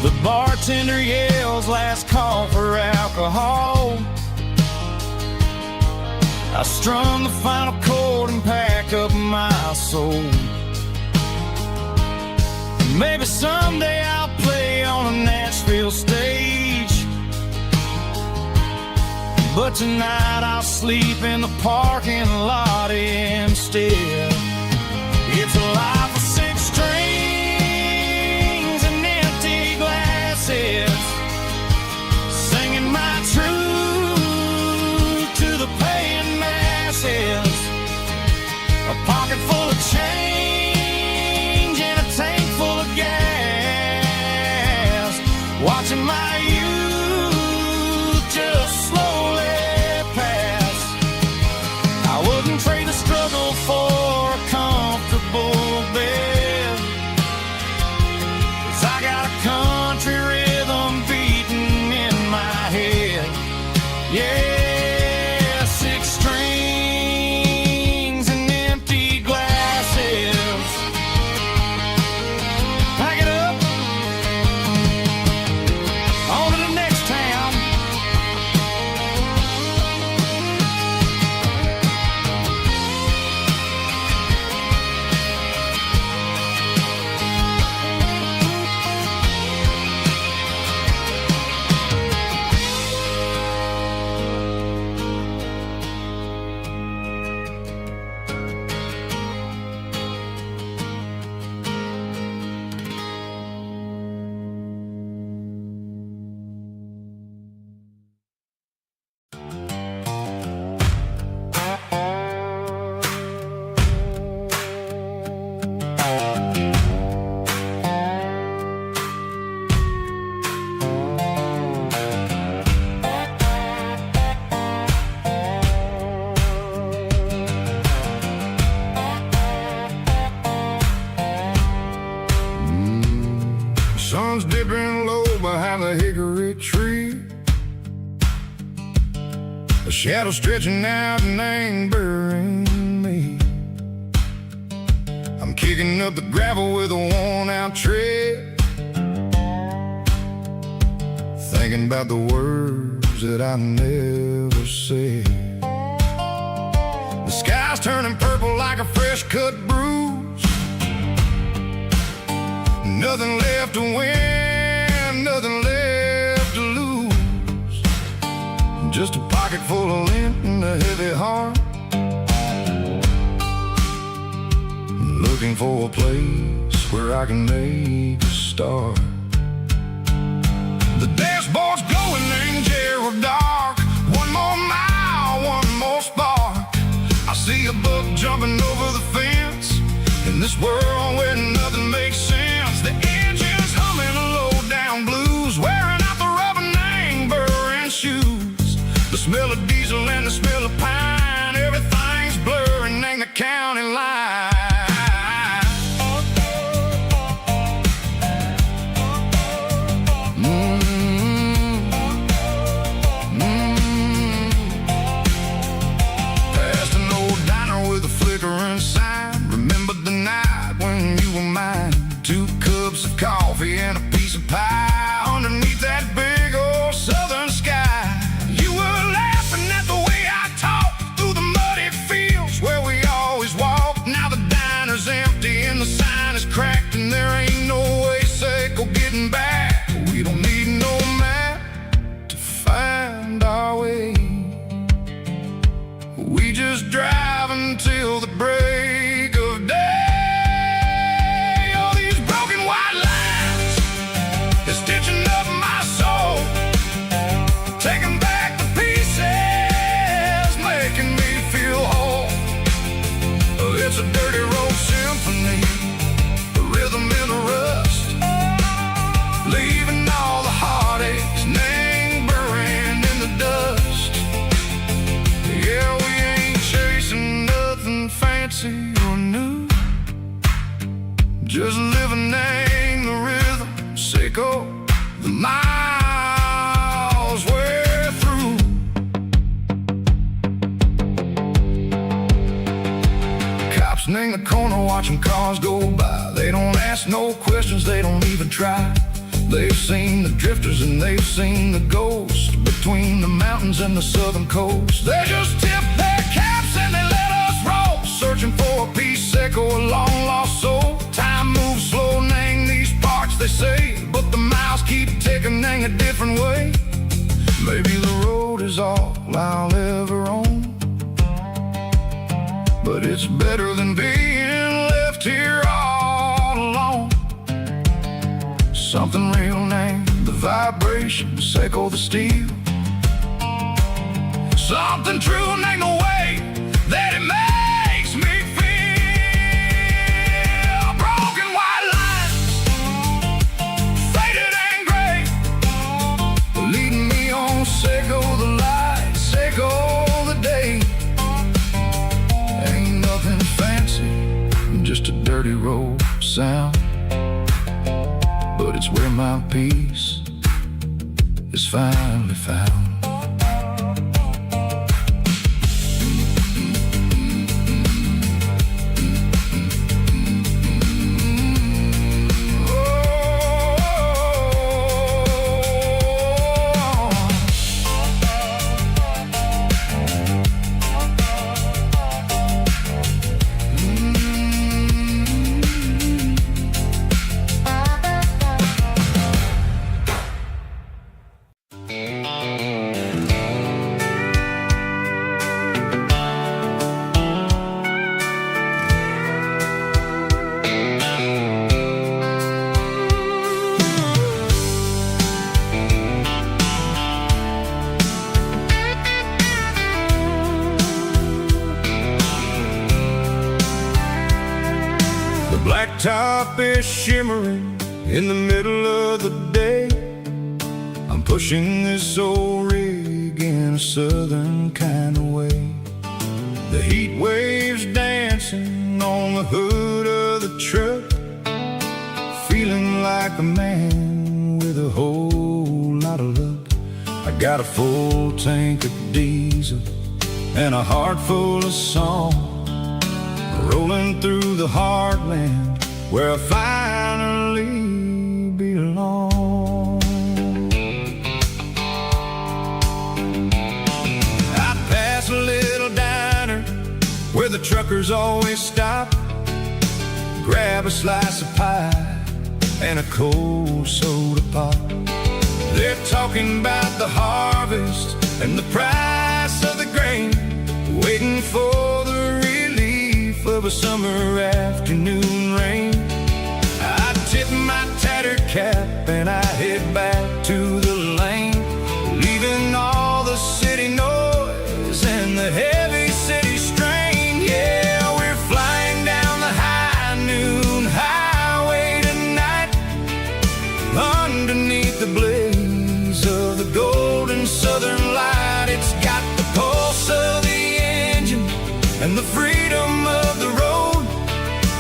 The bartender yells last call for alcohol. I strum the final chord and pack up my soul. Maybe someday I'll play on a Nashville stage, but tonight I'll sleep in the parking lot instead. It's a life of 6 strings and empty glasses, singing my truth to the paying masses. A pocket full of change and a tank full of gas, watching my youth just slowly pass. I wouldn't trade the struggle for a comfortable bed, 'cause I got a country rhythm beating in my head. Yeah, 6 strings and empty glasses. Pack it up, on to the next town. Sun's dipping low behind the hickory tree, a shadow stretching out and ain't burying me. I'm kicking up the gravel with a worn-out tread, thinking about the words that I never said. The sky's turning purple like a fresh-cut bruise. Nothing left to win, nothing left to lose. Just a pocket full of lint and a heavy heart, looking for a place where I can make a start. The dashboard's glowing angel dark. One more mile, one more spark. I see a buck jumping over the fence in this world where nothing makes sense. The engine's humming a low-down blues, wearing out the rubber-name-burring shoes. The smell of diesel and the smell of pine, everything's blurring, ain't the county line. Past an old diner with a flickering sign. Remember the night when you were mine? 2 cups of coffee and a piece of pie underneath that big old southern sky. You were laughing at the way I talked through the muddy fields where we always walked. Now the diner's empty and the sign is cracked, and there ain't no way safe or getting back. We don't need no map to find our way. We just drive until the break of day. Stitching up my soul, taking back the pieces, making me feel whole. It's a dirty road symphony, a rhythm in the rust, leaving all the heartaches, name burning in the dust. Yeah, we ain't chasing nothing fancy or new, just living in the rhythm, sicko. The miles we're through. Cops in the corner watching cars go by. They don't ask no questions, they don't even try. They've seen the drifters and they've seen the ghosts between the mountains and the southern coast. They just tip their caps and they let us roll, searching for a piece seco, a long lost soul. Time moves slow, nang these parts they say, but the miles keep ticking, nang a different way. Maybe the road is all I'll ever own, but it's better than being left here all alone. Something real named the vibrations echo the steel. Something true named the way that it makes me feel. Broken white lines, faded and gray, leading me on, Seco the light, Seco the day. Ain't nothing fancy, just a dirty road sound, but it's where my peace is finally found. Top is shimmering in the middle of the day. I'm pushing this old rig in a southern kind of way. The heat waves dancing on the hood of the truck, feeling like a man with a whole lot of luck. I got a full tank of diesel and a heart full of song, rolling through the heartland where I finally belong. I pass a little diner where the truckers always stop, grab a slice of pie and a cold soda pop. They're talking about the harvest and the price of the grain, waiting for the relief of a summer afternoon rain. I tip my tattered cap and I head back to the lane, leaving all the city noise and the heavy city strain. Yeah, we're flying down the high noon highway tonight, underneath the blaze of the golden southern light. It's got the pulse of the engine and the freedom of the road,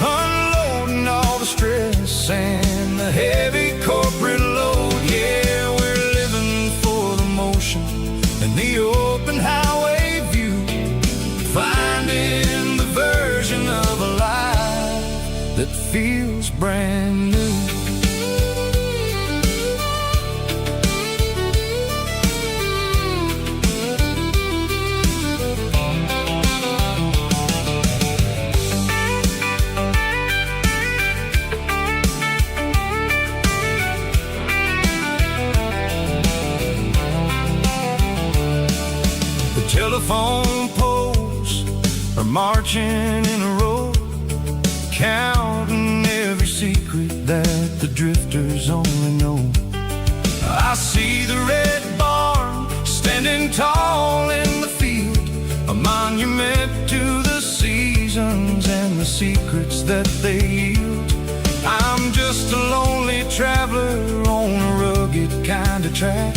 unloading all the stress and the heavy corporate load. Yeah, we're living for the motion and the open highway view, finding the version of a life that feels brand new. Telephone poles are marching in a row, counting every secret that the drifters only know. I see the red barn standing tall in the field, a monument to the seasons and the secrets that they yield. I'm just a lonely traveler on a rugged kind of track,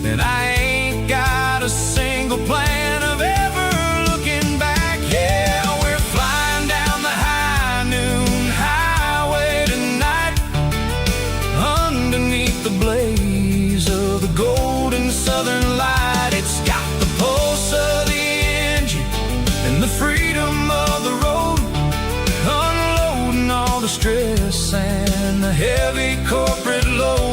and I ain't got a single plan of ever looking back. Yeah, we're flying down the high noon highway tonight, underneath the blaze of the golden southern light. It's got the pulse of the engine and the freedom of the road, unloading all the stress and the heavy corporate load.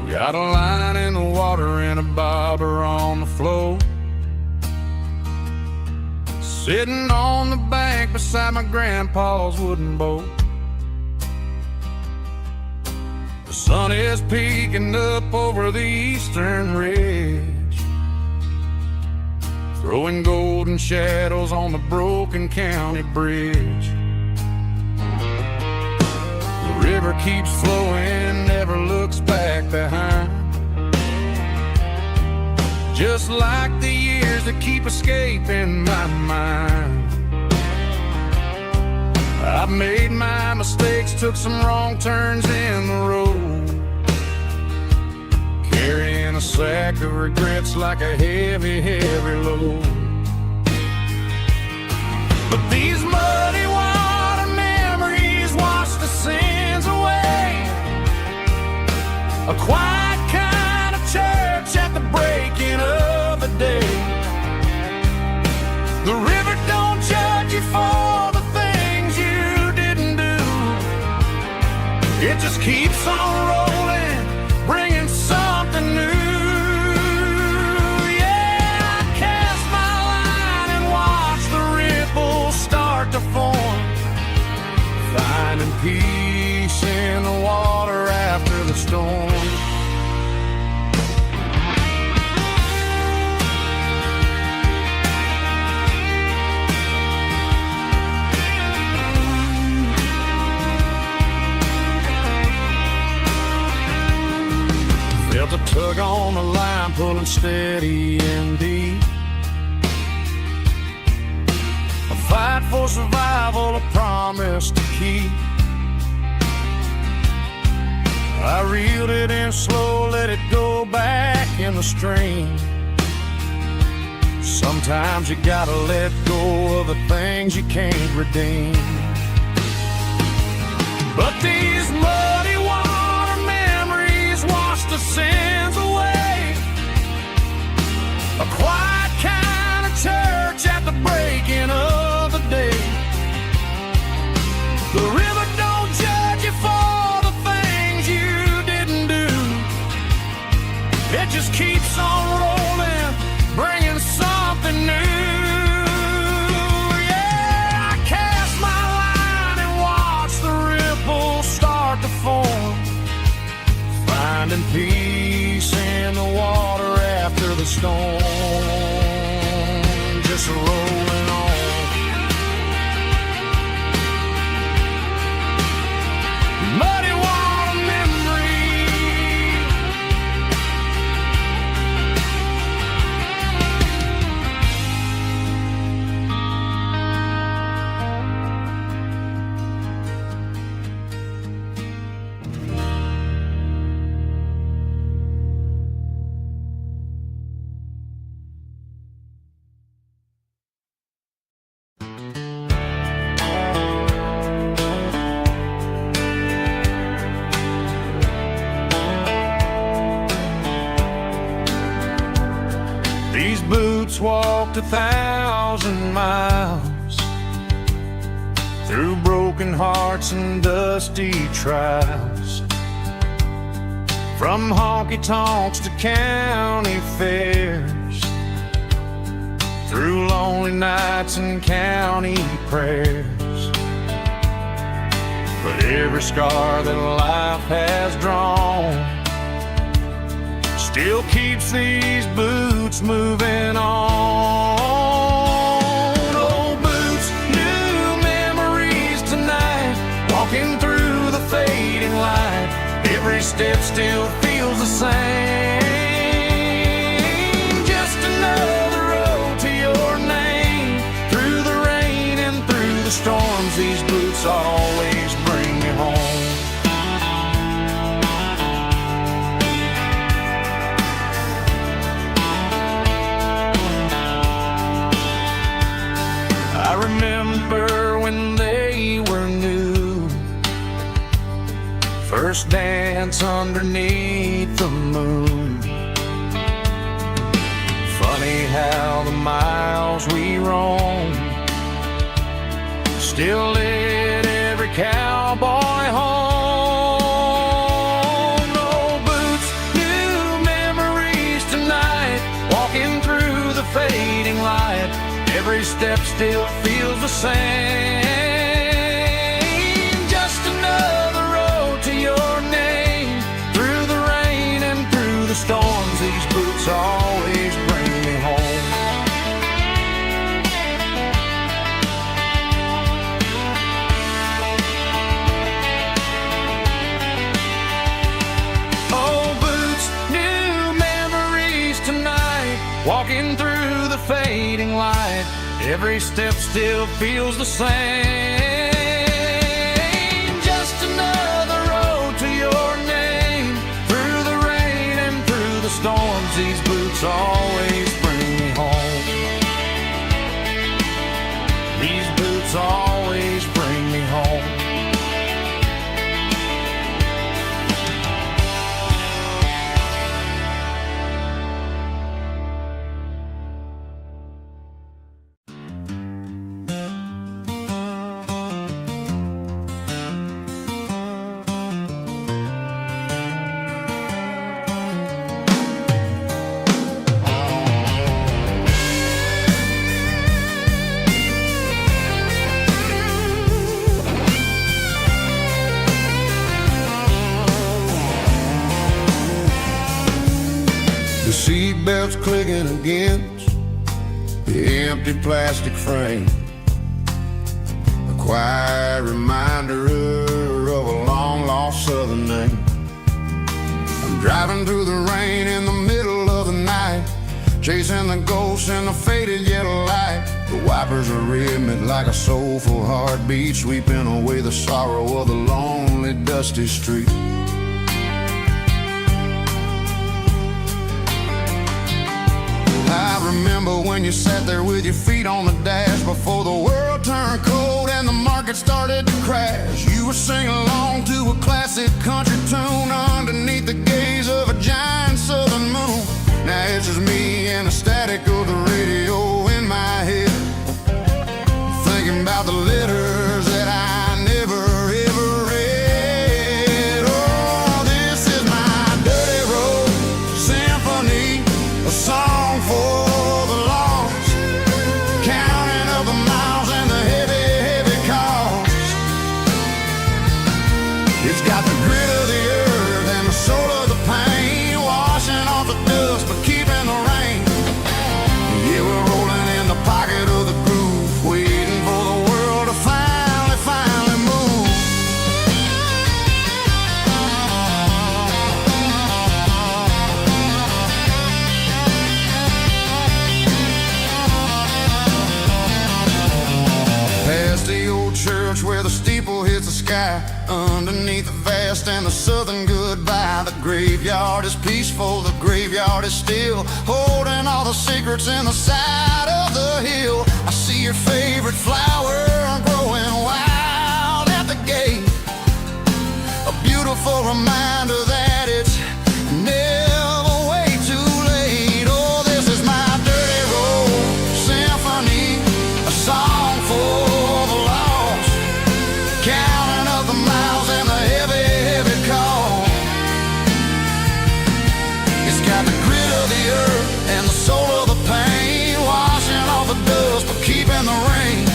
Got a line in the water and a bobber on the floor. Sitting on the bank beside my grandpa's wooden boat. The sun is peeking up over the eastern ridge, throwing golden shadows on the broken county bridge. The river keeps flowing, never looks back behind, just like the years that keep escaping my mind. I've made my mistakes, took some wrong turns in the road, carrying a sack of regrets like a heavy, heavy load. But these muddy water memories wash the sins away. A quiet kind of church at the breaking of the day. The river don't judge you for the things you didn't do. It just keeps on rolling, bringing something new. Yeah, I cast my line and watch the ripples start to form, finding peace in the water after the storm. Felt a tug on the line, pulling steady and deep. A fight for survival, a promise to keep. I reeled it in slow, let it go back in the stream. Sometimes you gotta let go of the things you can't redeem. But these muddy water memories wash the sins away. A quiet kind of church at the breaking of the day. The river don't judge you for the things you didn't do. It just keeps on rolling, bringing something new. Yeah, I cast my line and watch the ripples start to form, finding peace in the water after the storm. Just rolling on. Muddy water memory. These boots walked 1,000 miles through broken hearts and dusty trials, from honky-tonks to county fairs, through lonely nights and county prayers. But every scar that life has drawn still keeps these boots moving on. Old boots, new memories tonight, walking through the fading light. Every step still feels the same. Just another road to your name. Through the rain and through the storms, these boots always bring me home. I remember when they were new, first dance underneath the moon. Funny how the miles we roam still lit every cowboy home. Old boots, new memories tonight, walking through the fading light. Every step still feels the same. Just another road to your name. Through the rain and through the storms, these boots always bring me home. Old boots, new memories tonight, walking through the fading light. Every step still feels the same. Just another road to your name. Through the rain and through the storms, these boots always bring me home. These boots always bring me home. The seatbelt's clicking against the empty plastic frame. A quiet reminder of a long-lost southern name. I'm driving through the rain in the middle of the night, chasing the ghosts in the faded yellow light. The wipers are rhythmic like a soulful heartbeat, sweeping away the sorrow of the lonely, dusty street. I remember when you sat there with your feet on the dash before the world turned cold and the market started to crash. You were singing along to a classic country tune underneath the gaze of a giant southern moon. Now it's just me and the static of the radio in my head, thinking about the letters that I never ever read. Oh, this is my dirty road symphony, a song for the lost, counting up the miles and the heavy, heavy cost. It's got the grit of the earth and the soul of the pain, washing off the dust but keeping the rain. Yeah, we're rolling in the pocket of the groove, waiting for the world to finally move. Past the old church where the steeple hits the sky, underneath the vast and the southern goodbye. The graveyard is peaceful, the graveyard is still, holding all the secrets in the side of the hill. I see your favorite flower growing wild at the gate, a beautiful reminder that it's never way too late. Oh, this is my dirty road symphony, a song for the lost, counting up the miles and the heavy, heavy call. It's got the grit of the earth and the soul of the pain, washing off the dust but keeping the rain.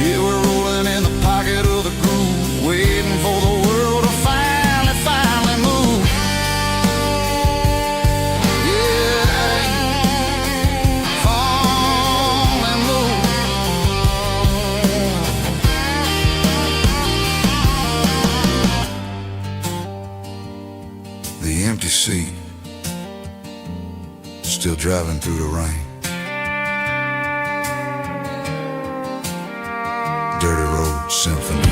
Yeah, we're rolling in the pocket of the groove, waiting for the world to finally move. Yeah, finally move. The empty seat, still driving through the rain. Dirty road symphony.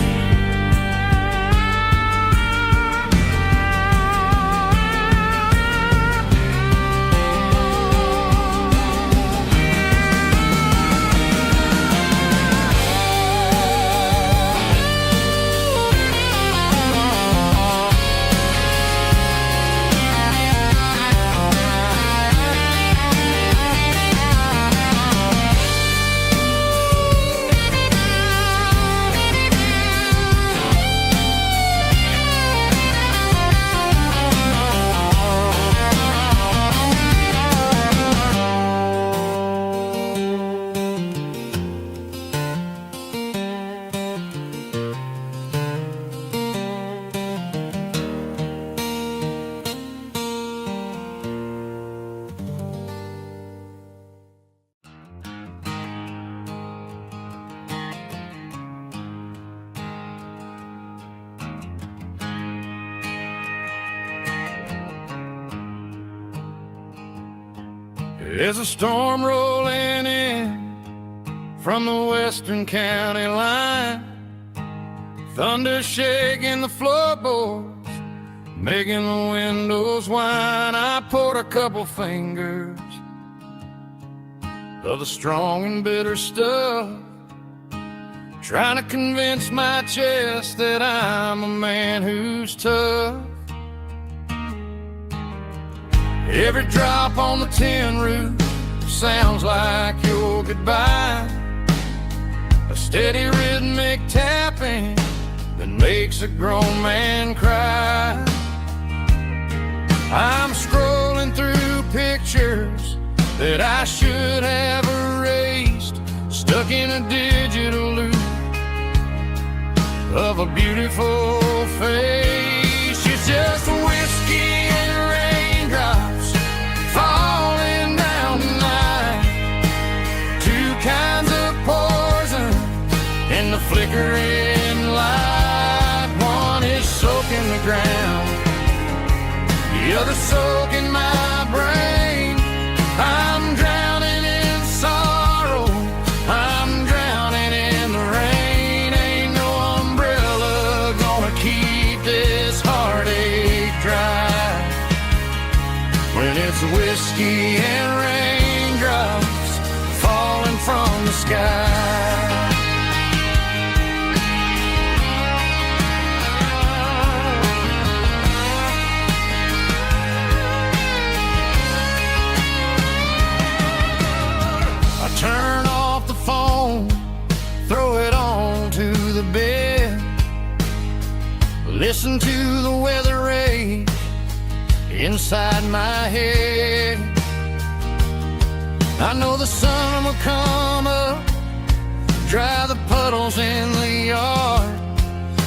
There's a storm rolling in from the western county line, thunder shaking the floorboards, making the windows whine. I poured a couple fingers of the strong and bitter stuff, trying to convince my chest that I'm a man who's tough. Every drop on the tin roof sounds like your goodbye, a steady rhythmic tapping that makes a grown man cry. I'm scrolling through pictures that I should have erased, stuck in a digital loop of a beautiful face. It's just whiskey and raindrops falling down tonight, two kinds of poison in the flickering light. One is soaking the ground, the other soaking my brain. I'm drowning in sorrow, I'm drowning in the rain. Ain't no umbrella gonna keep this heartache dry when it's whiskey and raindrops falling from the sky. Turn off the phone, throw it on to the bed, listen to the weather rage inside my head. I know the sun will come up, dry the puddles in the yard,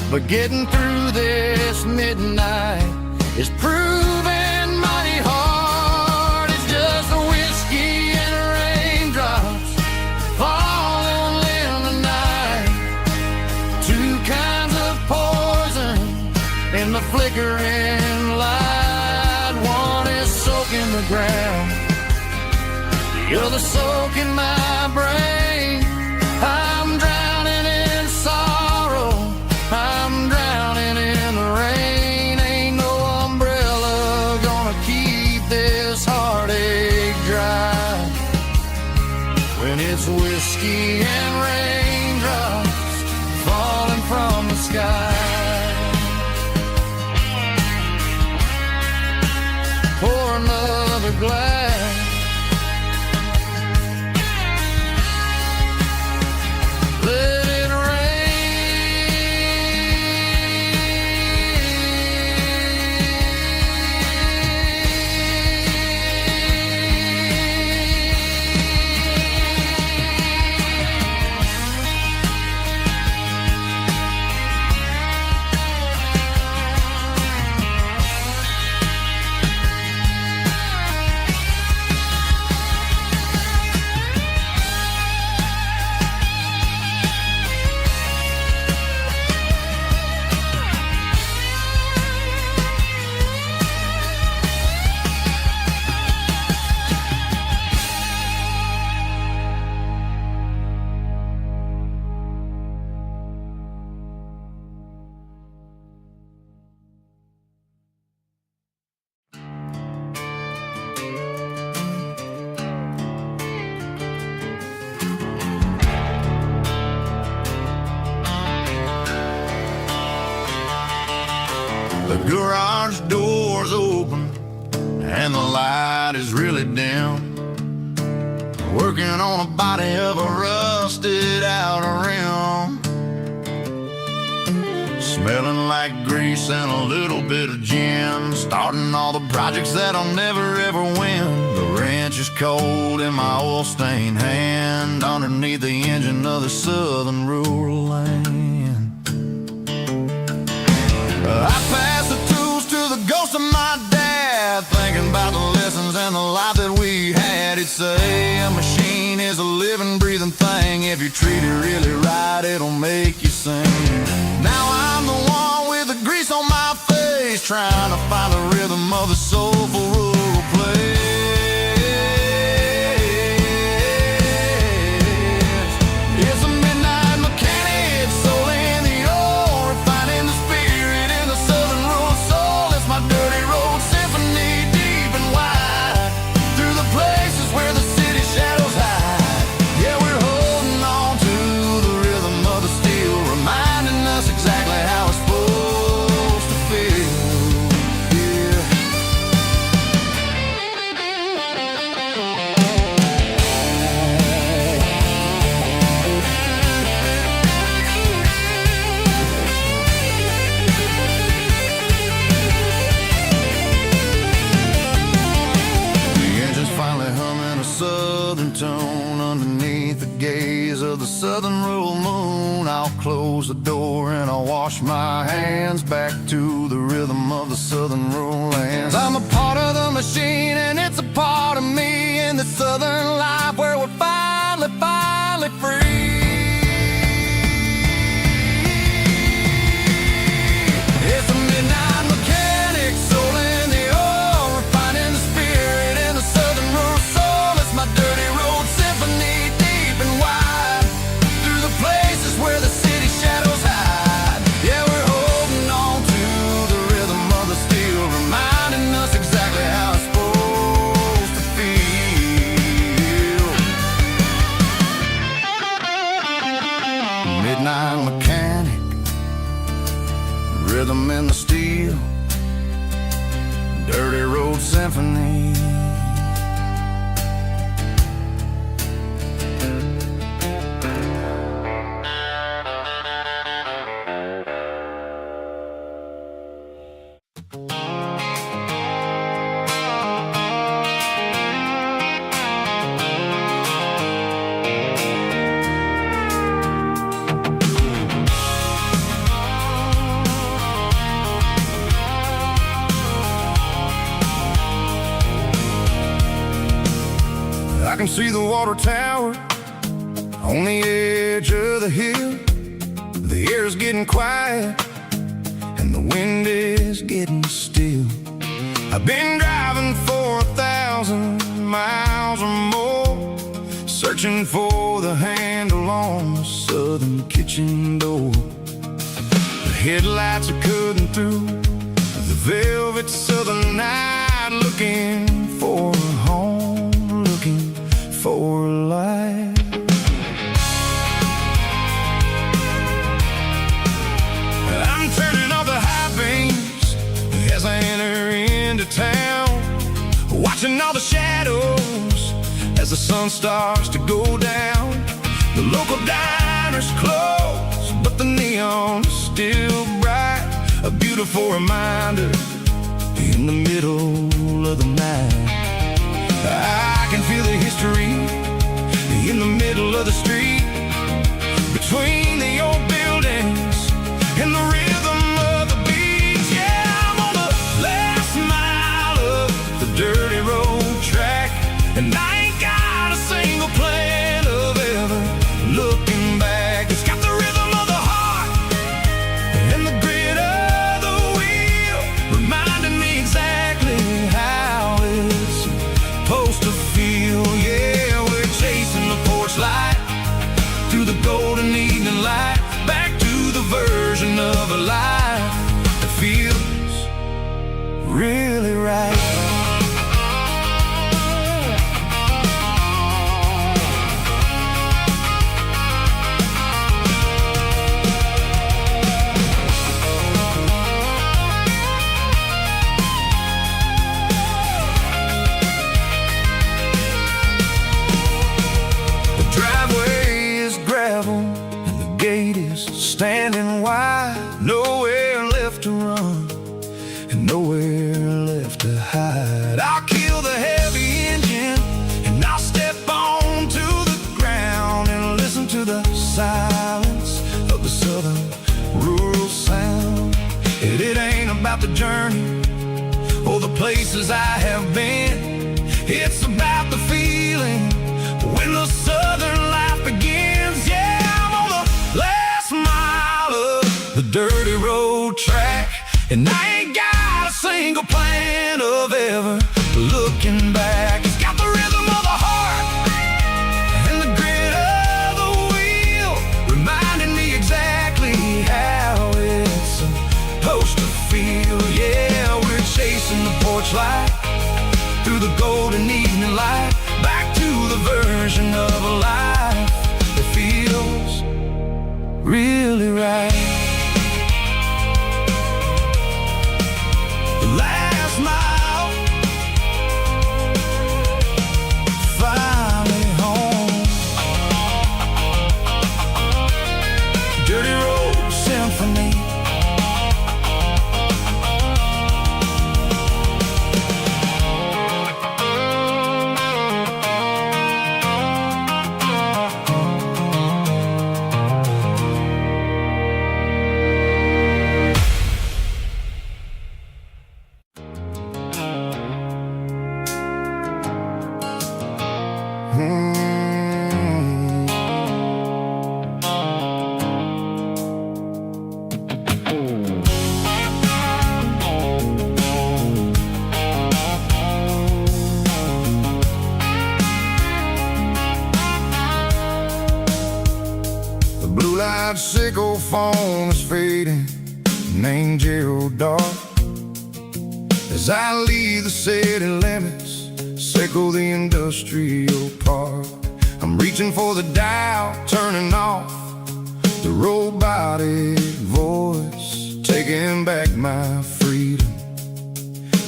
but getting through this midnight is proving mighty hard. It's just a whiskey and raindrops falling in the night, two kinds of poison in the flickering light. One is soaking the ground, the other soaking my brain. I'm drowning in sorrow, I'm drowning in the rain. Ain't no umbrella gonna keep this heartache dry when it's whiskey and raindrops falling from the sky. Pour another glass, let it The garage door's open and the light is really dim, working on a body of a rusted out rim, smelling like grease and a little bit of gin, starting all the projects that I'll never ever win. The wrench is cold in my oil-stained hand, underneath the engine of the southern rural land. I pass the tools to the ghost of my dad, thinking about the lessons and the life that we had. He'd say a machine is a living, breathing thing. If you treat it really right, it'll make you sing. Now I'm the one with the grease on my face, trying to find the rhythm of the soulful rural place. southern road moon, I'll close the door and I'll wash my hands back to the rhythm of the southern road lands. I'm a part of the machine and it's a part of me in the southern life where we're finally free. It's a midnight mechanic, soul in the oil, refining the spirit in the southern rural soul. It's my dirty road symphony, deep and wide, through the places where the city shadows hide. Yeah, we're holding on to the rhythm of the steel, reminding us exactly how it's supposed to feel. Midnight mechanic, rhythm in the steel, dirty road symphony. I can see the water tower on the edge of the hill. The air's getting quiet and the wind is getting still. I've been driving for 1,000 miles or more, searching for the handle on the southern kitchen door. The headlights are cutting through the velvet southern night, looking for a home, looking for life. I'm turning off the high beams as I enter into town, watching all the shadows as the sun starts to go down. The local diner's closed, but the neon's still bright, a beautiful reminder in the middle of the night. I can feel the history in the middle of the street, between the old buildings and the rhythm of the beats. Yeah, I'm on the last mile of the dirty road track, and I ain't got a single plan of ever looking back. It's got the rhythm of the heart and the grit of the wheel, reminding me exactly how it's supposed to feel. Yeah, we're chasing the porch light through the golden evening light, back to the version of a life that feels really right. Standing wide, nowhere left to run and nowhere left to hide. I'll kill the heavy engine and I'll step onto the ground and listen to the silence of the southern rural sound. It ain't about the journey or the places I have been, it's about the feeling when the southern life begins. Yeah, I'm on the last mile of the dirty road track, and I ain't got a single plan of ever looking back. It's got the rhythm of the heart and the grit of the wheel, reminding me exactly how it's supposed to feel. Yeah, we're chasing the porch light through the golden evening light, back to the version of a life that feels really right. The last mile, finally home. Dirty road symphony. blue light sickle phone is fading, an angel dark. As I leave the city limits, sickle the industrial park. I'm reaching for the dial, turning off the robotic voice, taking back my freedom,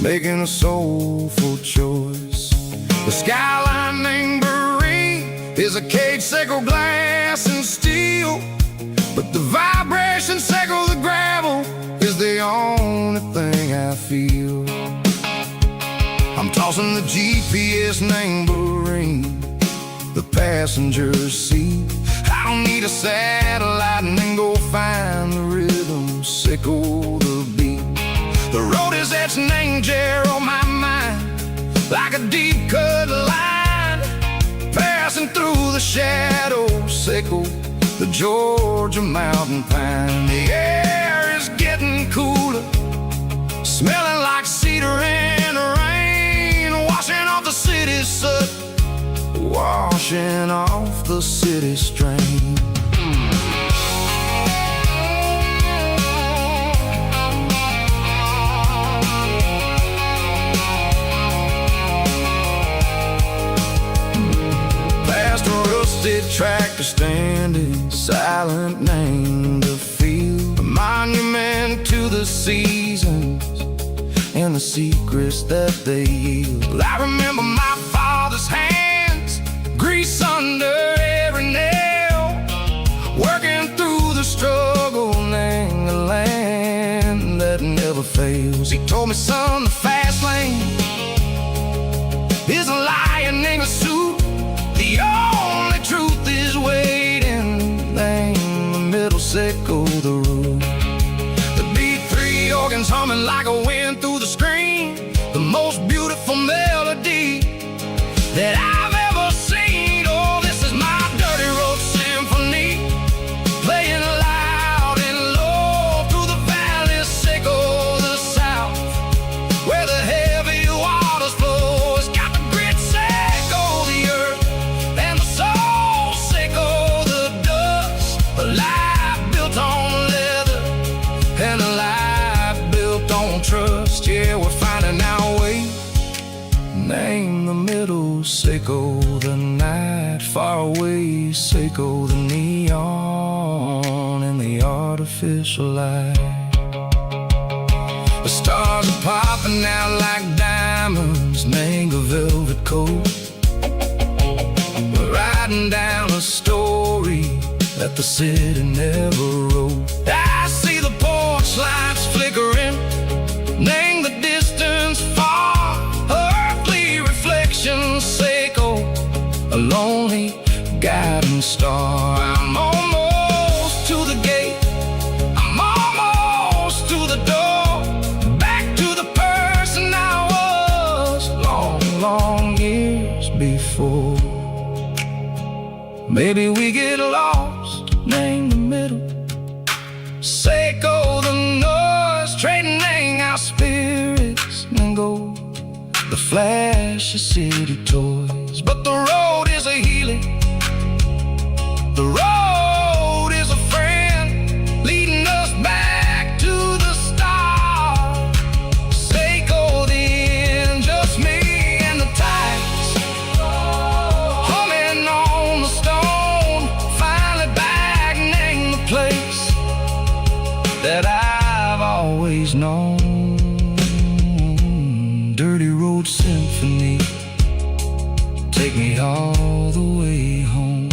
making a soulful choice. The skyline named Marine is a cage, sickle glass and steel, but the vibration sickle the gravel is the only thing I feel. I'm tossing the GPS named Marine, the passenger seat. I don't need a satellite and then go find the rhythm, sickle the beat. The road is etched an angel on my mind, like a deep cut line, passing through the shadows, sickle the Georgia mountain pine. The air is getting cooler, smelling like cedar in the rain, washing off the city's soot, washing off the city strain. Past a rusted tractor standing silent, named the field, a monument to the seasons and the secrets that they yield. I remember my father's hands, grease under every nail, working through the struggle, name the land that never fails. He told me, son, the fast lane is a lion in a suit, the only truth is waiting, name the middle, sickle the root. The beat, three organs humming like a wind through the screen, the most beautiful melody that I've ever seen. Oh, this is my dirty road symphony, playing loud and low through the valleys, sickle the south, where the heavy waters flow. It's got the grit, sickle the earth, and the soul, sickle the dust. A life built on leather and a life built on trust. Yeah, we're finding our way, name the middle, sickle the night, far away, sickle the neon and the artificial light. The stars are popping out like diamonds, name a velvet coat. We're riding down a story that the city never wrote. I see the porch lights flickering, name the distance far, earthly reflections, sickle a lonely guiding star. I'm almost to the gate, I'm almost to the door, back to the person I was long, long years before. Maybe we get lost, name the middle, sickle the noise, trading our spirits and go the flash of city toys. But the road is a healing, the road is a friend, leading us back to the start. Sickle the end, just me and the tides, humming on the stone, finally back, name the place that I've always known. Dirty road symphony, take me all the way home.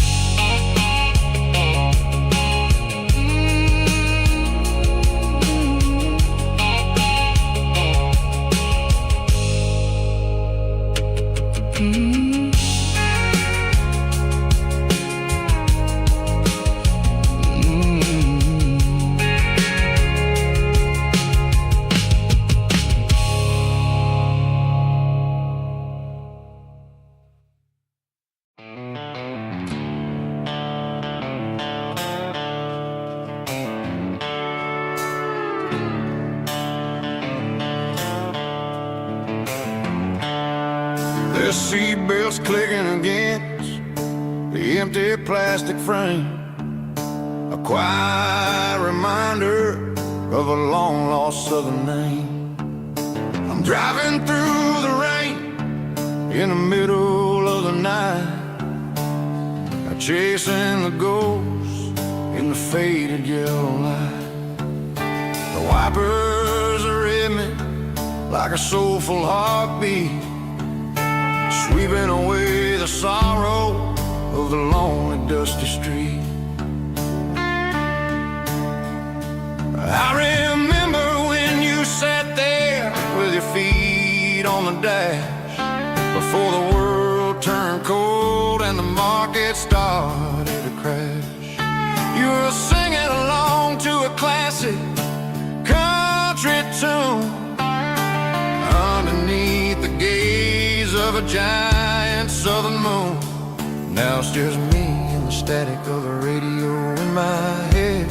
The seatbelts clicking against the empty plastic frame. quiet reminder of a long-lost southern name. I'm driving through the rain in the middle of the night, chasing the ghosts in the faded yellow light. The wipers are in me like a soulful heartbeat, sweeping away the sorrow of the lonely dusty street. I remember when you sat there with your feet on the dash, before the world turned cold and the market started to crash. You were singing along to a classic country tune underneath the gaze of a giant southern moon. Now it's just me and the static of the radio in my head,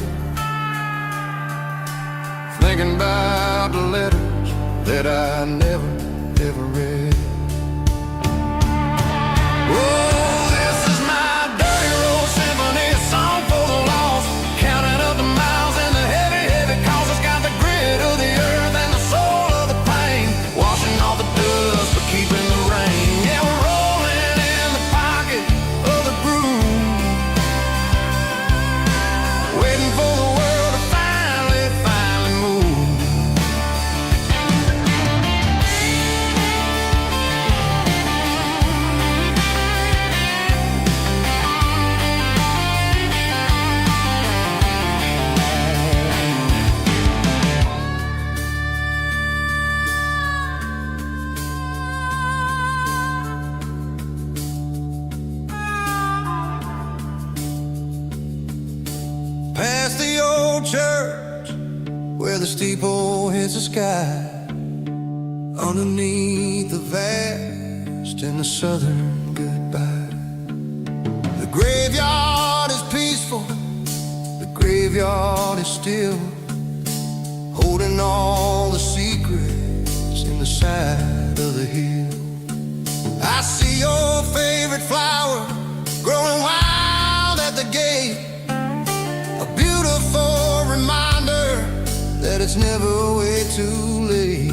thinking about the letters that I never, ever read. Oh, this is my dirty road symphony, a song for the lost, counting up the miles and the heavy, heavy calls. It's got the grit of the earth and the soul of the pain, washing off the dust but keeping the rain. Yeah, we're rolling in the pocket of the groove, waiting for the world to finally move. Past the old church where the steeple hits the sky, underneath the vast and the southern goodbye. The graveyard is peaceful, the graveyard is still, holding all the secrets in the side of the hill. I see your favorite flower growing wild at the gate, a beautiful reminder that it's never way too late.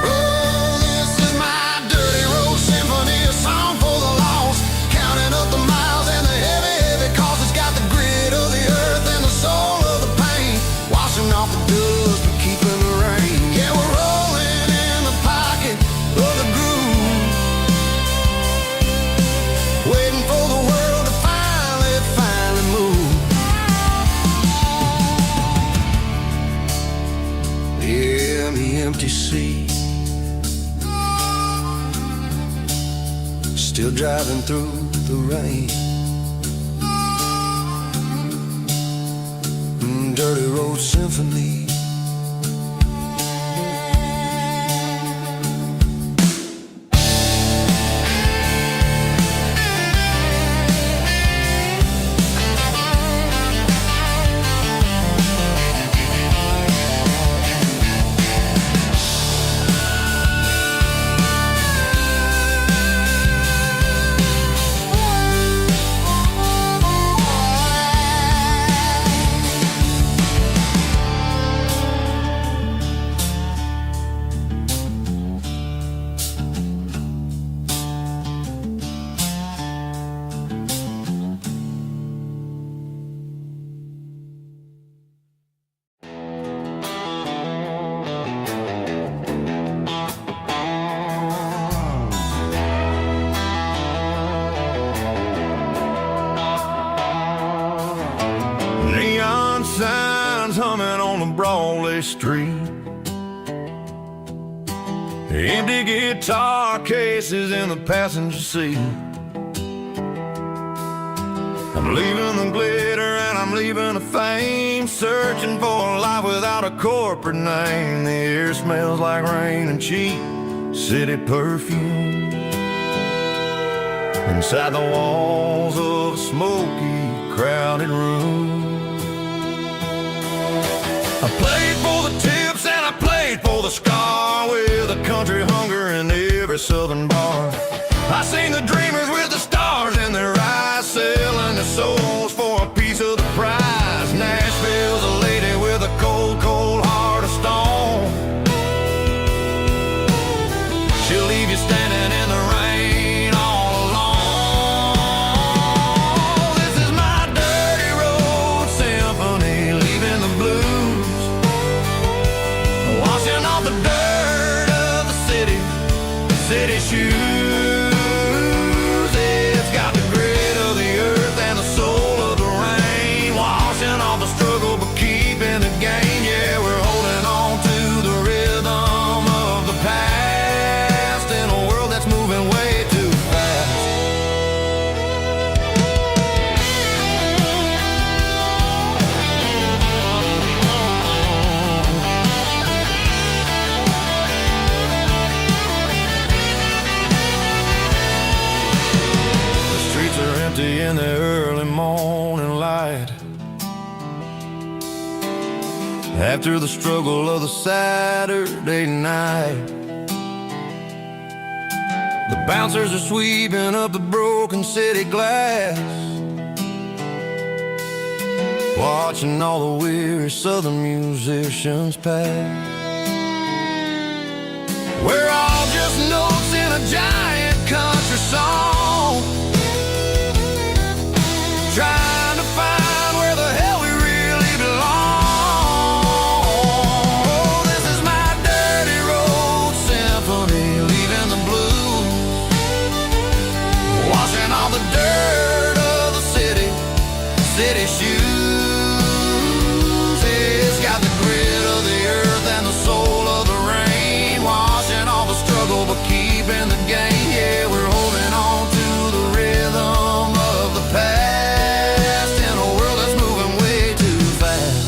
Oh, this is my dirty road symphony, a song for the lost, counting up the miles and the heavy, heavy calls. It's got the grit of the earth and the soul of the pain, washing off the dust but keeping the rain. Yeah, we're rolling in the pocket of the groove, waiting for the world to finally move. Yeah, the empty sea, still driving through the rain. Dirty road symphony. Neon signs humming on the Broadway street, empty guitar cases in the passenger seat. I'm leaving the glitter and I'm leaving the fame, searching for a life without a corporate name. The air smells like rain and cheap city perfume inside the walls of a smoky, crowded room. I played for the tips and I played for the scar, with a country hunger in every southern bar. I seen the dreamers with the stars in their eyes, selling their souls for a piece after the struggle of the Saturday night. The bouncers are sweeping up the broken city glass, watching all the weary southern musicians pass. We're all just notes in a giant country song, trying to find where the hell we really belong. Oh, this is my dirty road symphony, leaving the blues, washing all the dirt of the city shoes. It's got the grit of the earth and the soul of the rain, washing all the struggle but keeping the game. Yeah, we're holding on to the rhythm of the past in a world that's moving way too fast.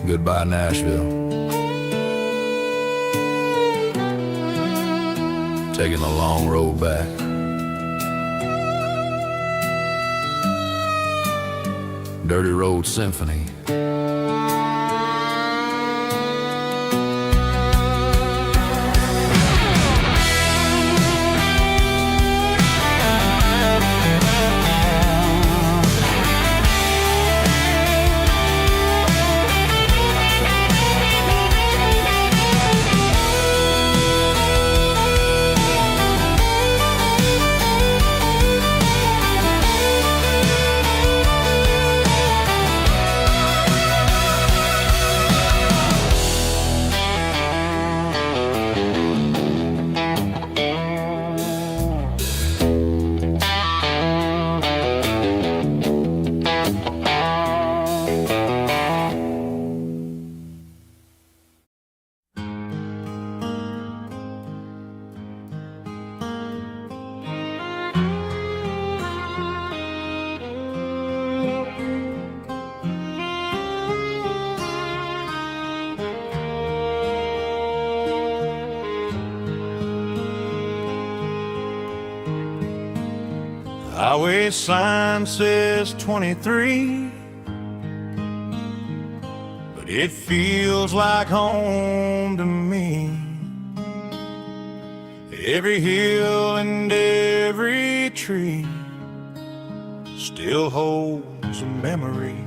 Goodbye, Nashville. Taking the long road back. Dirty Road Symphony. Highway sign says 23, but it feels like home to me. Every hill and every tree still holds a memory.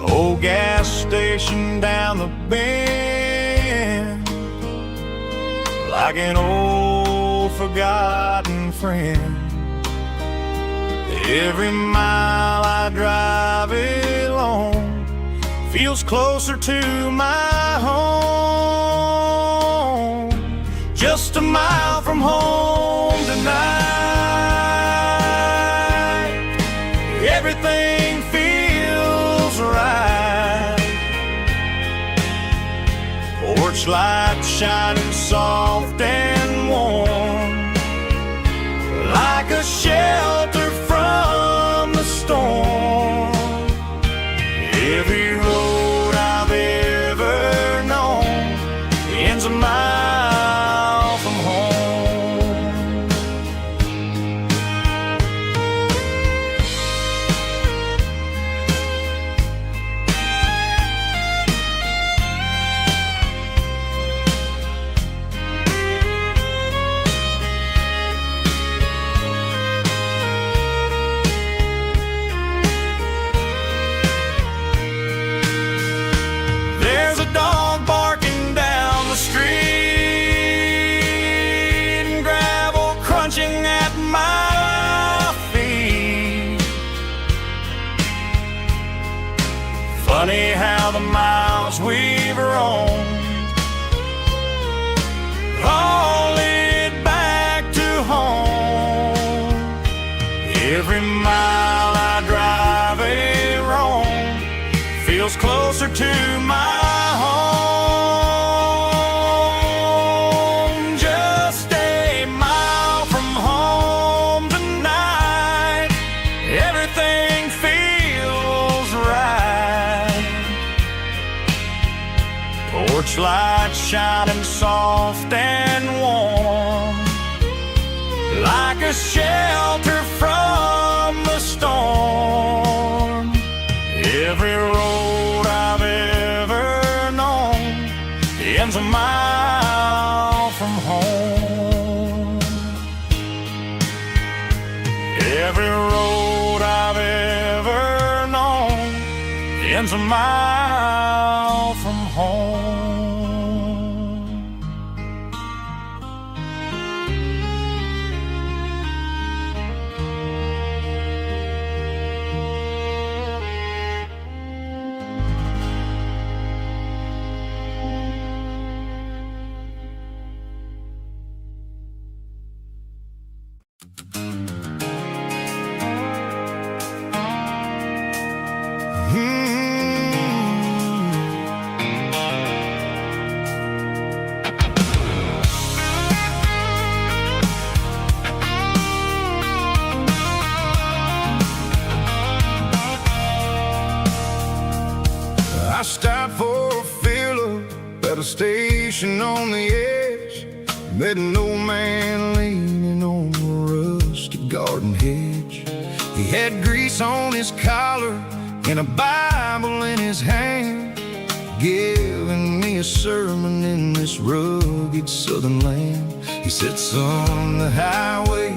Old gas station down the bend, like an old forgotten friend. Every mile I drive alone feels closer to my home. Just a mile from home tonight, everything feels right. Porch light shining soft and warm, like a shelter from the storm. Every road I've ever known ends a mile from home. There's a dog barking down the street, and gravel crunching at my feet. Funny how the miles we've roamed all lead back to home. Every mile I drive roam feels closer to my home. Just a mile from home tonight, everything feels right. Porch light shining soft and warm, like a shell and a mile from home. I stopped for a fill-up at a station on the edge. Met an old man leaning on a rusty garden hedge. He had grease on his collar and a Bible in his hand, giving me a sermon in this rugged southern land. He said, son, the highway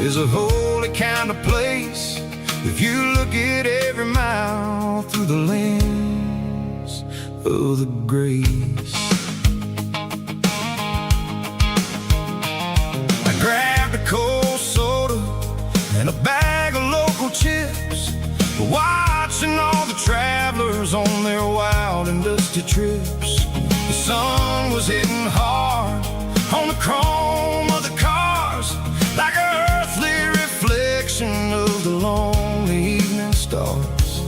is a holy kind of place if you look at every mile through the lens of the grace. I grabbed a cold soda and a bag of local chips, watching all the travelers on their wild and dusty trips. The sun was hitting hard on the chrome of the cars, like an earthly reflection of the lonely evening stars.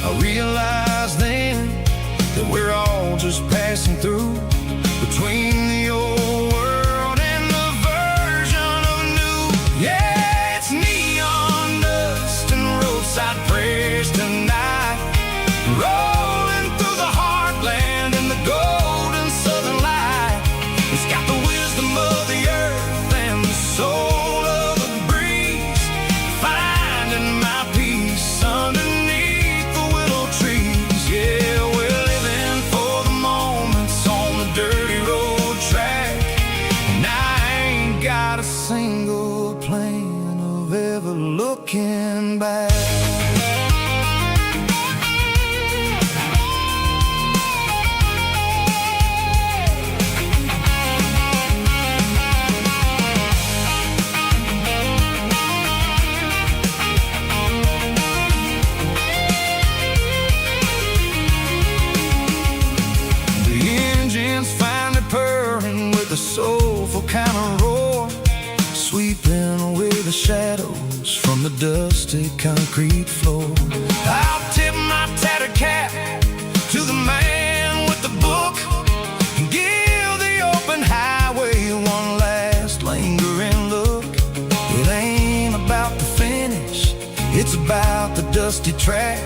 I realized then that we're all just passing through between the old world and the version of new. Yeah, it's neon dust and roadside prayers tonight, rolling through the heartland in the golden southern light. It's got the wisdom of the earth and the soul of the breeze, finding my peace underneath the willow trees. Yeah, we're living for the moments on the dirty road track, and I ain't got a single plan of ever looking back. The engine's finally purring with a soulful kind of roar, sweeping away the shadows from the dusty concrete floor. I'll tip my tattered cap to the man with the book and give the open highway one last lingering look. It ain't about the finish, it's about the dusty track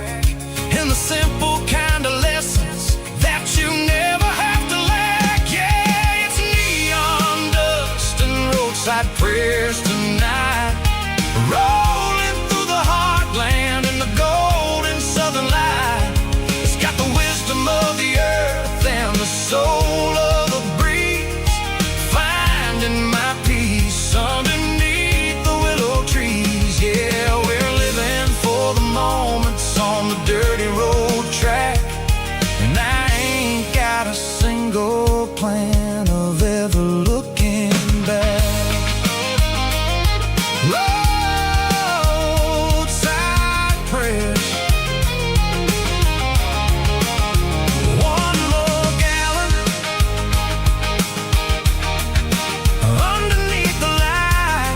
and the simple kind of lessons that you never have to lack. Yeah, it's neon dust and roadside prayers tonight, rolling through the heartland in the golden southern light. It's got the wisdom of the earth and the soul of the breeze, finding my peace underneath the willow trees. Yeah, we're living for the moments on the dirty road track, and I ain't got a single plan of ever looking back. Roadside prayers, one more gallon underneath the light.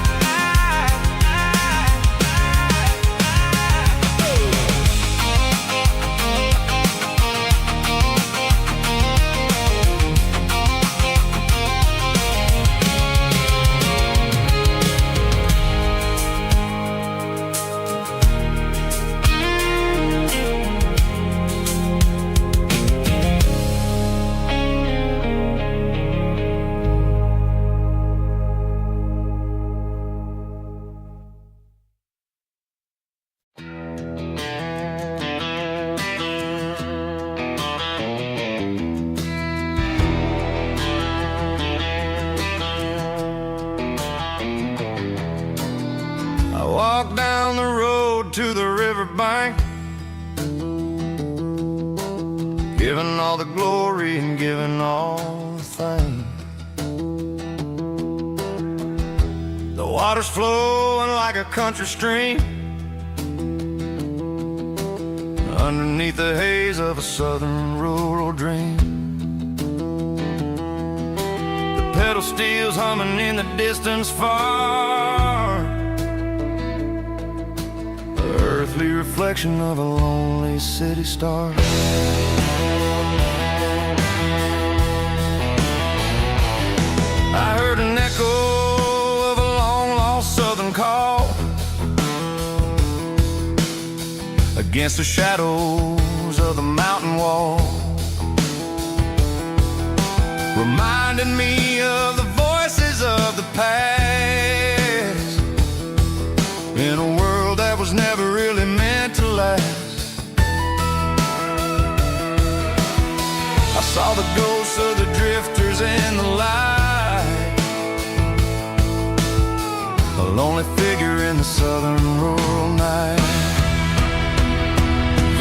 I walked down the road to the riverbank, deserving all the glory and giving all the fame. The water's flowing like a country stream underneath the haze of a southern rural dream. The pedal steel's humming in the distance far, the earthly reflection of a lonely city star. I heard an echo of a long-lost southern call against the shadows of the mountain wall, reminding me of the voices of the past in a world that was never really meant to last. I saw the ghosts of the drifters in the light, a lonely figure in the southern rural night.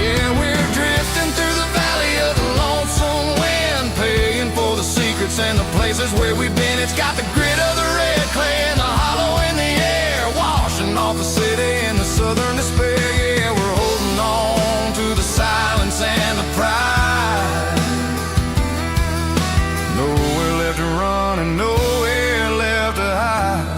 Yeah, we're drifting through the valley of the lonesome wind, paying for the secrets and the places where we've been. It's got the grit of the red clay and the hollow in the air, washing off the city and the southern despair. Yeah, we're holding on to the silence and the pride. Nowhere left to run and nowhere left to hide.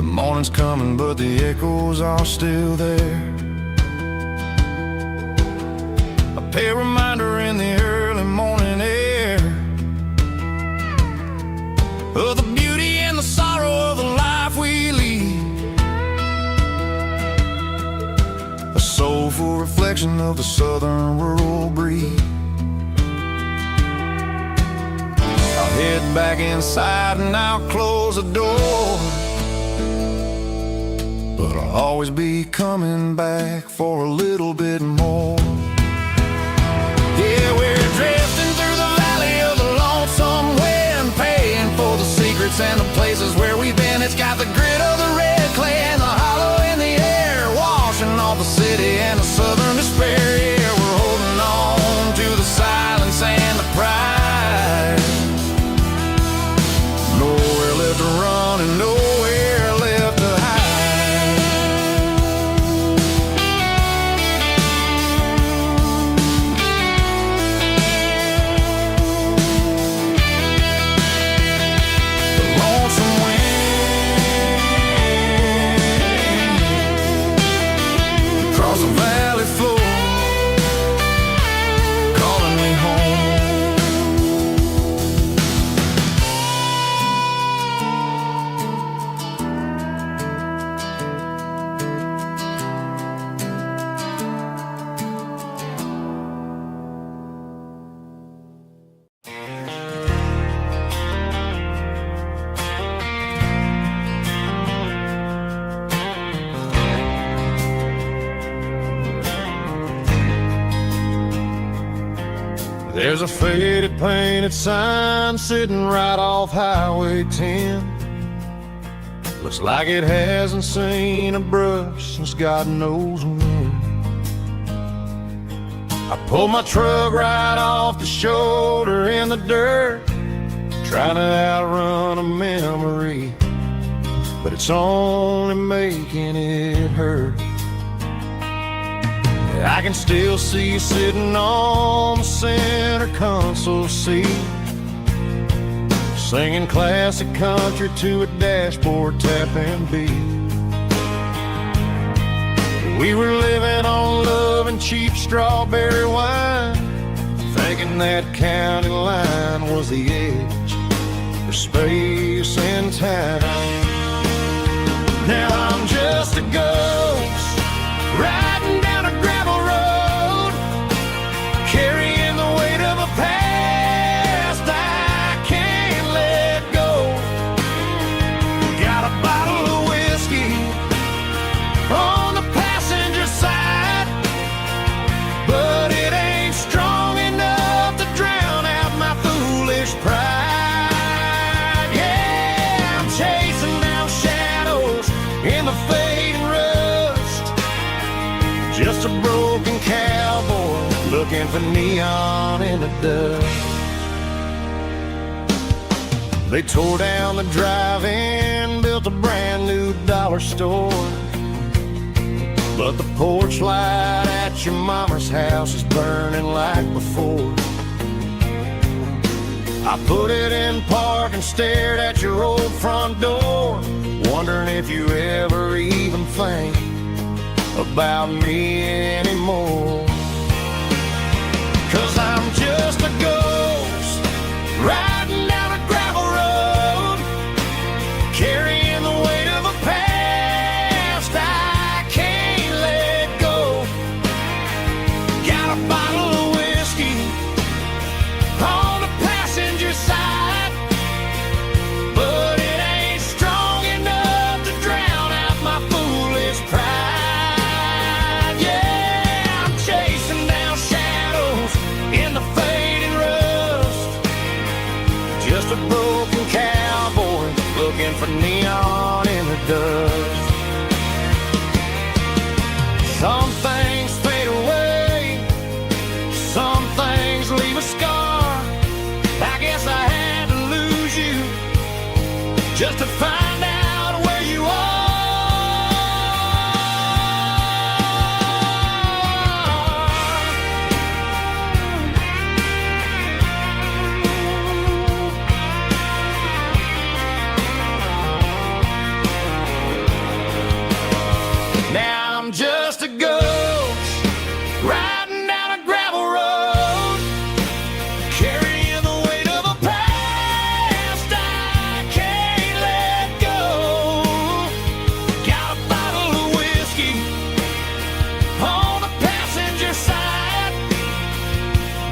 Morning's coming, but the echoes are still there. A pale reminder in the early morning air of the beauty and the sorrow of the life we lead, a soulful reflection of the southern rural breed. I'll head back inside and I'll close the door, but I'll always be coming back for a little bit more. Yeah, we're drifting through the valley of the lonesome wind, paying for the secrets and the places where we've been. It's got the grit of the red clay and the hollow in the air, washing off the city and the southern despair. Yeah, we're holding on to the silence and the pride. Nowhere left to run and nowhere left to hide. There's a faded painted sign sitting right off Highway 10. Looks like it hasn't seen a brush since God knows when. I pulled my truck right off the shoulder in the dirt, trying to outrun a memory, but it's only making it hurt. I can still see you sitting on the center console seat, singing classic country to a dashboard tapping beat. We were living on love and cheap strawberry wine, thinking that county line was the edge for space and time. Now I'm just a ghost riding down a gravel road, carrying the weight of a past I can't let go. Got a bottle of whiskey on the passenger side, but it ain't strong enough to drown out my foolish pride. just a broken cowboy looking for neon in the dust. They tore down the drive-in, built a brand new dollar store, but the porch light at your mama's house is burning like before. I put it in park and stared at your old front door, wondering if you ever even think about me anymore. 'Cause I'm just a ghost riding down a gravel road, carrying the weight of a past I can't let go. Got a bottle of whiskey on the passenger side, but it ain't strong enough to drown out my foolish pride. Yeah, I'm chasing down shadows in the fading rust, just a broken cowboy looking for neon in the dust. Some things fade away, some things leave a scar. I guess I had to lose you just to find out where you are. Now I'm just a ghost riding down a gravel road, carrying the weight of a past I can't let go. Got a bottle of whiskey on the passenger side,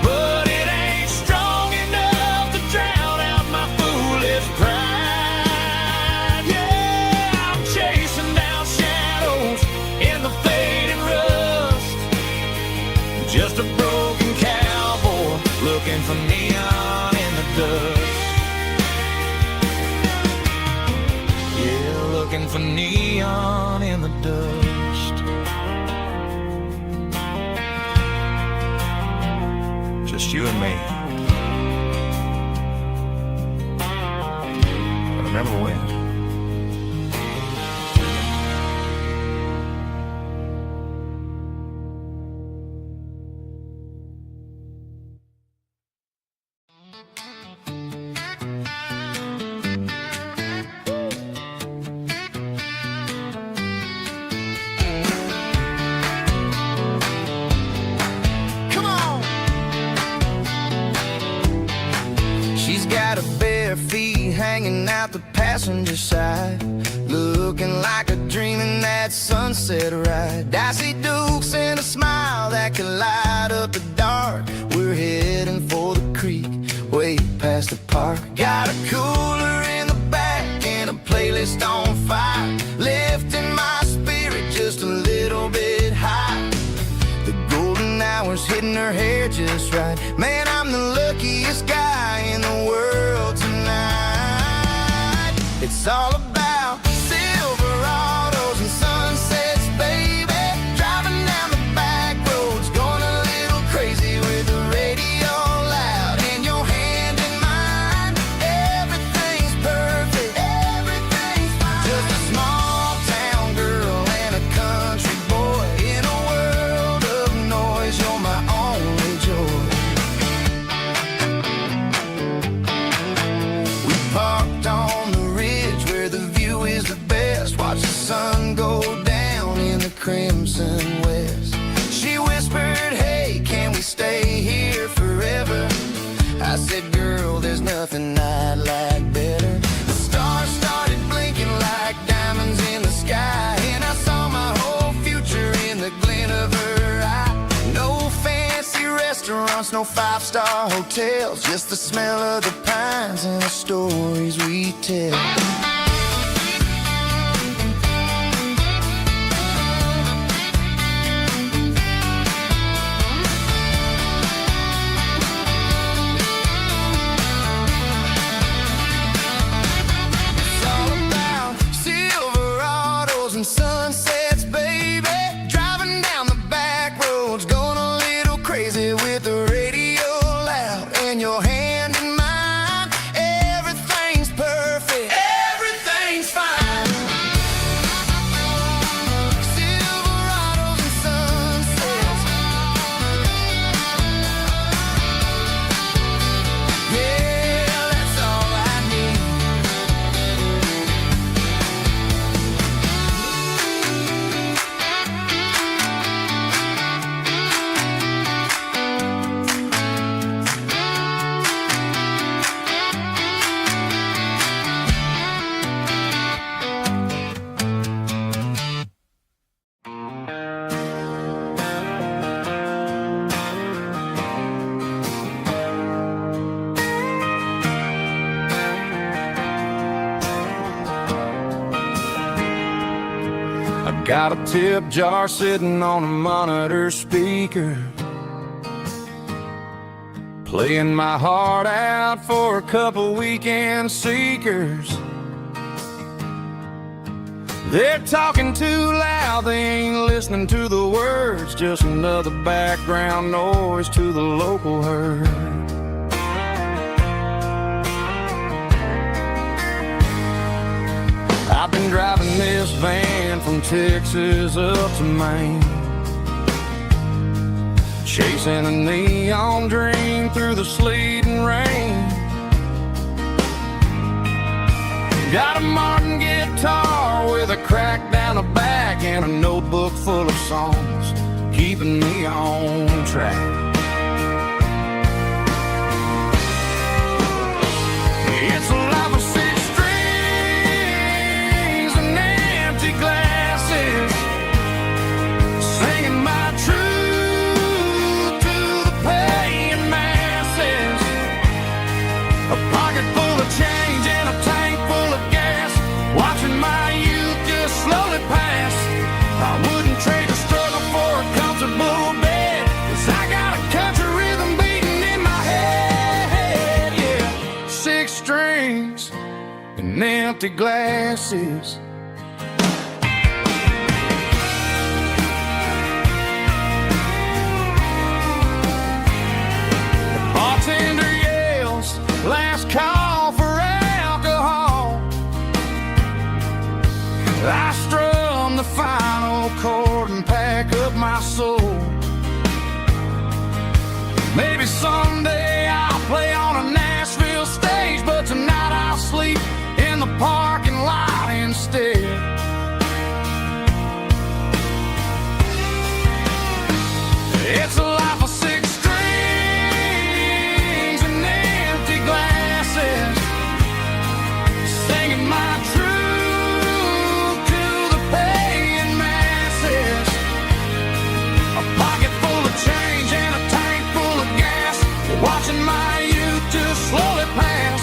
but it ain't strong enough to drown out my foolish pride. Yeah, I'm chasing down shadows in the fading rust, just a broken cowboy looking for neon in the dust. Yeah, looking for neon in the dust. Just you and me. I remember when. Come on. She's got her bare feet hanging out the passenger side, looking like a dream in that sunset ride. I see Dukes and a smile that can light up the dark. We're heading for the creek, way past the park. Got a cooler in the back and a playlist on fire, lifting my spirit just a little bit high. The golden hours hitting her hair just right. Man, I'm the luckiest guy in the world tonight. It's all about Silverados and sunsets, baby. Driving down the back roads, going a little crazy with the radio loud and your hand in mine. Everything's perfect, everything's fine. Just a small town girl and a country boy in a world of noise. You're my only joy. We parked on the ridge where the view is the best. Watch the sun go down in the crimson west. She whispered, hey, can we stay here forever? I said, girl, there's nothing I'd like better. The stars started blinking like diamonds in the sky, and I saw my whole future in the glint of her eye. No fancy restaurants, no five-star hotels, just the smell of the pines and the stories we tell. It's all about Silverados and sunsets, baby. Driving down the back I got a tip jar sitting on a monitor speaker, playing my heart out for a couple weekend seekers. They're talking too loud, they ain't listening to the words, just another background noise to the local herd. I've been driving this van from Texas up to Maine, chasing a neon dream through the sleet and rain. Got a Martin guitar with a crack down the back and a notebook full of songs, keeping me on track. It's a life of 6 strings and empty glasses, singing my truth to the paying masses. A pocket full of change and a tank full of gas, watching my youth just slowly pass. I wouldn't trade the struggle for a comfortable bed, 'cause I got a country rhythm beating in my head. Yeah, 6 strings and empty glasses. The bartender yells, last call for alcohol. I strum the final chord and pack up my soul. Maybe someday I'll play on a Nashville stage, but tonight I'll sleep in the parking lot instead. It's a life of 6 strings and empty glasses, singing my truth to the paying masses. A pocket full of change and a tank full of gas, watching my youth just slowly pass.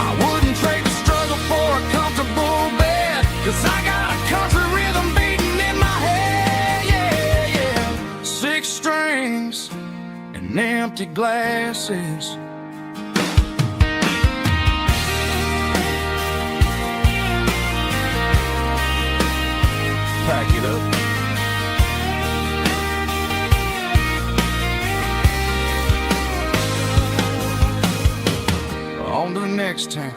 I wouldn't trade the struggle for a comfortable bed, 'cause I got a country rhythm beating in my head. Yeah, yeah. 6 strings and empty glasses. Pack it up. On to the next town.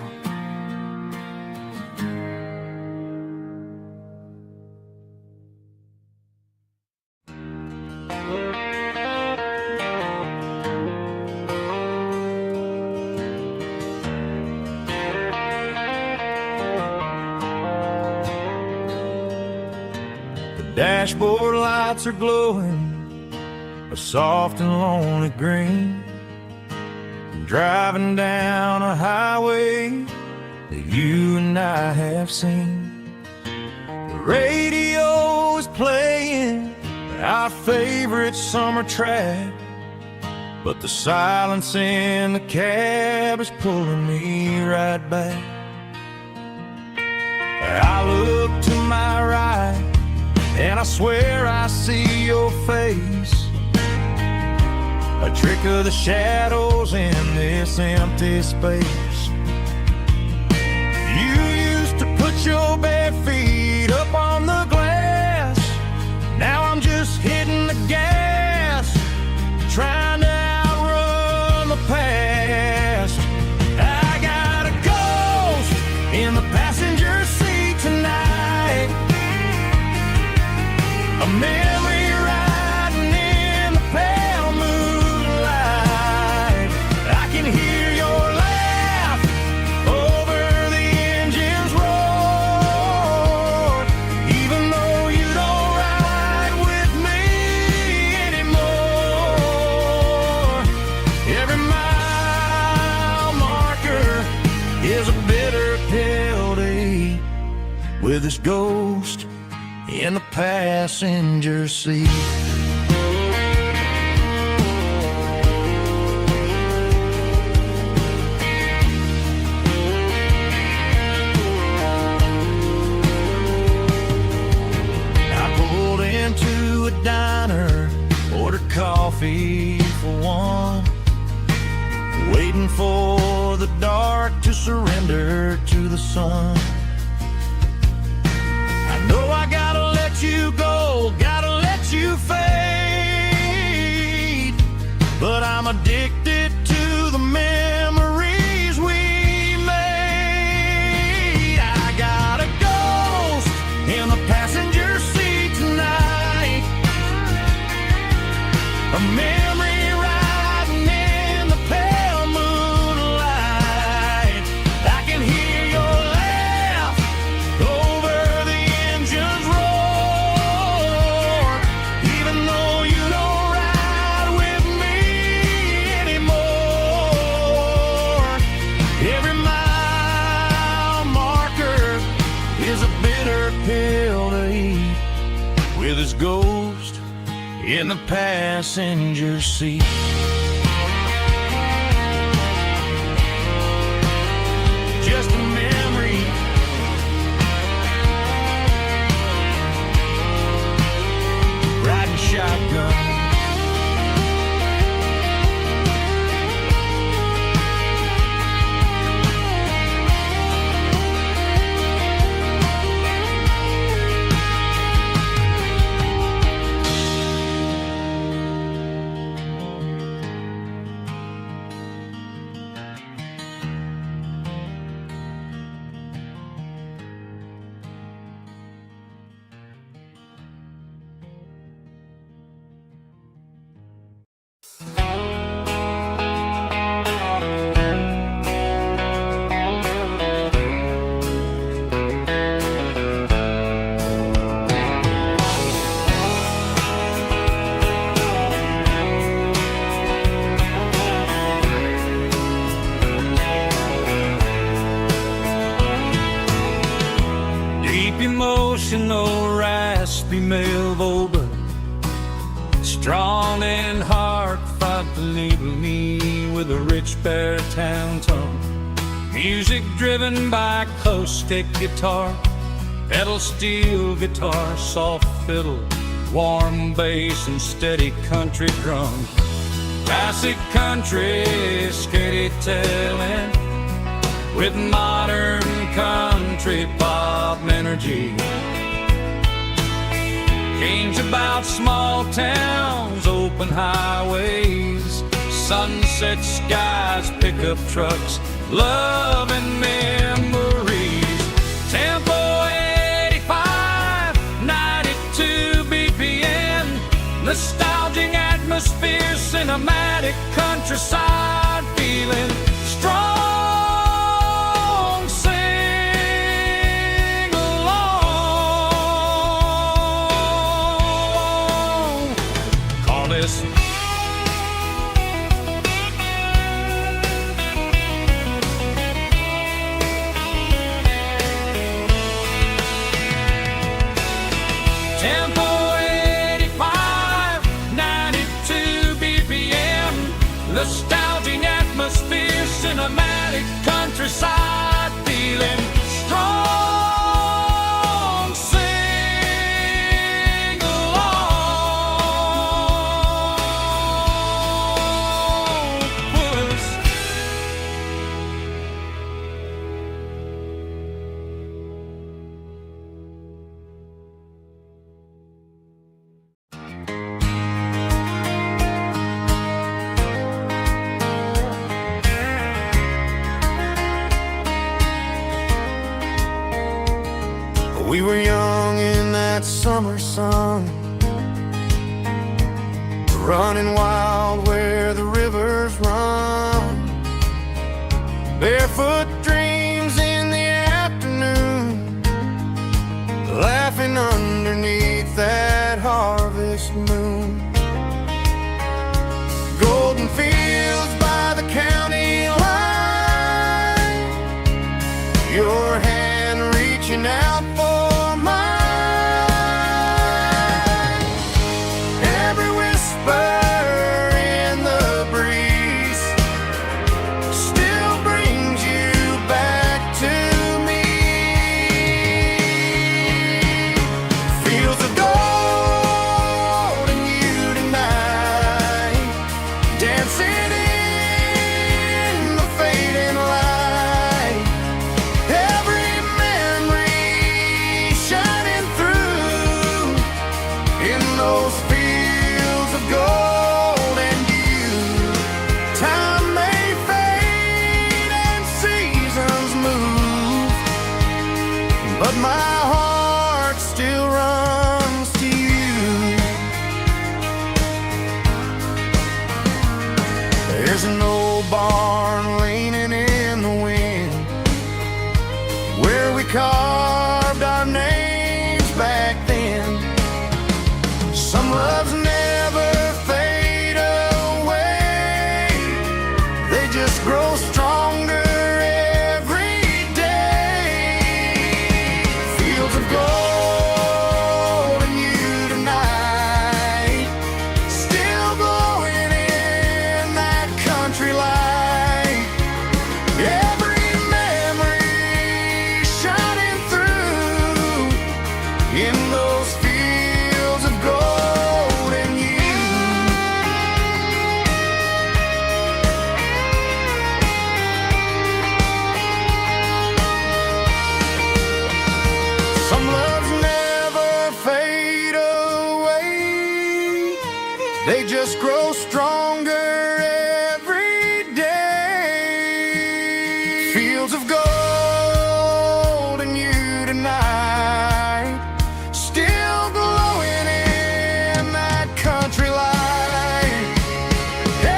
The dashboard lights are glowing a soft and lonely green, driving down a highway that you and I have seen. The radio is playing our favorite summer track, but the silence in the cab is pulling me right back. I look to my right and I swear I see your face, a trick of the shadows in this empty space. You used to put your bare feet up on the glass, now I'm just hitting the gas, trying to outrun the past. I got a ghost in the passenger seat tonight, a memory riding in the pale moonlight. I can hear your laugh over the engine's roar, even though you don't ride with me anymore. Every mile marker is a bitter pill to eat, with this ghost in the passenger seat. feet for one, waiting for the dark to surrender to the sun. I know I gotta let you go, gotta let you fade, but I'm addicted to the memories we made. I got a ghost in the passenger seat tonight, a memory riding in the pale moonlight. I can hear your laugh over the engine's roar, even though you don't ride with me anymore. Every mile marker is a bitter pill to eat, with his ghost in the passenger seat. Just a memory, riding shotgun. Emotional, raspy male vulva, strong and hard, fought to label me with a rich baritone tone. Music driven by acoustic guitar, pedal steel guitar, soft fiddle, warm bass and steady country drum. Classic country, skitty telling, with modern country pop energy. Games about small towns, open highways, sunset skies, pickup trucks, love and memories. Tempo 85, 92 BPM, nostalgic atmosphere, cinematic countryside feeling, strong. Tempo 85, 92 BPM, nostalgic atmosphere, cinematic countryside feeling, strong, sing along with us. We were young in that summer sun, running wild where the rivers run, barefoot dreams in the afternoon, laughing underneath that harvest moon. Golden fields by the county line, your hand reaching out for golden those fields of gold and you. Time may fade and seasons move, but my heart still runs to you. There's an old barn leaning in the wind where we carved our names back then. Some loves never fade away, they just grow stronger every day. Fields of gold and you tonight, still glowing in that country light. Every memory shining through in those fields of gold and you. Some loves never fade away, they just grow stronger every day. Fields of gold and you tonight, still glowing in that country light.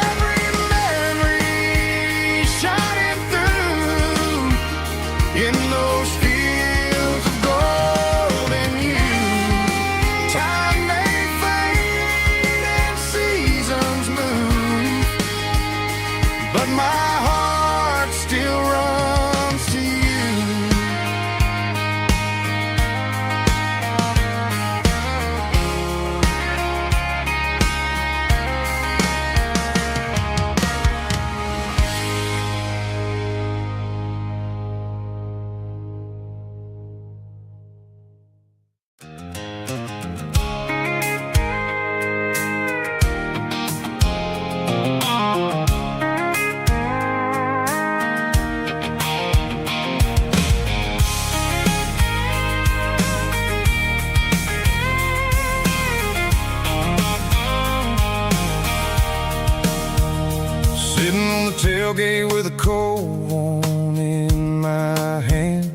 Every memory shining through in those fields of gold and you. Time may fade and seasons move, but my heart still runs to you. Sitting on the tailgate with a cold one in my hand,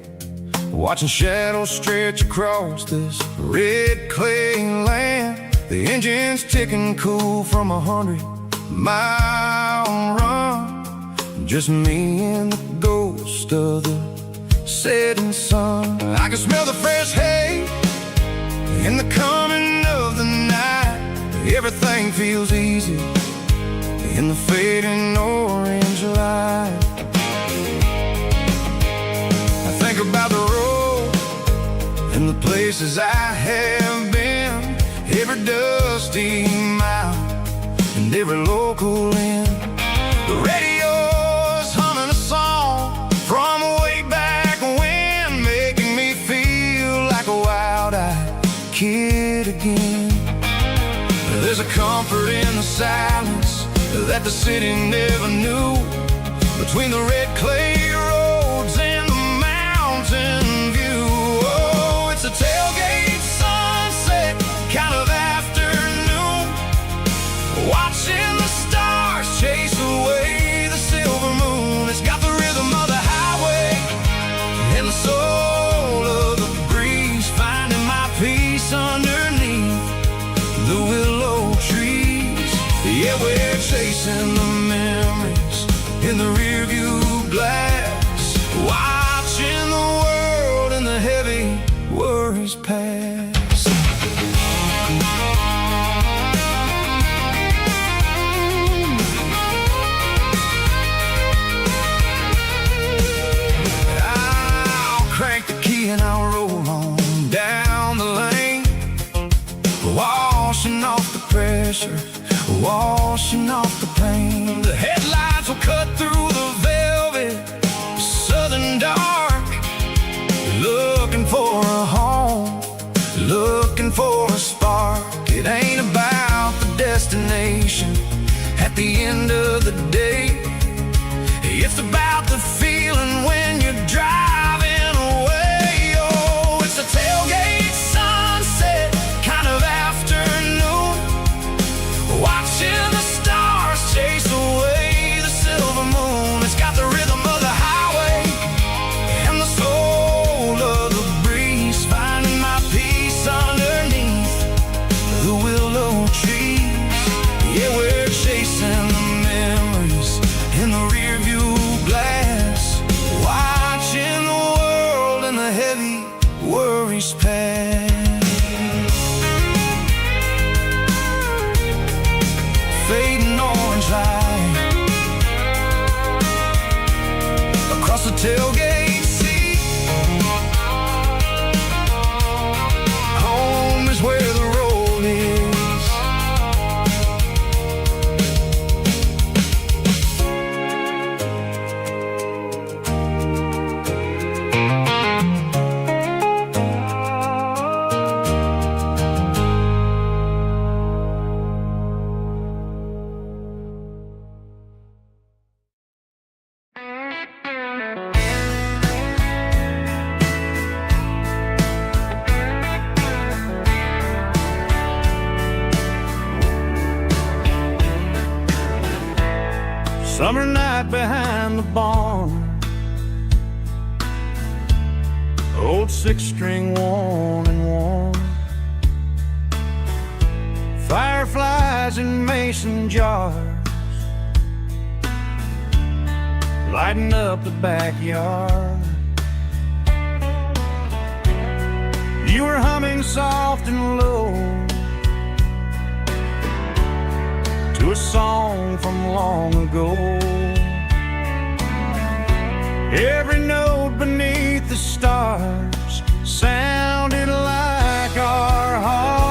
watching shadows stretch across this red clay land. The engine's ticking cool from 100-mile run. Just me and the ghost of the setting sun. I can smell the fresh hay in the coming of the night. Everything feels easy in the fading orange light. I think about the road and the places I have been, every dusty mile and every local inn. The radio's humming a song from way back when, making me feel like a wild-eyed kid again. There's a comfort in the silence that the city never knew, between the red clay roads and the mountain view. Oh, it's a tailgate sunset kind of afternoon, watching the stars chase away the silver moon. It's got the rhythm of the highway and the soul of the breeze, finding my peace underneath the willow trees. Yeah, we're chasing the memories in the rearview glass, watching the world and the heavy worries pass. I'll crank the key and I'll roll on down the lane, washing off the pressure, washing off the pain. The headlights will cut through the velvet southern dark, looking for a home, looking for a spark. It ain't about the destination at the end of the day, it's about the feeling when you're driving away. Oh, it's a tailgate sunset kind of afternoon, Summer night behind the barn, old six-string worn and worn, fireflies in mason jars, lighting up the backyard. You were humming soft and low to a song from long ago. Every note beneath the stars sounded like our hearts.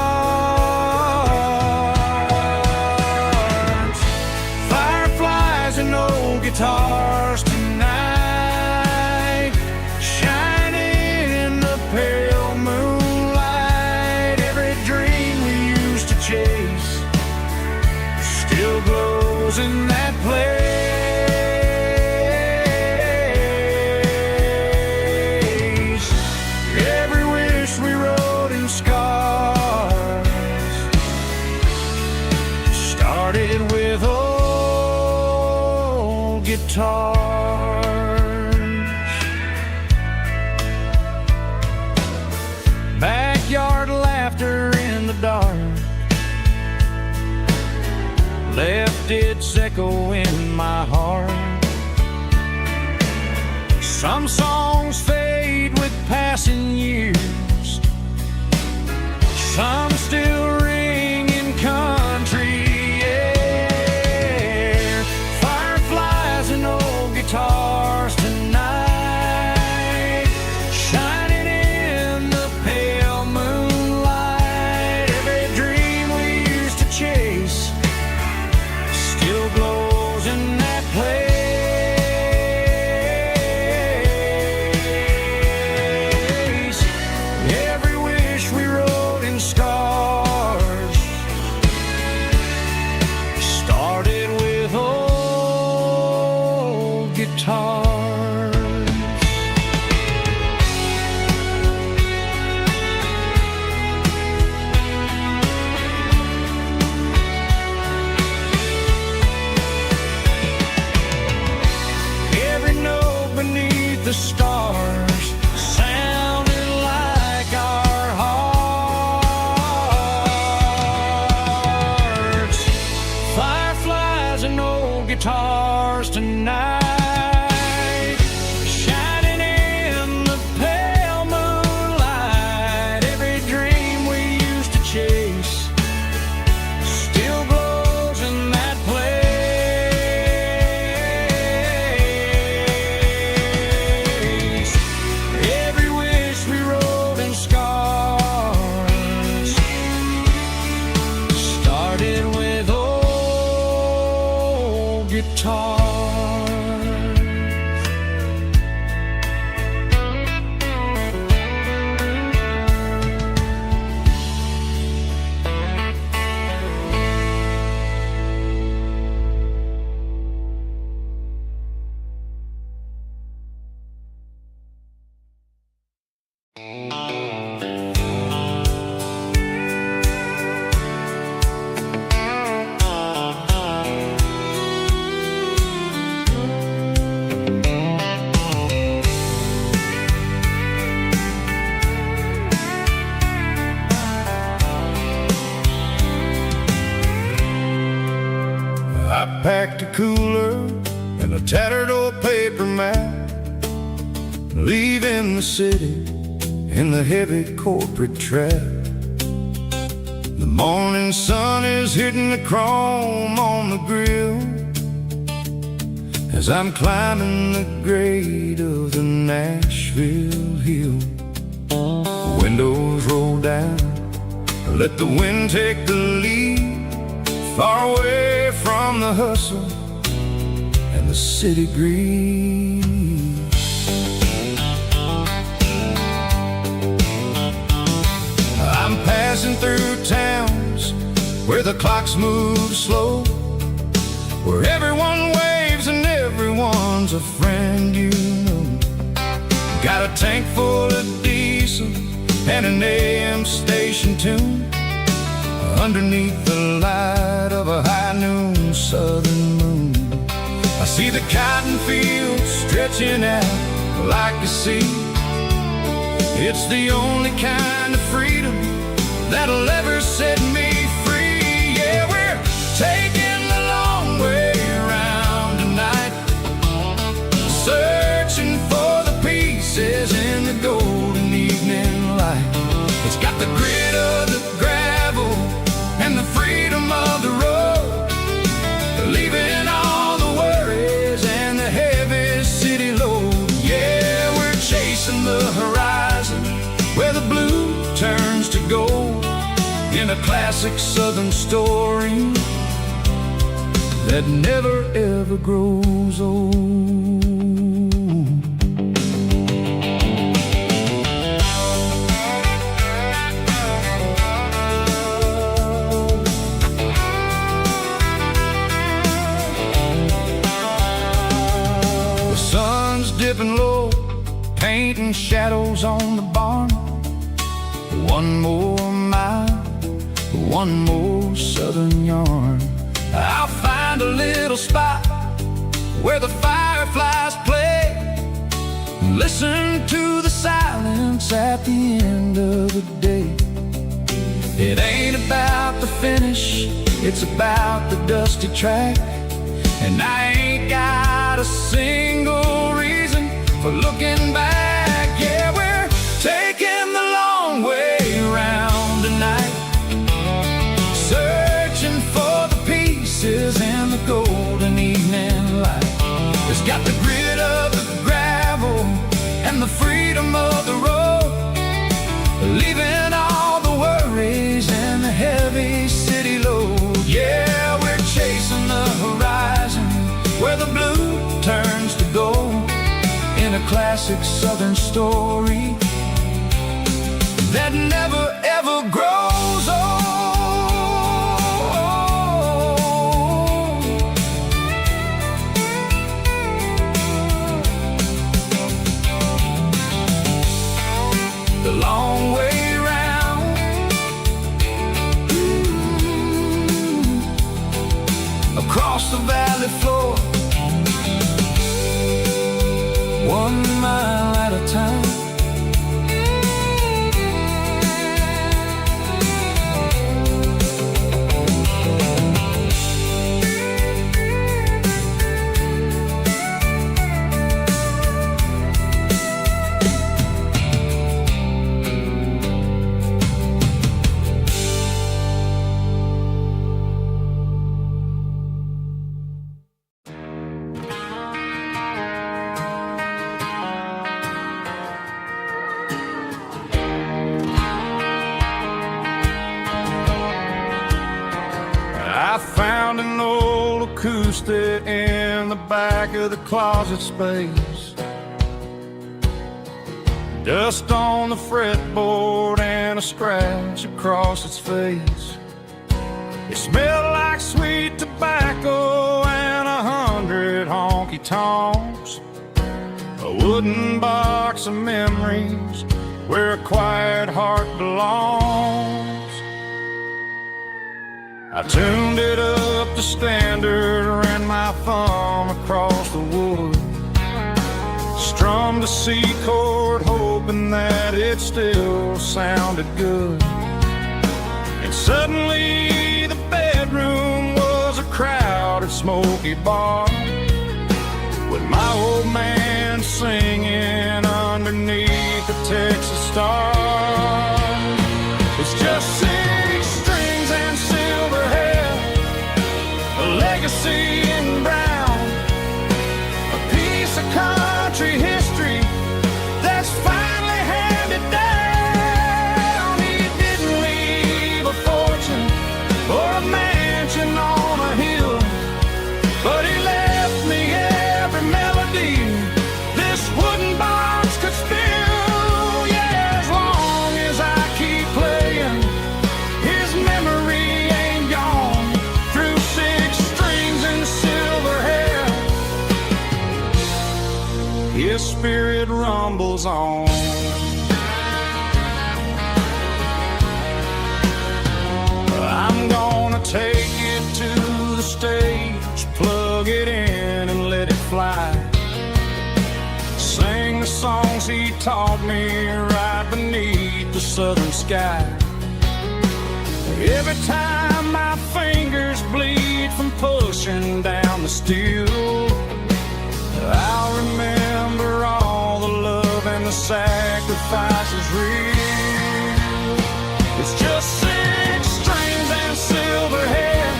Fireflies and old guitars tonight, shining in the pale moonlight. Every dream we used to chase still glows in that place. Every wish we wrote in scars started with old guitars. Backyard laughter in the dark left its echo in my heart. Some songs fade with passing years, some still ring in country air. Fireflies and old guitars tonight, shining in the pale moonlight. Every dream we used to chase still glows in that place. Every wish we wrote in scars started with old guitars. Every note beneath the stars sounded like our hearts. Fireflies and old guitars tonight, shining in the pale moonlight. Every dream we used to chase still glows in that place. Every wish we wrote in scars started with old guitars. I packed a cooler and a tattered old paper map, leaving the city in the heavy corporate trap. The morning sun is hitting the chrome on the grill as I'm climbing the grade of the Nashville hill. Windows roll down, let the wind take the lead, far away from the hustle and the city breeze. I'm passing through towns where the clocks move slow, where everyone waves and everyone's a friend you know. Got a tank full of diesel and an AM station tune underneath the light of a high noon southern moon. I See the cotton fields stretching out like a sea. It's the only kind of freedom that'll ever set me free. Yeah, we're taking the long way around tonight, searching for the pieces in the golden evening light. It's got the grit of the gravel and the freedom of the road, leaving all the worries and the heavy city load. Yeah, we're chasing the horizon where the blue turns to gold, in a classic southern story that never ever grows old. The sun's dipping low, painting shadows on the barn. One more mile, one more southern yarn. I'll find a little spot where the fireflies play, listen to the silence at the end of the day. It ain't about the finish, it's about the dusty track. And I ain't got a single reason for looking back. Yeah, we're taking the long way around tonight, searching for the pieces in the golden evening light. It's got the grit of the gravel and the freedom of the road, leaving all the worries and the heavy city load. Yeah, we're chasing the horizon where the blue turns to gold, in a classic southern story that never ever grows old. The long way round, across the valley floor, 1 mile at a time. I found an old acoustic in the back of the closet space, dust on the fretboard and a scratch across its face. It smelled like sweet tobacco and 100 honky-tonks, a wooden box of memories where a quiet heart belongs. I tuned it up to standard, ran my thumb across the wood, strummed a C chord hoping that it still sounded good. And suddenly the bedroom was a crowded smoky bar, with my old man singing underneath the Texas stars. It's just 6 strings and silver hair, a legacy in brown, a piece of country history that's finally handed down. He didn't leave a fortune or a mansion on a hill, but he left me every melody this wooden box could spill. Yeah, as long as I keep playing, his memory ain't gone. Through 6 strings and silver hair, his spirit rumbles on. I'm gonna take it to the stage, plug it in and let it taught me right beneath the southern sky. Every time my fingers bleed from pushing down the steel, I'll remember all the love and the sacrifices real. It's just 6 strings and silver hair,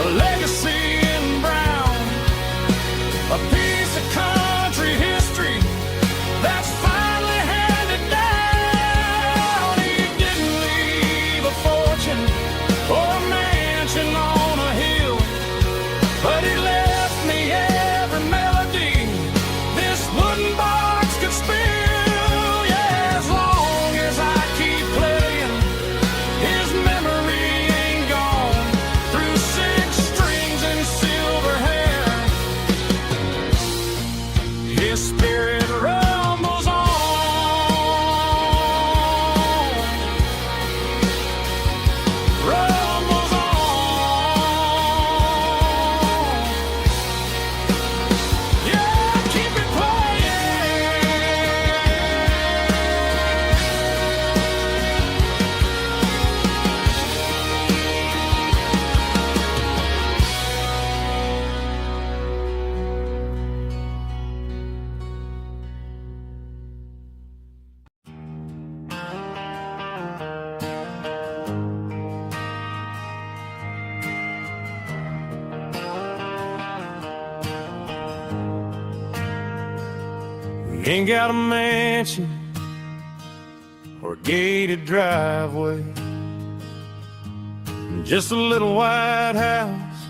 a legacy in brown, a piece of country history that's finally handed down. He didn't leave a fortune or a mansion on a hill, but he left me every melody this wooden box could spill. Yeah, as long as I keep playing, his memory ain't gone. Through 6 strings and silver hair, his spirit rumbles on. Rumbles on. Yeah, keep it playing. We ain't got a mansion or a gated driveway, just a little white house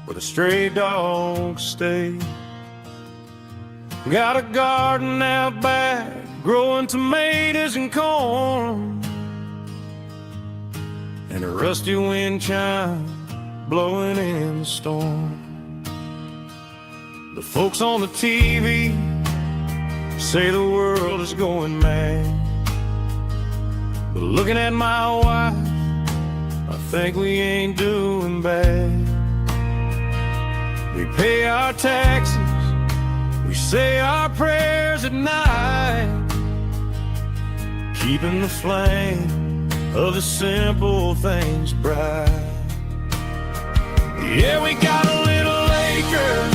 where the stray dogs stay. Got a garden out back, growing tomatoes and corn, and a rusty wind chime blowing in the storm. The folks on the TV say the world is going mad, but looking at my wife, I think we ain't doing bad. We pay our taxes, we say our prayers at night, keeping the flame of the simple things bright. Yeah, we got a little acre